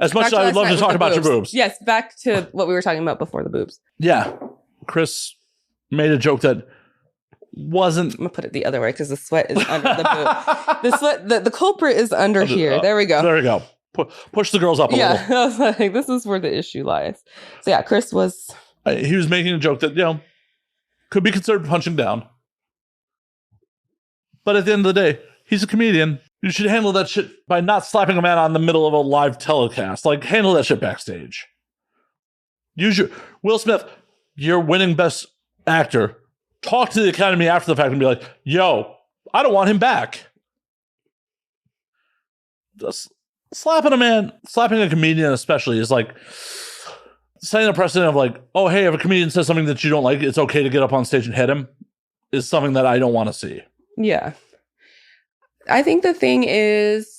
As much as I would love to talk about your boobs. Yes, back to what we were talking about before the boobs. Yeah. Chris made a joke that wasn't... I'm going to put it the other way because the sweat is under the boob. The sweat, the culprit is under here. There we go. There we go. Push the girls up a little. Yeah, I was like, this is where the issue lies. So yeah, Chris was... He was making a joke that, could be considered punching down. But at the end of the day, he's a comedian. You should handle that shit by not slapping a man on the middle of a live telecast. Like, handle that shit backstage. Will Smith, you're winning Best Actor. Talk to the Academy after the fact and be like, yo, I don't want him back. Just slapping a comedian especially is like setting a precedent of like, oh, hey, if a comedian says something that you don't like, it's okay to get up on stage and hit him. is something that I don't want to see. Yeah. I think the thing is,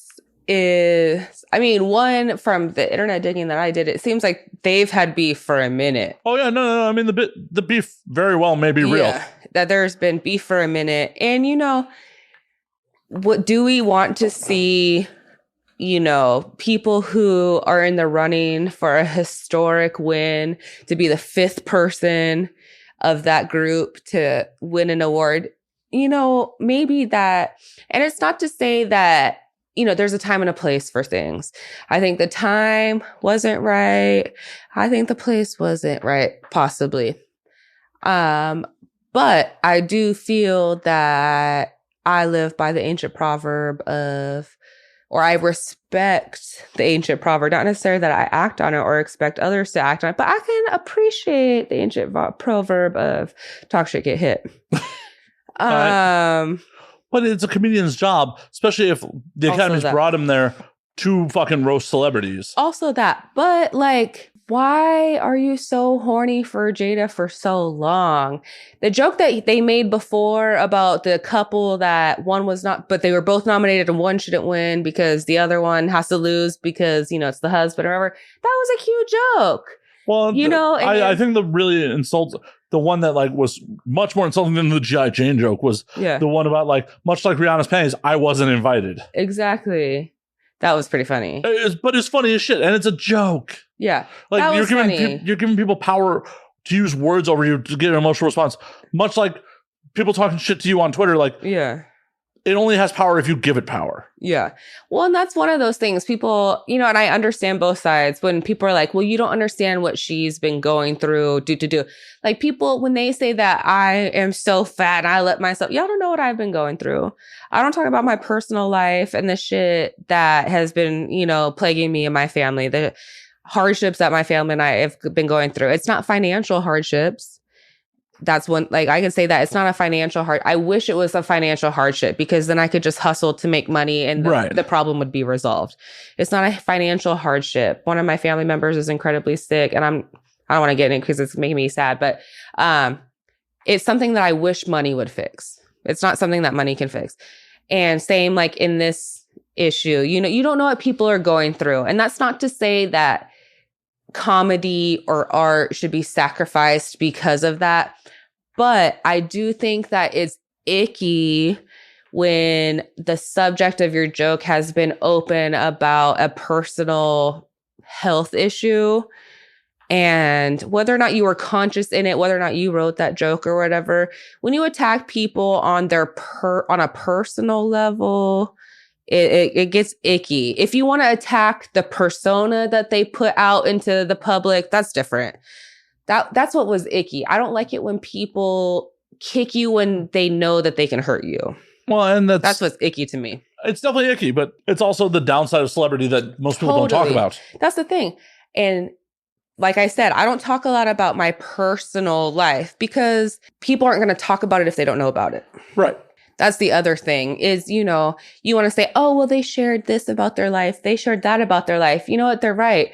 I mean, one, from the internet digging that I did, it seems like they've had beef for a minute. Oh yeah, no. I mean, the beef very well may be real. That there's been beef for a minute. And, you know, what do we want to see, you know, people who are in the running for a historic win to be the 5th person of that group to win an award? You know, maybe that, and it's not to say that, you know, there's a time and a place for things. I think the time wasn't right. I think the place wasn't right, possibly. But I do feel that I live by the ancient proverb of, or I respect the ancient proverb, not necessarily that I act on it or expect others to act on it, but I can appreciate the ancient proverb of talk shit, get hit. But it's a comedian's job, especially if the Academy's brought him there to fucking roast celebrities. Also that, but like, why are you so horny for Jada for so long? The joke that they made before about the couple that one was not, but they were both nominated and one shouldn't win because the other one has to lose because, you know, it's the husband or whatever. That was a cute joke. Well, you know, I think the really insult, the one that like was much more insulting than the G.I. Jane joke was the one about like, much like Rihanna's panties, I wasn't invited. Exactly. That was pretty funny. But it's funny as shit, and it's a joke. Yeah, like you're giving people power to use words over you to get an emotional response. Much like people talking shit to you on Twitter. Like, it only has power if you give it power. Yeah. Well, and that's one of those things people, you know, and I understand both sides when people are like, well, you don't understand what she's been going through. Like people, when they say that I am so fat and I let myself, y'all don't know what I've been going through. I don't talk about my personal life and the shit that has been, you know, plaguing me and my family, the hardships that my family and I have been going through. It's not financial hardships. That's one, like, I can say that it's not a financial I wish it was a financial hardship because then I could just hustle to make money and the problem would be resolved. It's not a financial hardship. One of my family members is incredibly sick and I don't want to get in it because it's making me sad, but it's something that I wish money would fix. It's not something that money can fix. And same like in this issue, you know, you don't know what people are going through. And that's not to say that comedy or art should be sacrificed because of that. But I do think that it's icky when the subject of your joke has been open about a personal health issue and whether or not you were conscious in it, whether or not you wrote that joke or whatever. When you attack people on on a personal level, it gets icky. If you want to attack the persona that they put out into the public, that's different. That's what was icky. I don't like it when people kick you when they know that they can hurt you. Well, and that's what's icky to me. It's definitely icky, but it's also the downside of celebrity that most people don't talk about. That's the thing. And like I said, I don't talk a lot about my personal life because people aren't going to talk about it if they don't know about it. Right. That's the other thing is, you know, you want to say, oh, well, they shared this about their life. They shared that about their life. You know what? They're right.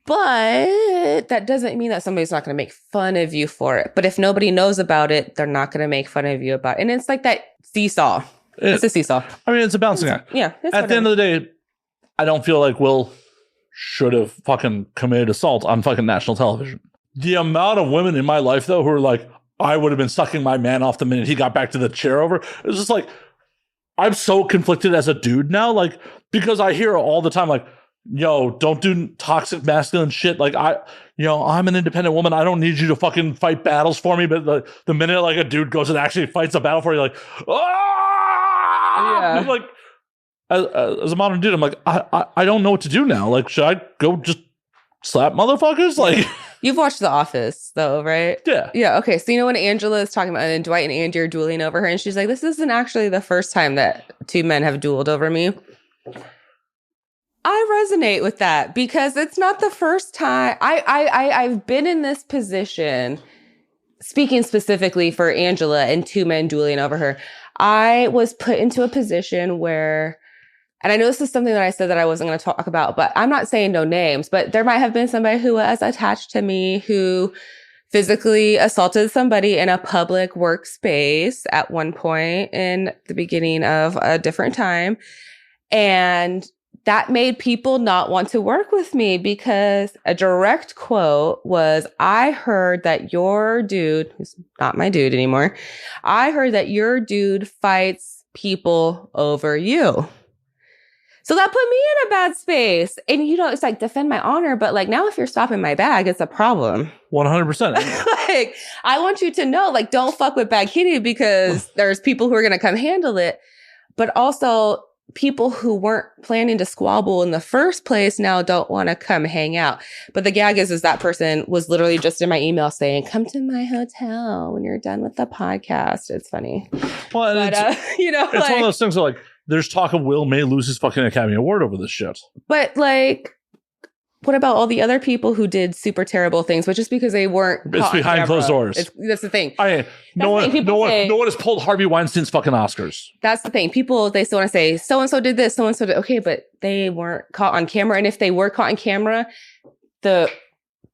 But that doesn't mean that somebody's not going to make fun of you for it. But if nobody knows about it, they're not going to make fun of you about it. And it's like that seesaw. It's a seesaw. I mean, it's a balancing act. Yeah. At the end of the day, I don't feel like Will should have fucking committed assault on fucking national television. The amount of women in my life, though, who are like, I would have been sucking my man off the minute he got back to the chair over. It was just like, I'm so conflicted as a dude now. Like, because I hear all the time, like, yo, don't do toxic masculine shit. Like I'm an independent woman. I don't need you to fucking fight battles for me. But the minute like a dude goes and actually fights a battle for you, like, ah! Yeah. Like, as a modern dude, I'm like, I don't know what to do now. Like, should I go just slap motherfuckers? Like, you've watched The Office though, right? Yeah. Yeah. Okay. So you know when Angela is talking about, and Dwight and Andy are dueling over her, and she's like, "This isn't actually the first time that two men have dueled over me." I resonate with that because it's not the first time. I've been in this position, speaking specifically for Angela and two men dueling over her. I was put into a position where, and I know this is something that I said that I wasn't going to talk about, but I'm not saying no names, but there might have been somebody who was attached to me who physically assaulted somebody in a public workspace at one point in the beginning of a different time. And that made people not want to work with me because a direct quote was, I heard that your dude, who's not my dude anymore, I heard that your dude fights people over you. So that put me in a bad space. And, it's like defend my honor. But like now if you're stopping my bag, it's a problem. 100%. Like, I want you to know, like, don't fuck with Bad Kitty because there's people who are going to come handle it. But also people who weren't planning to squabble in the first place now don't want to come hang out. But the gag is that person was literally just in my email saying, come to my hotel when you're done with the podcast. It's funny. Well, but, it's like, one of those things where, like, there's talk of Will may lose his fucking Academy Award over this shit. But like, what about all the other people who did super terrible things, but just because they weren't It's behind closed doors. That's the thing. No one has pulled Harvey Weinstein's fucking Oscars. That's the thing. People, they still want to say, so-and-so did this, so-and-so did. Okay, but they weren't caught on camera. And if they were caught on camera, the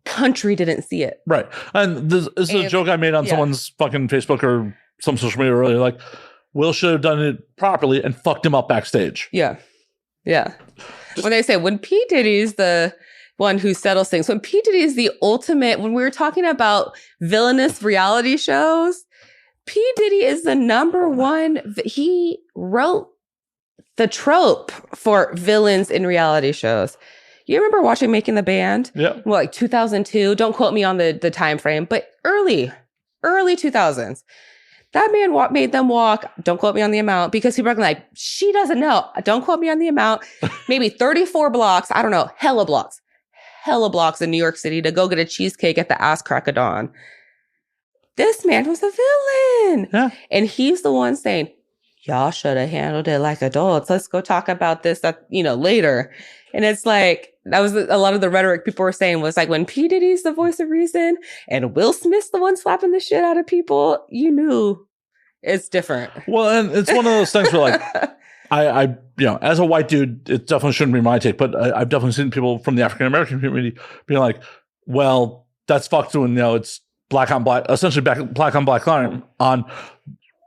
country didn't see it. Right. And this is a joke I made on someone's fucking Facebook or some social media earlier. Like, Will should have done it properly and fucked him up backstage. Yeah. Yeah. When they say, when P. Diddy's the one who settles things, when P. Diddy is the ultimate, when we were talking about villainous reality shows, P. Diddy is the number one. He wrote the trope for villains in reality shows. You remember watching Making the Band? Yeah. Well, like 2002. Don't quote me on the time frame, but early 2000s. That man made them walk, don't quote me on the amount, because people are like, she doesn't know. Don't quote me on the amount. Maybe 34 blocks. I don't know. Hella blocks in New York City to go get a cheesecake at the ass crack of dawn. This man was a villain. Yeah. And he's the one saying, y'all should have handled it like adults. Let's go talk about this, later. And it's like, that was a lot of the rhetoric people were saying was like, when P. Diddy's the voice of reason and Will Smith's the one slapping the shit out of people, you knew it's different. Well, and it's one of those things where, like, I as a white dude, it definitely shouldn't be my take, but I've definitely seen people from the African American community being like, well, that's fucked when, it's black on black, essentially black on black crime on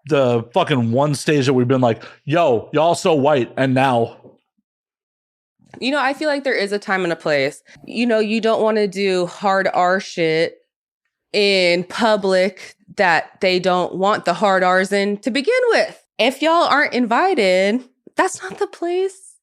the fucking one stage that we've been like, yo, y'all so white, and now. I feel like there is a time and a place. You don't want to do hard R shit in public that they don't want the hard R's in to begin with. If y'all aren't invited, that's not the place.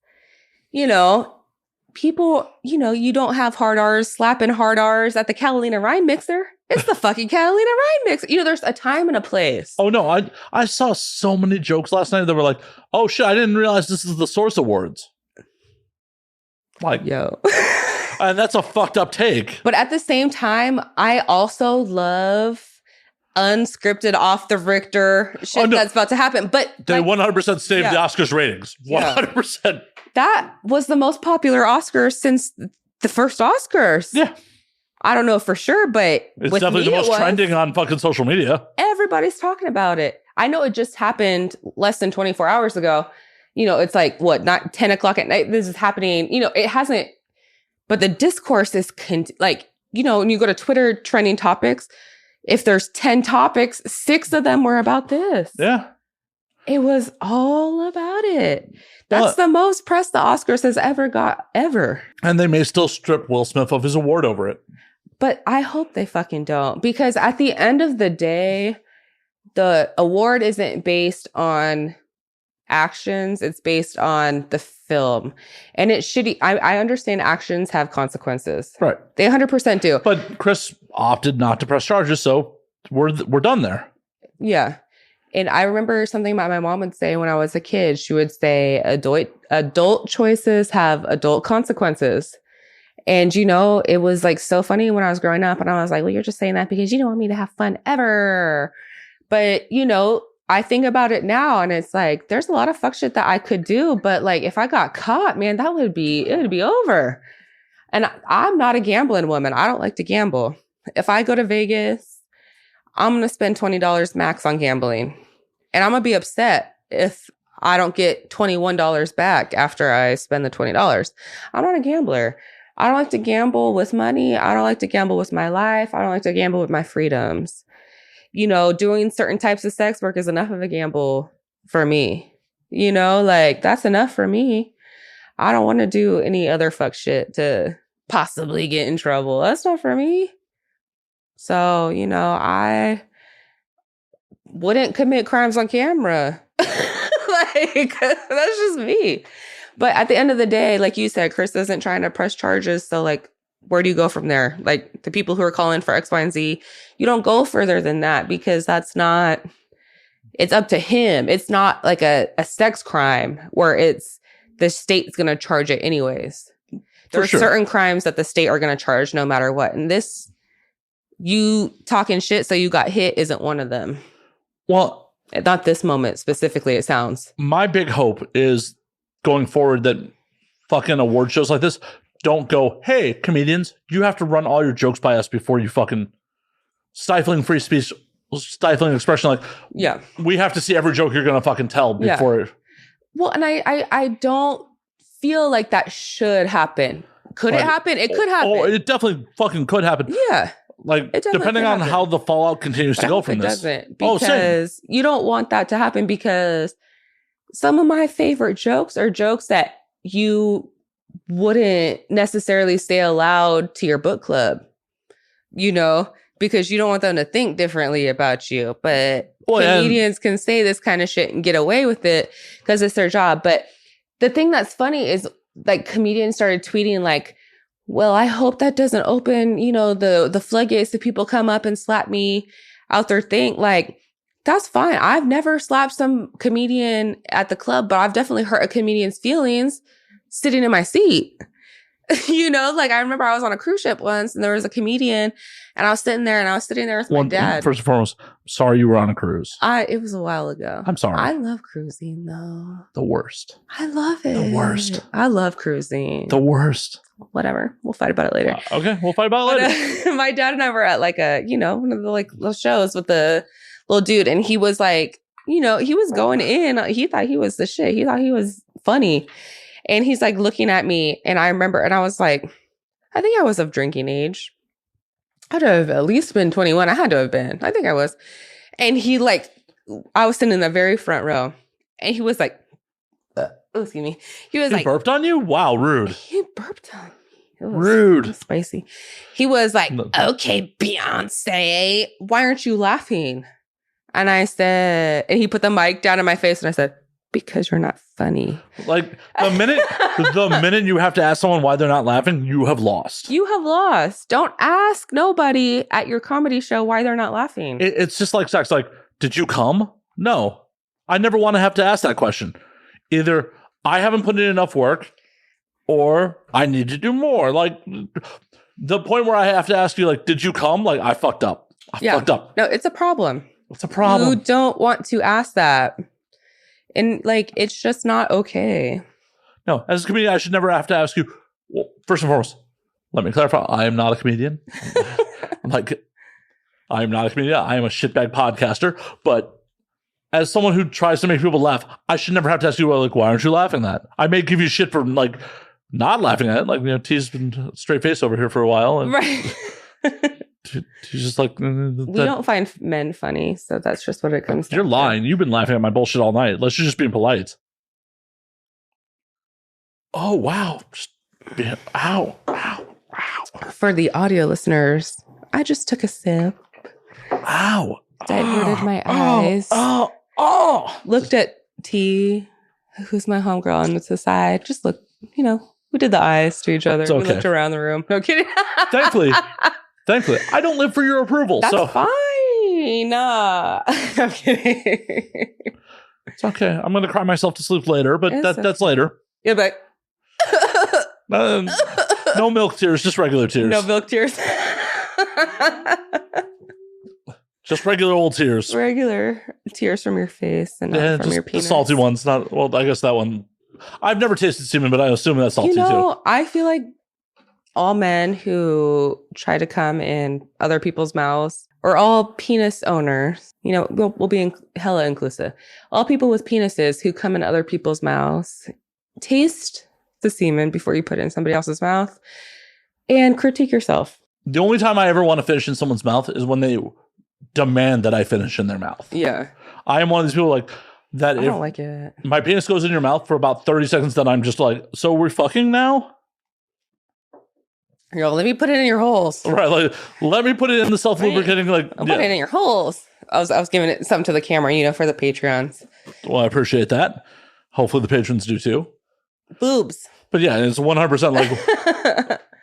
People, you don't have hard R's slapping hard R's at the Catalina Rhyme Mixer. It's the fucking Catalina Rhyme Mixer. There's a time and a place. Oh, no. I saw so many jokes last night that were like, oh, shit, I didn't realize this is the Source Awards. Like, yo. And that's a fucked up take. But at the same time, I also love unscripted off the Richter shit that's about to happen. But they 100% saved the Oscars ratings. 100%. Yeah. That was the most popular Oscar since the first Oscars. Yeah. I don't know for sure, but it's definitely the most trending on fucking social media. Everybody's talking about it. I know it just happened less than 24 hours ago. It's like, not 10 o'clock at night. This is happening. It hasn't, but the discourse is, when you go to Twitter trending topics, if there's 10 topics, 6 of them were about this. Yeah. It was all about it. That's the most press the Oscars has ever got, ever. And they may still strip Will Smith of his award over it. But I hope they fucking don't. Because at the end of the day, the award isn't based on actions, it's based on the film. And it should, I understand actions have consequences. Right. They 100% do. But Chris opted not to press charges, so we're done there. Yeah. And I remember something my mom would say when I was a kid. She would say, adult choices have adult consequences. And, it was like so funny when I was growing up and I was like, well, you're just saying that because you don't want me to have fun ever. But, I think about it now and it's like, there's a lot of fuck shit that I could do. But like, if I got caught, man, it would be over. And I'm not a gambling woman. I don't like to gamble. If I go to Vegas, I'm going to spend $20 max on gambling. And I'm going to be upset if I don't get $21 back after I spend the $20. I'm not a gambler. I don't like to gamble with money. I don't like to gamble with my life. I don't like to gamble with my freedoms. You know, doing certain types of sex work is enough of a gamble for me. You know, like that's enough for me. I don't want to do any other fuck shit to possibly get in trouble. That's not for me. So, you know, I wouldn't commit crimes on camera. Like, that's just me. But at the end of the day, like you said, Chris isn't trying to press charges. So, like, where do you go from there? Like, the people who are calling for X, Y, and Z, you don't go further than that because that's not, it's up to him. It's not like a sex crime where it's the state's going to charge it anyways. There are certain crimes that the state are going to charge no matter what. And this, you talking shit so you got hit isn't one of them. Well, not this moment specifically, it sounds. My big hope is going forward that fucking award shows like this don't go, hey, comedians, you have to run all your jokes by us before you fucking stifling free speech, stifling expression. Like, yeah, we have to see every joke you're going to fucking tell before. Yeah. Well, and I don't feel like that should happen. Could it happen? It could happen. Oh, it definitely fucking could happen. Yeah. Like, depending on how the fallout continues to go from this. It doesn't. Because you don't want that to happen because some of my favorite jokes are jokes that you wouldn't necessarily say aloud to your book club, you know, because you don't want them to think differently about you. But comedians can say this kind of shit and get away with it because it's their job. But the thing that's funny is like comedians started tweeting like, well, I hope that doesn't open, you know, the floodgates that people come up and slap me out their thing. Like, that's fine. I've never slapped some comedian at the club, but I've definitely hurt a comedian's feelings sitting in my seat. You know, like I remember I was on a cruise ship once and there was a comedian and I was sitting there with my dad. First and foremost, sorry you were on a cruise. It was a while ago. I'm sorry. I love cruising though. The worst. I love it. The worst. I love cruising. The worst. Whatever. We'll fight about it later. Okay. We'll fight about it later. My dad and I were at like a, you know, one of the like little shows with the little dude. And he was like, you know, he was going in. He thought he was the shit. He thought he was funny. And he's like looking at me. And I remember, and I was like, I think I was of drinking age. I'd have at least been 21. I had to have been. I think I was. And he like, I was sitting in the very front row. And he was like, excuse me. He like, burped on you? Wow, rude. He burped on me. Rude. It was spicy. He was like, okay, Beyonce, why aren't you laughing? And I said, and he put the mic down in my face and I said, because you're not funny. Like the minute you have to ask someone why they're not laughing, you have lost. You have lost. Don't ask nobody at your comedy show why they're not laughing. It's just like sex. Like, did you come? No. I never want to have to ask that question. Either I haven't put in enough work or I need to do more. Like the point where I have to ask you, like, did you come? Like, I fucked up. I fucked up. No, it's a problem. It's a problem. You don't want to ask that. And like, it's just not okay. No, as a comedian, I should never have to ask you. Well, first and foremost, let me clarify. I am not a comedian. I am not a comedian. I am a shitbag podcaster. But as someone who tries to make people laugh, I should never have to ask you, like, why aren't you laughing at that? I may give you shit for like not laughing at it. Like, you know, T's been straight face over here for a while. And right. She's just like, we don't find men funny, so that's just what it comes to. You're lying. You've been laughing at my bullshit all night. Let's just be polite. Oh, wow. Ow. For the audio listeners, I just took a sip. Ow. Diverted my eyes. Looked at T, who's my homegirl on the side. Just looked, you know, we did the eyes to each other. Okay. We looked around the room. No kidding. Thankfully, I don't live for your approval. That's so fine. I'm kidding. It's okay. I'm going to cry myself to sleep later, but that's later. Yeah, but no milk tears, just regular tears. No milk tears. Just regular old tears. Regular tears from your face and not from your penis. The salty ones. Not well. I guess that one. I've never tasted semen, but I assume that's salty too. I feel like all men who try to come in other people's mouths, or all penis owners, you know, we'll be hella inclusive. All people with penises who come in other people's mouths, taste the semen before you put it in somebody else's mouth. and critique yourself. The only time I ever want to finish in someone's mouth is when they demand that I finish in their mouth. Yeah. I am one of these people like that. I don't like it. My penis goes in your mouth for about 30 seconds, then I'm just like, so we're fucking now? Yo, let me put it in your holes. Right, like let me put it in the self-lubricating, like I'll put it in your holes. I was giving it something to the camera, you know, for the Patreons. Well, I appreciate that. Hopefully the patrons do too. Boobs. But yeah, it's 100% like,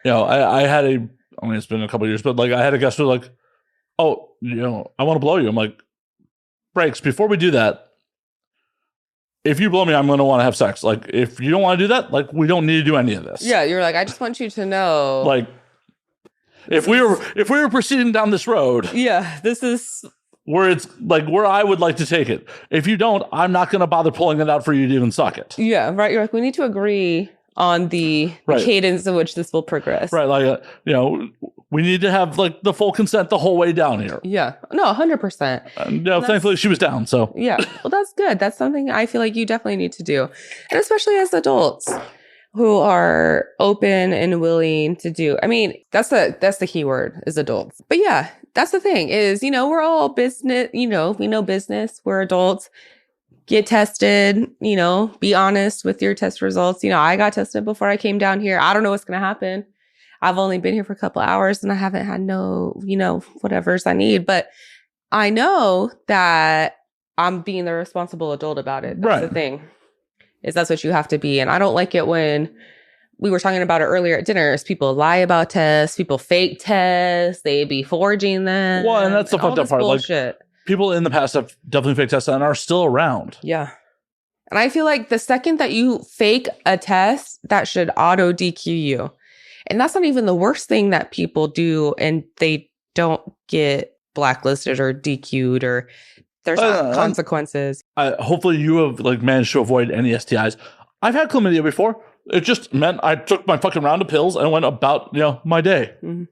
you know, I had it's been a couple of years, but like I had a guest who was like, oh, you know, I want to blow you. I'm like, breaks, before we do that, if you blow me, I'm going to want to have sex. Like, if you don't want to do that, like, we don't need to do any of this. Yeah, you're like, I just want you to know. Like, if we were proceeding down this road, yeah, this is where it's like where I would like to take it. If you don't, I'm not going to bother pulling it out for you to even suck it. Yeah, right. You're like, we need to agree on the cadence in which this will progress. Right, like you know, we need to have like the full consent the whole way down here. Yeah, no, 100%. No, thankfully she was down. So yeah, well, that's good. That's something I feel like you definitely need to do, and especially as adults who are open and willing to do. I mean, that's the key word is adults. But yeah, that's the thing is, you know, we're all business. You know, we know business. We're adults. Get tested, you know, be honest with your test results. You know, I got tested before I came down here. I don't know what's going to happen. I've only been here for a couple of hours and I haven't had no, you know, whatever's I need. But I know that I'm being the responsible adult about it. That's the thing. Is that's what you have to be. And I don't like it when we were talking about it earlier at dinner is people lie about tests, people fake tests, they be forging them. Well, and that's the fucked up part. Bullshit. Like, people in the past have definitely fake tests and are still around. Yeah. And I feel like the second that you fake a test, that should auto DQ you. And that's not even the worst thing that people do and they don't get blacklisted or DQ'd or there's not consequences. Hopefully you have like managed to avoid any STIs. I've had chlamydia before. It just meant I took my fucking round of pills and went about, you know, my day. Mm-hmm.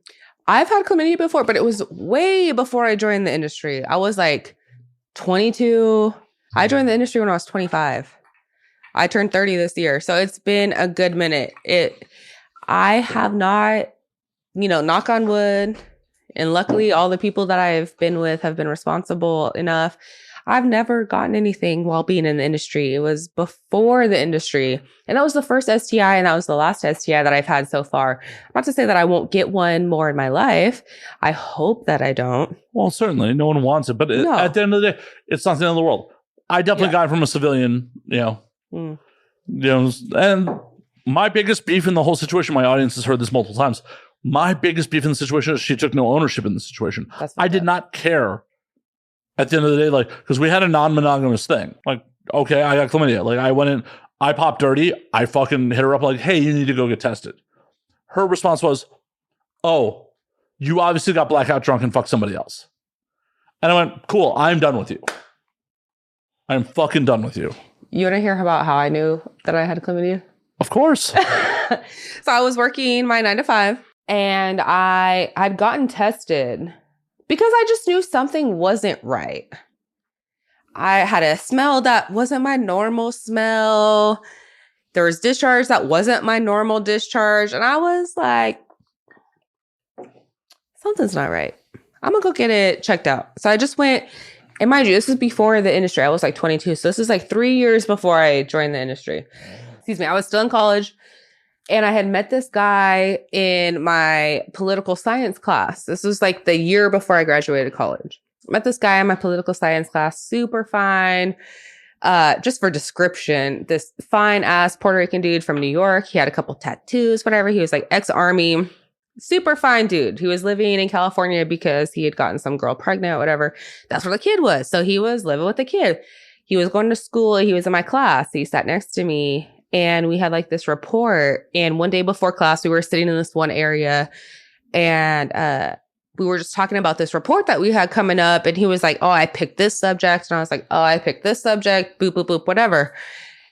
I've had chlamydia before, but it was way before I joined the industry. I was like 22. I joined the industry when I was 25. I turned 30 this year. So it's been a good minute. I have not, you know, knock on wood. And luckily all the people that I've been with have been responsible enough. I've never gotten anything while being in the industry. It was before the industry. And that was the first STI and that was the last STI that I've had so far. Not to say that I won't get one more in my life. I hope that I don't. Well, certainly. No one wants it. But at the end of the day, it's not the end of the world. I definitely got it from a civilian, you know. You know, and my biggest beef in the whole situation, my audience has heard this multiple times. My biggest beef in the situation is she took no ownership in the situation. I did not care. At the end of the day, like, because we had a non-monogamous thing. Like, okay, I got chlamydia. Like, I went in, I popped dirty. I fucking hit her up like, hey, you need to go get tested. Her response was, oh, you obviously got blackout drunk and fucked somebody else. And I went, cool, I'm done with you. I'm fucking done with you. You want to hear about how I knew that I had chlamydia? Of course. So I was working my 9 to 5 and I'd gotten tested because I just knew something wasn't right. I had a smell that wasn't my normal smell. There was discharge that wasn't my normal discharge. And I was like, something's not right. I'm going to go get it checked out. So I just went, and mind you, this is before the industry. I was like 22. So this is like 3 years before I joined the industry. Excuse me. I was still in college. And I had met this guy in my political science class. This was like the year before I graduated college. Met this guy in my political science class, super fine. Just for description, this fine ass Puerto Rican dude from New York. He had a couple tattoos, whatever. He was like ex-army, super fine dude. He was living in California because he had gotten some girl pregnant, whatever. That's where the kid was. So he was living with the kid. He was going to school. He was in my class. He sat next to me. And we had like this report. And one day before class, we were sitting in this one area and we were just talking about this report that we had coming up. And he was like, oh, I picked this subject. And I was like, oh, I picked this subject, boop, boop, boop, whatever.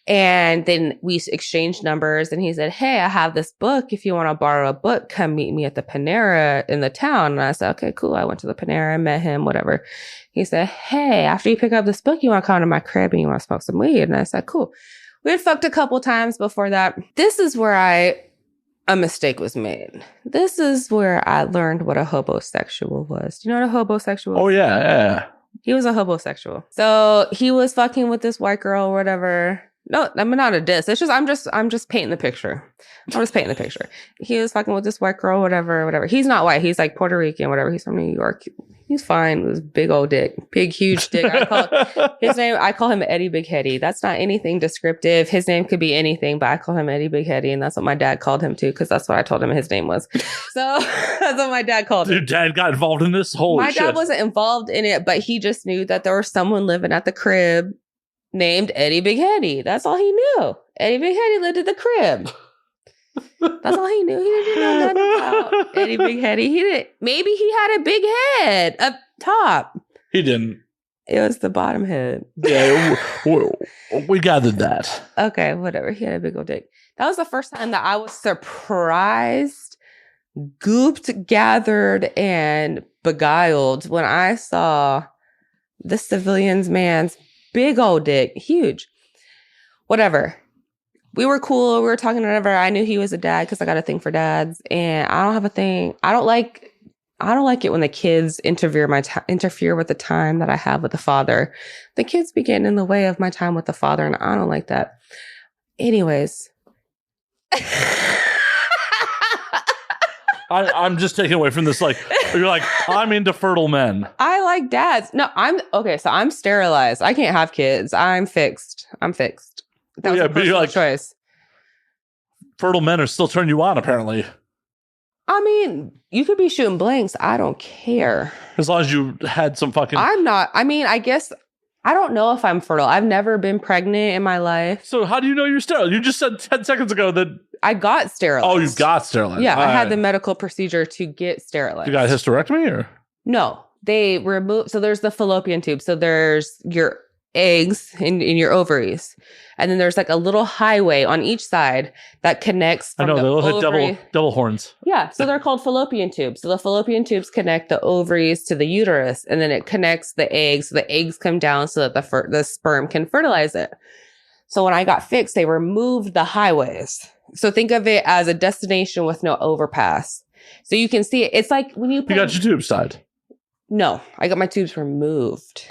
And then we exchanged numbers and he said, hey, I have this book. If you want to borrow a book, come meet me at the Panera in the town. And I said, okay, cool. I went to the Panera and met him, whatever. He said, hey, after you pick up this book, you want to come to my crib and you want to smoke some weed? And I said, cool. We had fucked a couple times before that. This is where I a mistake was made. This is where I learned what a hobosexual was. Do you know what a hobosexual is? Oh, yeah. He was a hobosexual. So he was fucking with this white girl or whatever. No, I'm not a diss. It's just I'm just painting the picture. I'm just painting the picture. He was fucking with this white girl, whatever. He's not white. He's like Puerto Rican, whatever. He's from New York. He's fine. With his big old dick, big huge dick. I call him Eddie Big Heady. That's not anything descriptive. His name could be anything, but I call him Eddie Big Heady, and that's what my dad called him too, because that's what I told him his name was. So that's what my dad called him. Your dad got involved in this? Holy shit. My dad wasn't involved in it, but he just knew that there was someone living at the crib named Eddie Big Heady. That's all he knew. Eddie Big Heady lived at the crib. That's all he knew. He didn't know nothing about Eddie Big Heady. Maybe he had a big head up top. He didn't. It was the bottom head. Yeah, we gathered that. Okay, whatever. He had a big old dick. That was the first time that I was surprised, gooped, gathered, and beguiled when I saw the civilian's man's big old dick. Huge. Whatever. We were cool. We were talking whatever. I knew he was a dad because I got a thing for dads. And I don't have a thing. I don't like it when the kids interfere with the time that I have with the father. The kids be getting in the way of my time with the father, and I don't like that. Anyways. I'm just taking away from this. Like, you're like, I'm into fertile men. I like dads. No, so I'm sterilized. I can't have kids. I'm fixed. That was a personal choice. Fertile men are still turning you on, apparently. I mean, you could be shooting blanks. I don't care. As long as you had some fucking... I guess... I don't know if I'm fertile. I've never been pregnant in my life. So how do you know you're sterile? You just said 10 seconds ago that... I got sterilized. Oh, you got sterilized. Yeah, I had the medical procedure to get sterilized. You got a hysterectomy or? No. They remove... So there's the fallopian tube. So there's your eggs in your ovaries. And then there's like a little highway on each side that connects from I know, they look like double horns. Yeah, so they're called fallopian tubes. So the fallopian tubes connect the ovaries to the uterus, and then it connects the eggs. So the eggs come down so that the sperm can fertilize it. So when I got fixed, they removed the highways. So think of it as a destination with no overpass. So you can see it. It's like when you got your tubes tied. No, I got my tubes removed.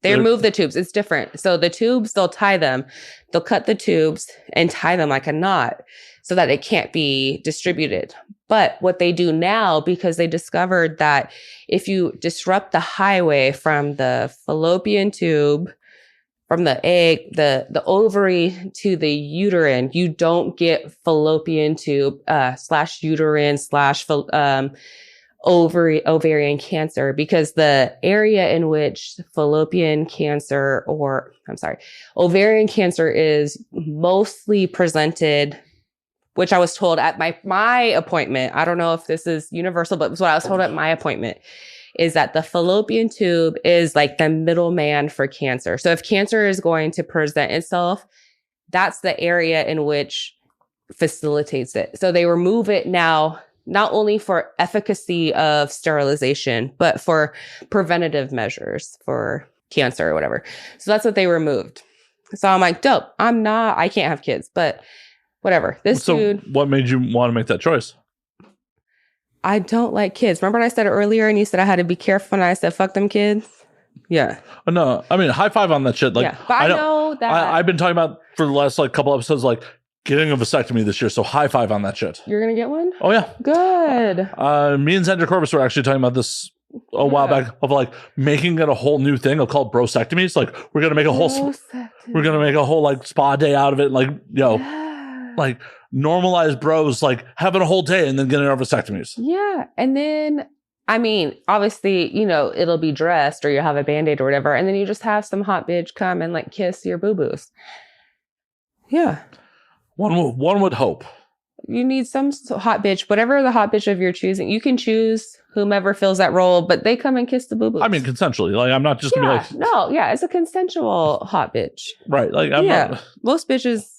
They remove the tubes. It's different. So the tubes, they'll tie them. They'll cut the tubes and tie them like a knot so that it can't be distributed. But what they do now, because they discovered that if you disrupt the highway from the fallopian tube, from the egg, the ovary to the uterine, you don't get fallopian tube / uterine / ovarian cancer, because the area in which ovarian cancer is mostly presented, which I was told at my appointment. I don't know if this is universal, but what I was told at my appointment is that the fallopian tube is like the middleman for cancer. So if cancer is going to present itself, that's the area in which facilitates it. So they remove it now, not only for efficacy of sterilization, but for preventative measures for cancer or whatever. So that's what they removed. So I'm like, dope. I can't have kids, but whatever. What made you want to make that choice? I don't like kids. Remember when I said it earlier and you said I had to be careful and I said, fuck them kids? Yeah. No, I mean, high five on that shit. Like, yeah, but I know that I've been talking about for the last couple episodes, like, getting a vasectomy this year, so high five on that shit. You're gonna get one? Oh yeah, good. Me and Xander Corbus were actually talking about this a while back of like making it a whole new thing of called brosectomies. Like we're gonna make a whole like spa day out of it. Like like normalize bros like having a whole day and then getting our vasectomies. Yeah, and then I mean, obviously, it'll be dressed or you have a Band-Aid or whatever, and then you just have some hot bitch come and like kiss your boo-boos. Yeah. One would hope. You need some hot bitch, whatever the hot bitch of your choosing. You can choose whomever fills that role, but they come and kiss the boo-boo. I mean, consensually. Like, I'm not just going to be like... No, yeah, it's a consensual hot bitch. Right. Like, I'm not... Most bitches...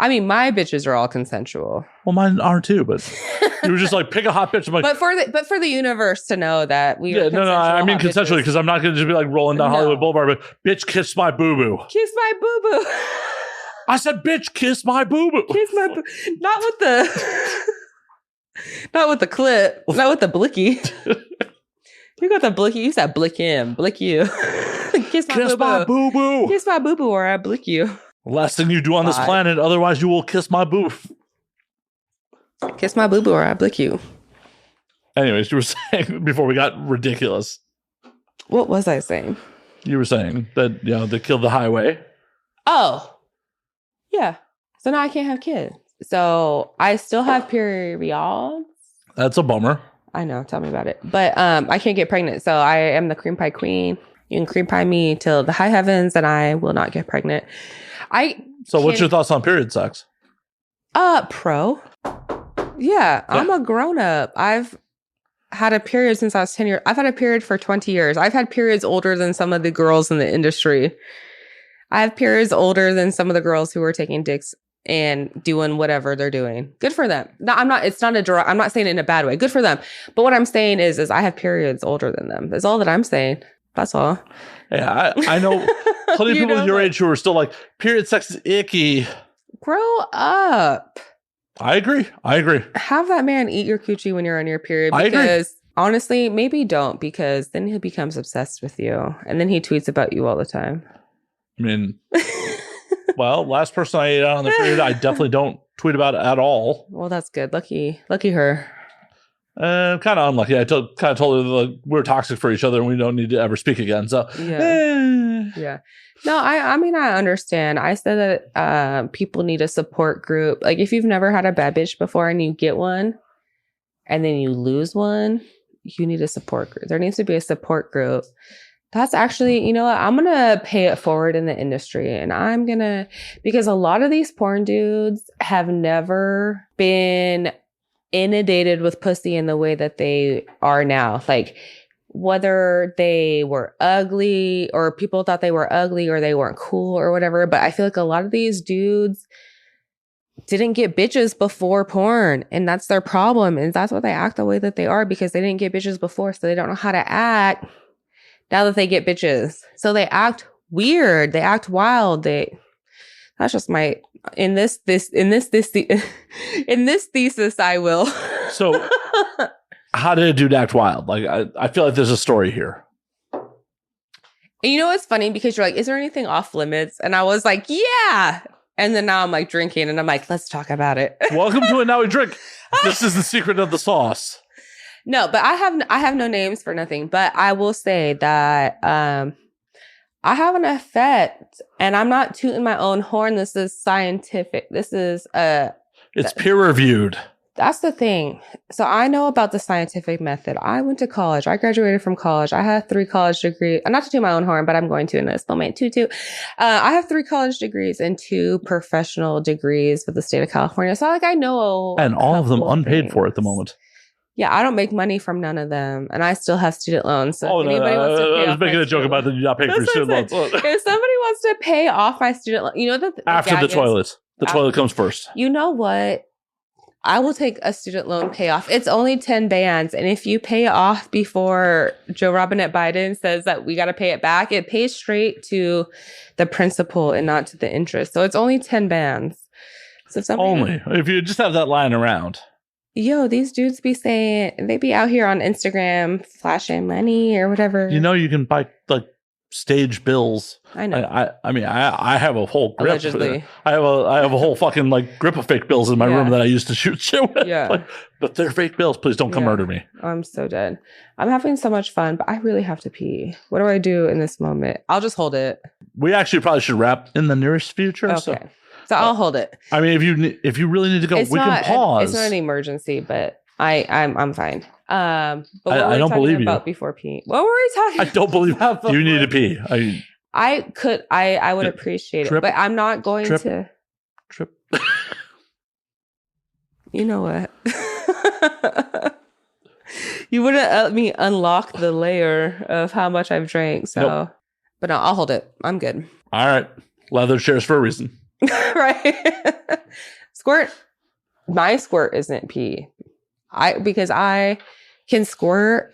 I mean, my bitches are all consensual. Well, mine are too, but you were just like, pick a hot bitch. I'm like... But for the universe to know that we are I mean consensually, because I'm not going to just be like rolling down Hollywood Boulevard, but bitch, kiss my boo-boo. Kiss my boo-boo. I said, bitch, kiss my boo-boo. Kiss my boo. Not with the... Not with the clip. Not with the blicky. You got the blicky. You said blick him. Blick you. Kiss my boo-boo. Kiss my boo-boo or I blick you. Last thing you do on this planet, otherwise you will kiss my boof. Kiss my boo-boo or I blick you. Anyways, you were saying before we got ridiculous. What was I saying? You were saying that, they killed the highway. Oh. Yeah. So now I can't have kids. So I still have periods. That's a bummer. I know. Tell me about it. But I can't get pregnant. So I am the cream pie queen. You can cream pie me till the high heavens and I will not get pregnant. So what's your thoughts on period sex? Pro. Yeah. I'm a grown up. I've had a period since I was 10 years. I've had a period for 20 years. I've had periods older than some of the girls in the industry. I have periods older than some of the girls who are taking dicks and doing whatever they're doing. Good for them. No, I'm not saying it in a bad way. Good for them. But what I'm saying is I have periods older than them. That's all that I'm saying. That's all. Yeah, I know plenty of people your age who are still like, period sex is icky. Grow up. I agree. Have that man eat your coochie when you're on your period. Because I agree. Honestly, maybe don't, because then he becomes obsessed with you. And then he tweets about you all the time. I mean, well, last person I ate out on the period, I definitely don't tweet about it at all. Well, that's good. Lucky her. Kind of unlucky. I kind of told her like, we're toxic for each other and we don't need to ever speak again. So yeah. No, I mean, I understand. I said that people need a support group. Like if you've never had a bad bitch before and you get one and then you lose one, you need a support group. There needs to be a support group. That's actually, you know what? I'm going to pay it forward in the industry and because a lot of these porn dudes have never been inundated with pussy in the way that they are now. Like whether they were ugly or people thought they were ugly or they weren't cool or whatever. But I feel like a lot of these dudes didn't get bitches before porn, and that's their problem. And that's why they act the way that they are, because they didn't get bitches before. So they don't know how to act now that they get bitches. So they act weird. They act wild. That's just in this thesis, I will. So how did a dude act wild? Like, I feel like there's a story here. And you know what's funny? Because you're like, is there anything off limits? And I was like, yeah. And then now I'm like drinking and I'm like, let's talk about it. Welcome to it. Now we drink. This is the secret of the sauce. No, but I have no names for nothing. But I will say that I have an effect, and I'm not tooting my own horn. This is scientific. It's peer reviewed. That's the thing. So I know about the scientific method. I went to college. I graduated from college. I have 3 college degrees. Not to toot my own horn, but I'm going to in this moment. Toot. I have 3 college degrees and 2 professional degrees with the state of California. So like I know, and all of them unpaid for at the moment. Yeah, I don't make money from none of them, and I still have student loans. So if anybody wants to pay I was making a joke about that you're not paying for student loans. If somebody wants to pay off my student loan, you know that after the toilet, toilet comes first. You know what? I will take a student loan payoff. It's only 10 bands, and if you pay it off before Joe Robinette Biden says that we got to pay it back, it pays straight to the principal and not to the interest. So it's only 10 bands. So if you just have that lying around. Yo, these dudes be saying, they be out here on Instagram flashing money or whatever. You know, you can buy like stage bills. I know. I have a whole grip. Allegedly. I have a whole fucking like grip of fake bills in my room that I used to shoot shit with. Yeah. But they're fake bills. Please don't come murder me. I'm so dead. I'm having so much fun, but I really have to pee. What do I do in this moment? I'll just hold it. We actually probably should wrap in the nearest future. Okay. So I'll hold it. I mean, if you really need to go, we can pause. It's not an emergency, but I'm fine. But what I don't believe about you. Before pee? What were we talking? I don't believe you need to pee. I would appreciate it, but I'm not going to. Trip. You know what? You wouldn't let me unlock the layer of how much I've drank. So, nope. But no, I'll hold it. I'm good. All right. Leather chairs for a reason. Right. Squirt. My squirt isn't pee. Because I can squirt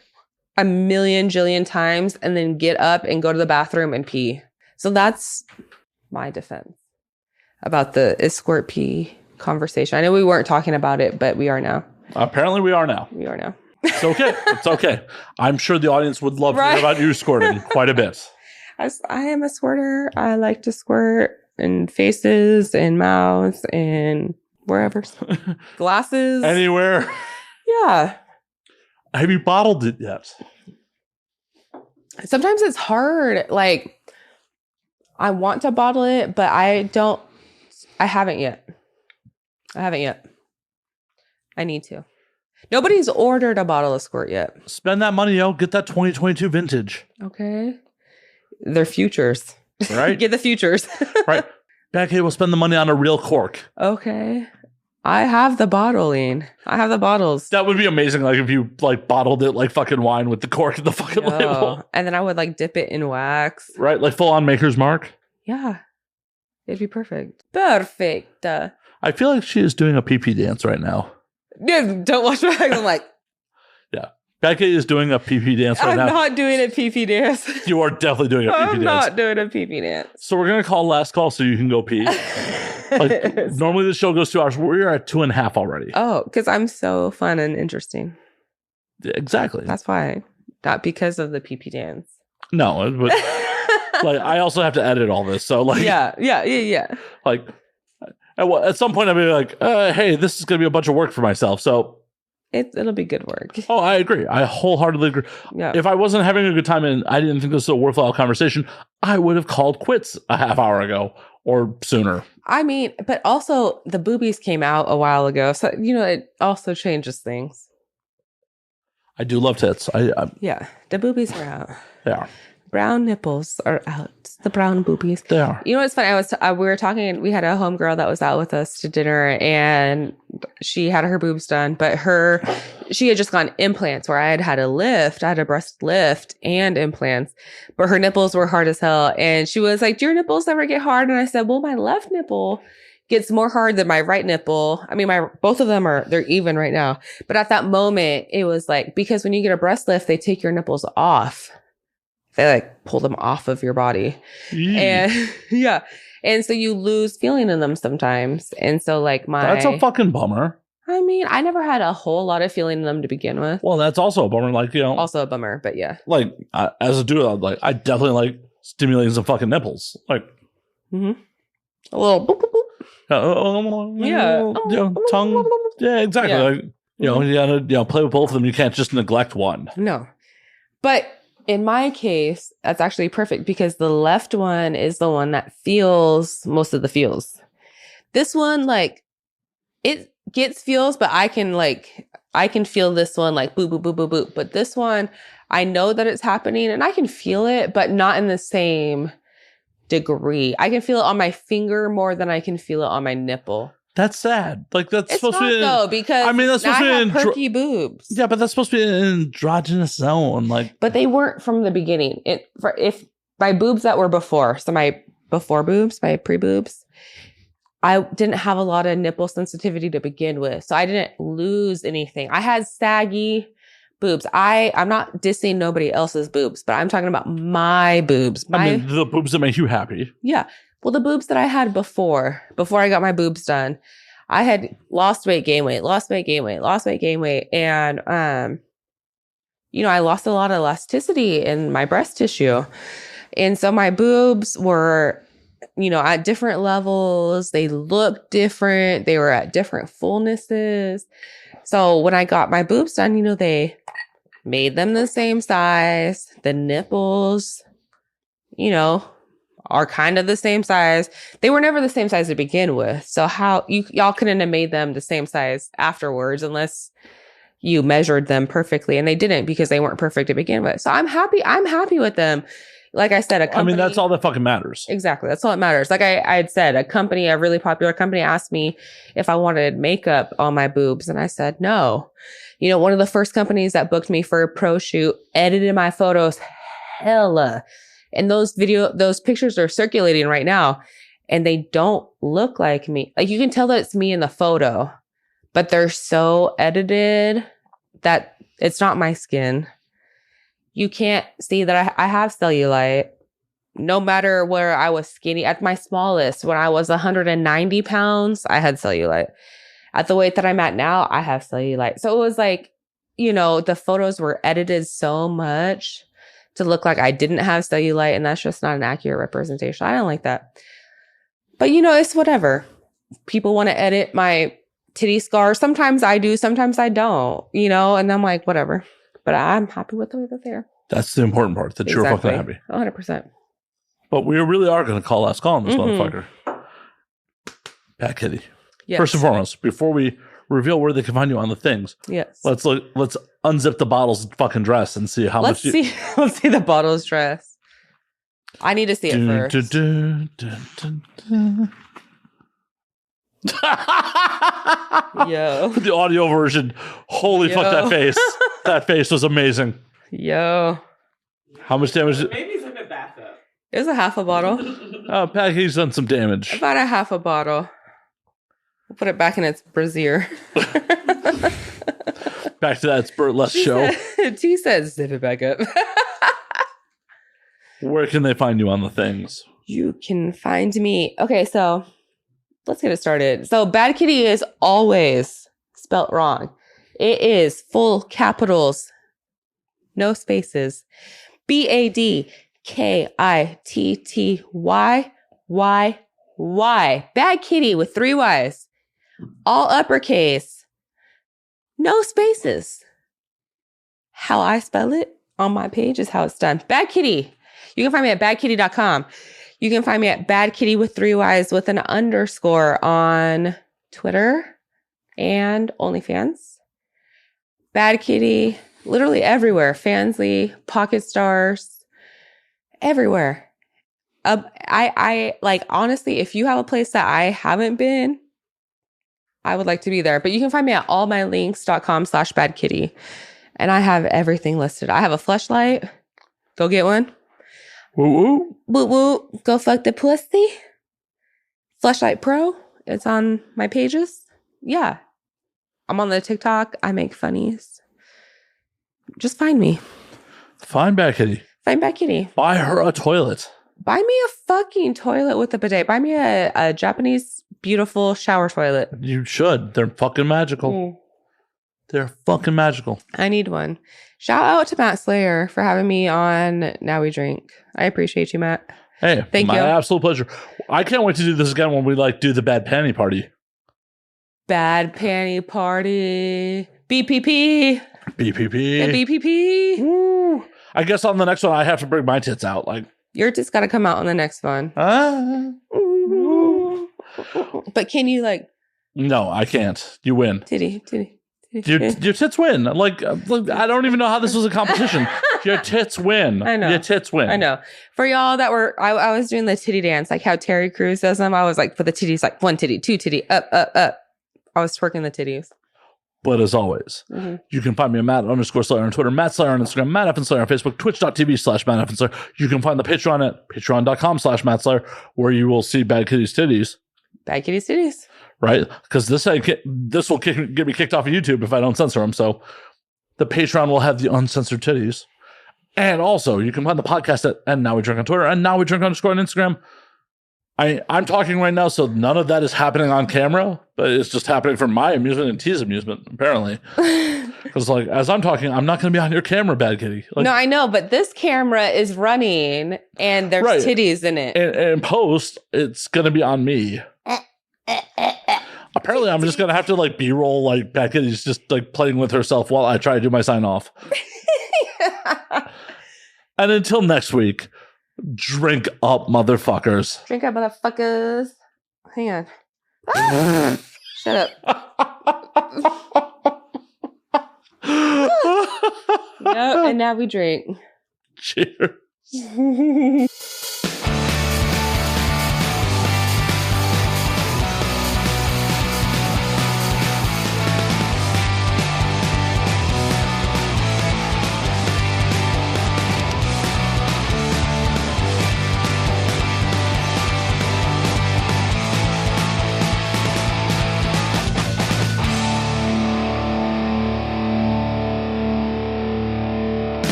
a million jillion times and then get up and go to the bathroom and pee. So that's my defense about the is squirt pee conversation. I know we weren't talking about it, but we are now. Apparently we are now. We are now. It's okay. It's okay. I'm sure the audience would love to hear about you squirting quite a bit. I am a squirter. I like to squirt in faces and mouths and wherever. Glasses. Anywhere. Yeah. Have you bottled it yet? Sometimes it's hard. Like, I want to bottle it, but I haven't yet. I need to. Nobody's ordered a bottle of squirt yet. Spend that money, yo. Get that 2022 vintage. Okay. They're futures. Right? Get the futures. Right. BADKITTY will spend the money on a real cork. Okay. I have the bottling. I have the bottles. That would be amazing. Like if you like bottled it like fucking wine with the cork and the fucking label. And then I would like dip it in wax. Right? Like full on Maker's Mark. Yeah. It'd be perfect. Perfect. I feel like she is doing a pee-pee dance right now. Yeah, don't watch my bags. I'm like, yeah. BADKITTY is doing a pee-pee dance right now. I'm not doing a pee-pee dance. You are definitely doing a pee-pee dance. I'm not doing a pee-pee dance. So we're going to call last call so you can go pee. Like, normally the show goes 2 hours. We're at 2.5 already. Oh, because I'm so fun and interesting. Exactly. That's why. Not because of the pee-pee dance. No, but like I also have to edit all this. So like, yeah. Like at some point I'll be like, hey, this is going to be a bunch of work for myself. So it'll be good work. Oh, I agree. I wholeheartedly agree. Yeah. If I wasn't having a good time and I didn't think this was a worthwhile conversation, I would have called quits a half hour ago or sooner. I mean, but also the boobies came out a while ago. So, it also changes things. I do love tits. Yeah, the boobies are out. They are. Brown nipples are out. The brown boobies. They are. You know what's funny? We were talking. We had a homegirl that was out with us to dinner, and she had her boobs done, but she had just gotten implants where I had a lift. I had a breast lift and implants, but her nipples were hard as hell. And she was like, "Do your nipples ever get hard?" And I said, "Well, my left nipple gets more hard than my right nipple. I mean, both of them they're even right now. But at that moment, it was like, because when you get a breast lift, they take your nipples off. They like pull them off of your body. And yeah. And so you lose feeling in them sometimes. And so like that's a fucking bummer. I mean, I never had a whole lot of feeling in them to begin with. Well, that's also a bummer. Like, also a bummer, but yeah. Like as a dude, I definitely like stimulating some fucking nipples. Like, a little boop, boop, boop. Tongue. Yeah, exactly. Yeah. Like, you gotta play with both of them. You can't just neglect one. No. But in my case, that's actually perfect because the left one is the one that feels most of the feels. This one, like, it gets feels, but I can feel this one like boop, boop, boop, boop, boop. But this one, I know that it's happening and I can feel it, but not in the same degree. I can feel it on my finger more than I can feel it on my nipple. That's sad. Like that's it's supposed not, to be though, because I mean that's supposed to be perky boobs. Yeah, but that's supposed to be an androgynous zone. Like, but they weren't from the beginning. If my boobs that were before, so my before boobs, my pre boobs, I didn't have a lot of nipple sensitivity to begin with, so I didn't lose anything. I had saggy boobs. I'm not dissing nobody else's boobs, but I'm talking about my boobs. I mean, the boobs that make you happy. Yeah. Well, the boobs that I had before I got my boobs done, I had lost weight, gained weight, lost weight, gained weight, lost weight, gained weight. And, I lost a lot of elasticity in my breast tissue. And so my boobs were, at different levels. They looked different. They were at different fullnesses. So when I got my boobs done, they made them the same size. The nipples, are kind of the same size. They were never the same size to begin with. So how y'all couldn't have made them the same size afterwards unless you measured them perfectly. And they didn't because they weren't perfect to begin with. So I'm happy with them. Like I said, that's all that fucking matters. Exactly. That's all that matters. Like I had said, a really popular company asked me if I wanted makeup on my boobs. And I said, no. One of the first companies that booked me for a pro shoot edited my photos hella. And those pictures are circulating right now and they don't look like me. Like you can tell that it's me in the photo, but they're so edited that it's not my skin. You can't see that I have cellulite. No matter where I was skinny, at my smallest, when I was 190 pounds, I had cellulite. At the weight that I'm at now, I have cellulite. So it was like, you know, the photos were edited so much to look like I didn't have cellulite, and that's just not an accurate representation. I don't like that. But, you know, it's whatever. People want to edit my titty scars. Sometimes I do, sometimes I don't, you know, and I'm like, whatever. But I'm happy with the way that they are. That's the important part, that you're fucking happy. 100%. But we really are going to call last call on this motherfucker. Bad Kitty. Yes. First and foremost, before we reveal where they can find you on the things, yes, let's unzip the bottle's fucking dress and see how much. Let's see the bottle's dress. I need to see it first. Yo, the audio version. Holy fuck, that face! That face was amazing. Yo, how much damage? Maybe it's like a bathtub. It was a half a bottle. Oh, Packy's done some damage. About a half a bottle. We'll put it back in its brassiere. Back to that spurtless show. T says, zip it back up. Where can they find you on the things? You can find me. Okay, so let's get it started. So Bad Kitty is always spelt wrong. It is full capitals, no spaces. BADKITTYYY. Bad Kitty with 3 Y's. All uppercase. No spaces. How I spell it on my page is how it's done. Bad Kitty. You can find me at badkitty.com. You can find me at Bad Kitty with 3 Y's with an underscore on Twitter and OnlyFans. Bad Kitty, literally everywhere. Fansly, Pocket Stars, everywhere. I like, honestly, if you have a place that I haven't been, I would like to be there. But you can find me at allmylinks.com/badkitty. And I have everything listed. I have a fleshlight. Go get one. Woo woo. Woo woo. Go fuck the pussy. Fleshlight Pro. It's on my pages. Yeah. I'm on the TikTok. I make funnies. Just find me. Find Bad Kitty. Find Bad Kitty. Buy her a toilet. Buy me a fucking toilet with a bidet. Buy me a Japanese beautiful shower toilet. You should. They're fucking magical. They're fucking magical. I need one. Shout out to Matt Slayer for having me on Now We Drink. I appreciate you, Matt. Hey, thank you. My absolute pleasure. I can't wait to do this again when we do the Bad Panty Party. Bad Panty Party. BPP. BPP. The BPP. Woo. I guess on the next one, I have to bring my tits out. Your tits got to come out on the next one. But can you No, I can't. You win. Titty. Your tits win. Look, I don't even know how this was a competition. Your tits win. I know. Your tits win. I know. For y'all that were, I was doing the titty dance, like how Terry Crews does them. I was like, for the titties, like 1 titty, 2 titty, up. I was twerking the titties. But as always, you can find me at Matt_Slayer on Twitter, Matt Slayer on Instagram, Matt F. Slayer on Facebook, twitch.tv/Matt F. Slayer. You can find the Patreon at patreon.com/Matt Slayer, where you will see Bad Kitty's titties. Bad Kitty's titties. Right? Because this will get me kicked off of YouTube if I don't censor them. So the Patreon will have the uncensored titties. And also, you can find the podcast at And Now We Drink on Twitter and Now We Drink _ on Instagram. I'm talking right now, so none of that is happening on camera, but it's just happening for my amusement and T's amusement, apparently. Because, as I'm talking, I'm not going to be on your camera, Bad Kitty. No, I know, but this camera is running, and there's titties in it. And in post, it's going to be on me. Apparently, I'm just going to have to, B-roll, Bad Kitty's just, playing with herself while I try to do my sign-off. And until next week, drink up, motherfuckers. Drink up, motherfuckers. Hang on. Ah! Shut up. Yep, and now we drink. Cheers.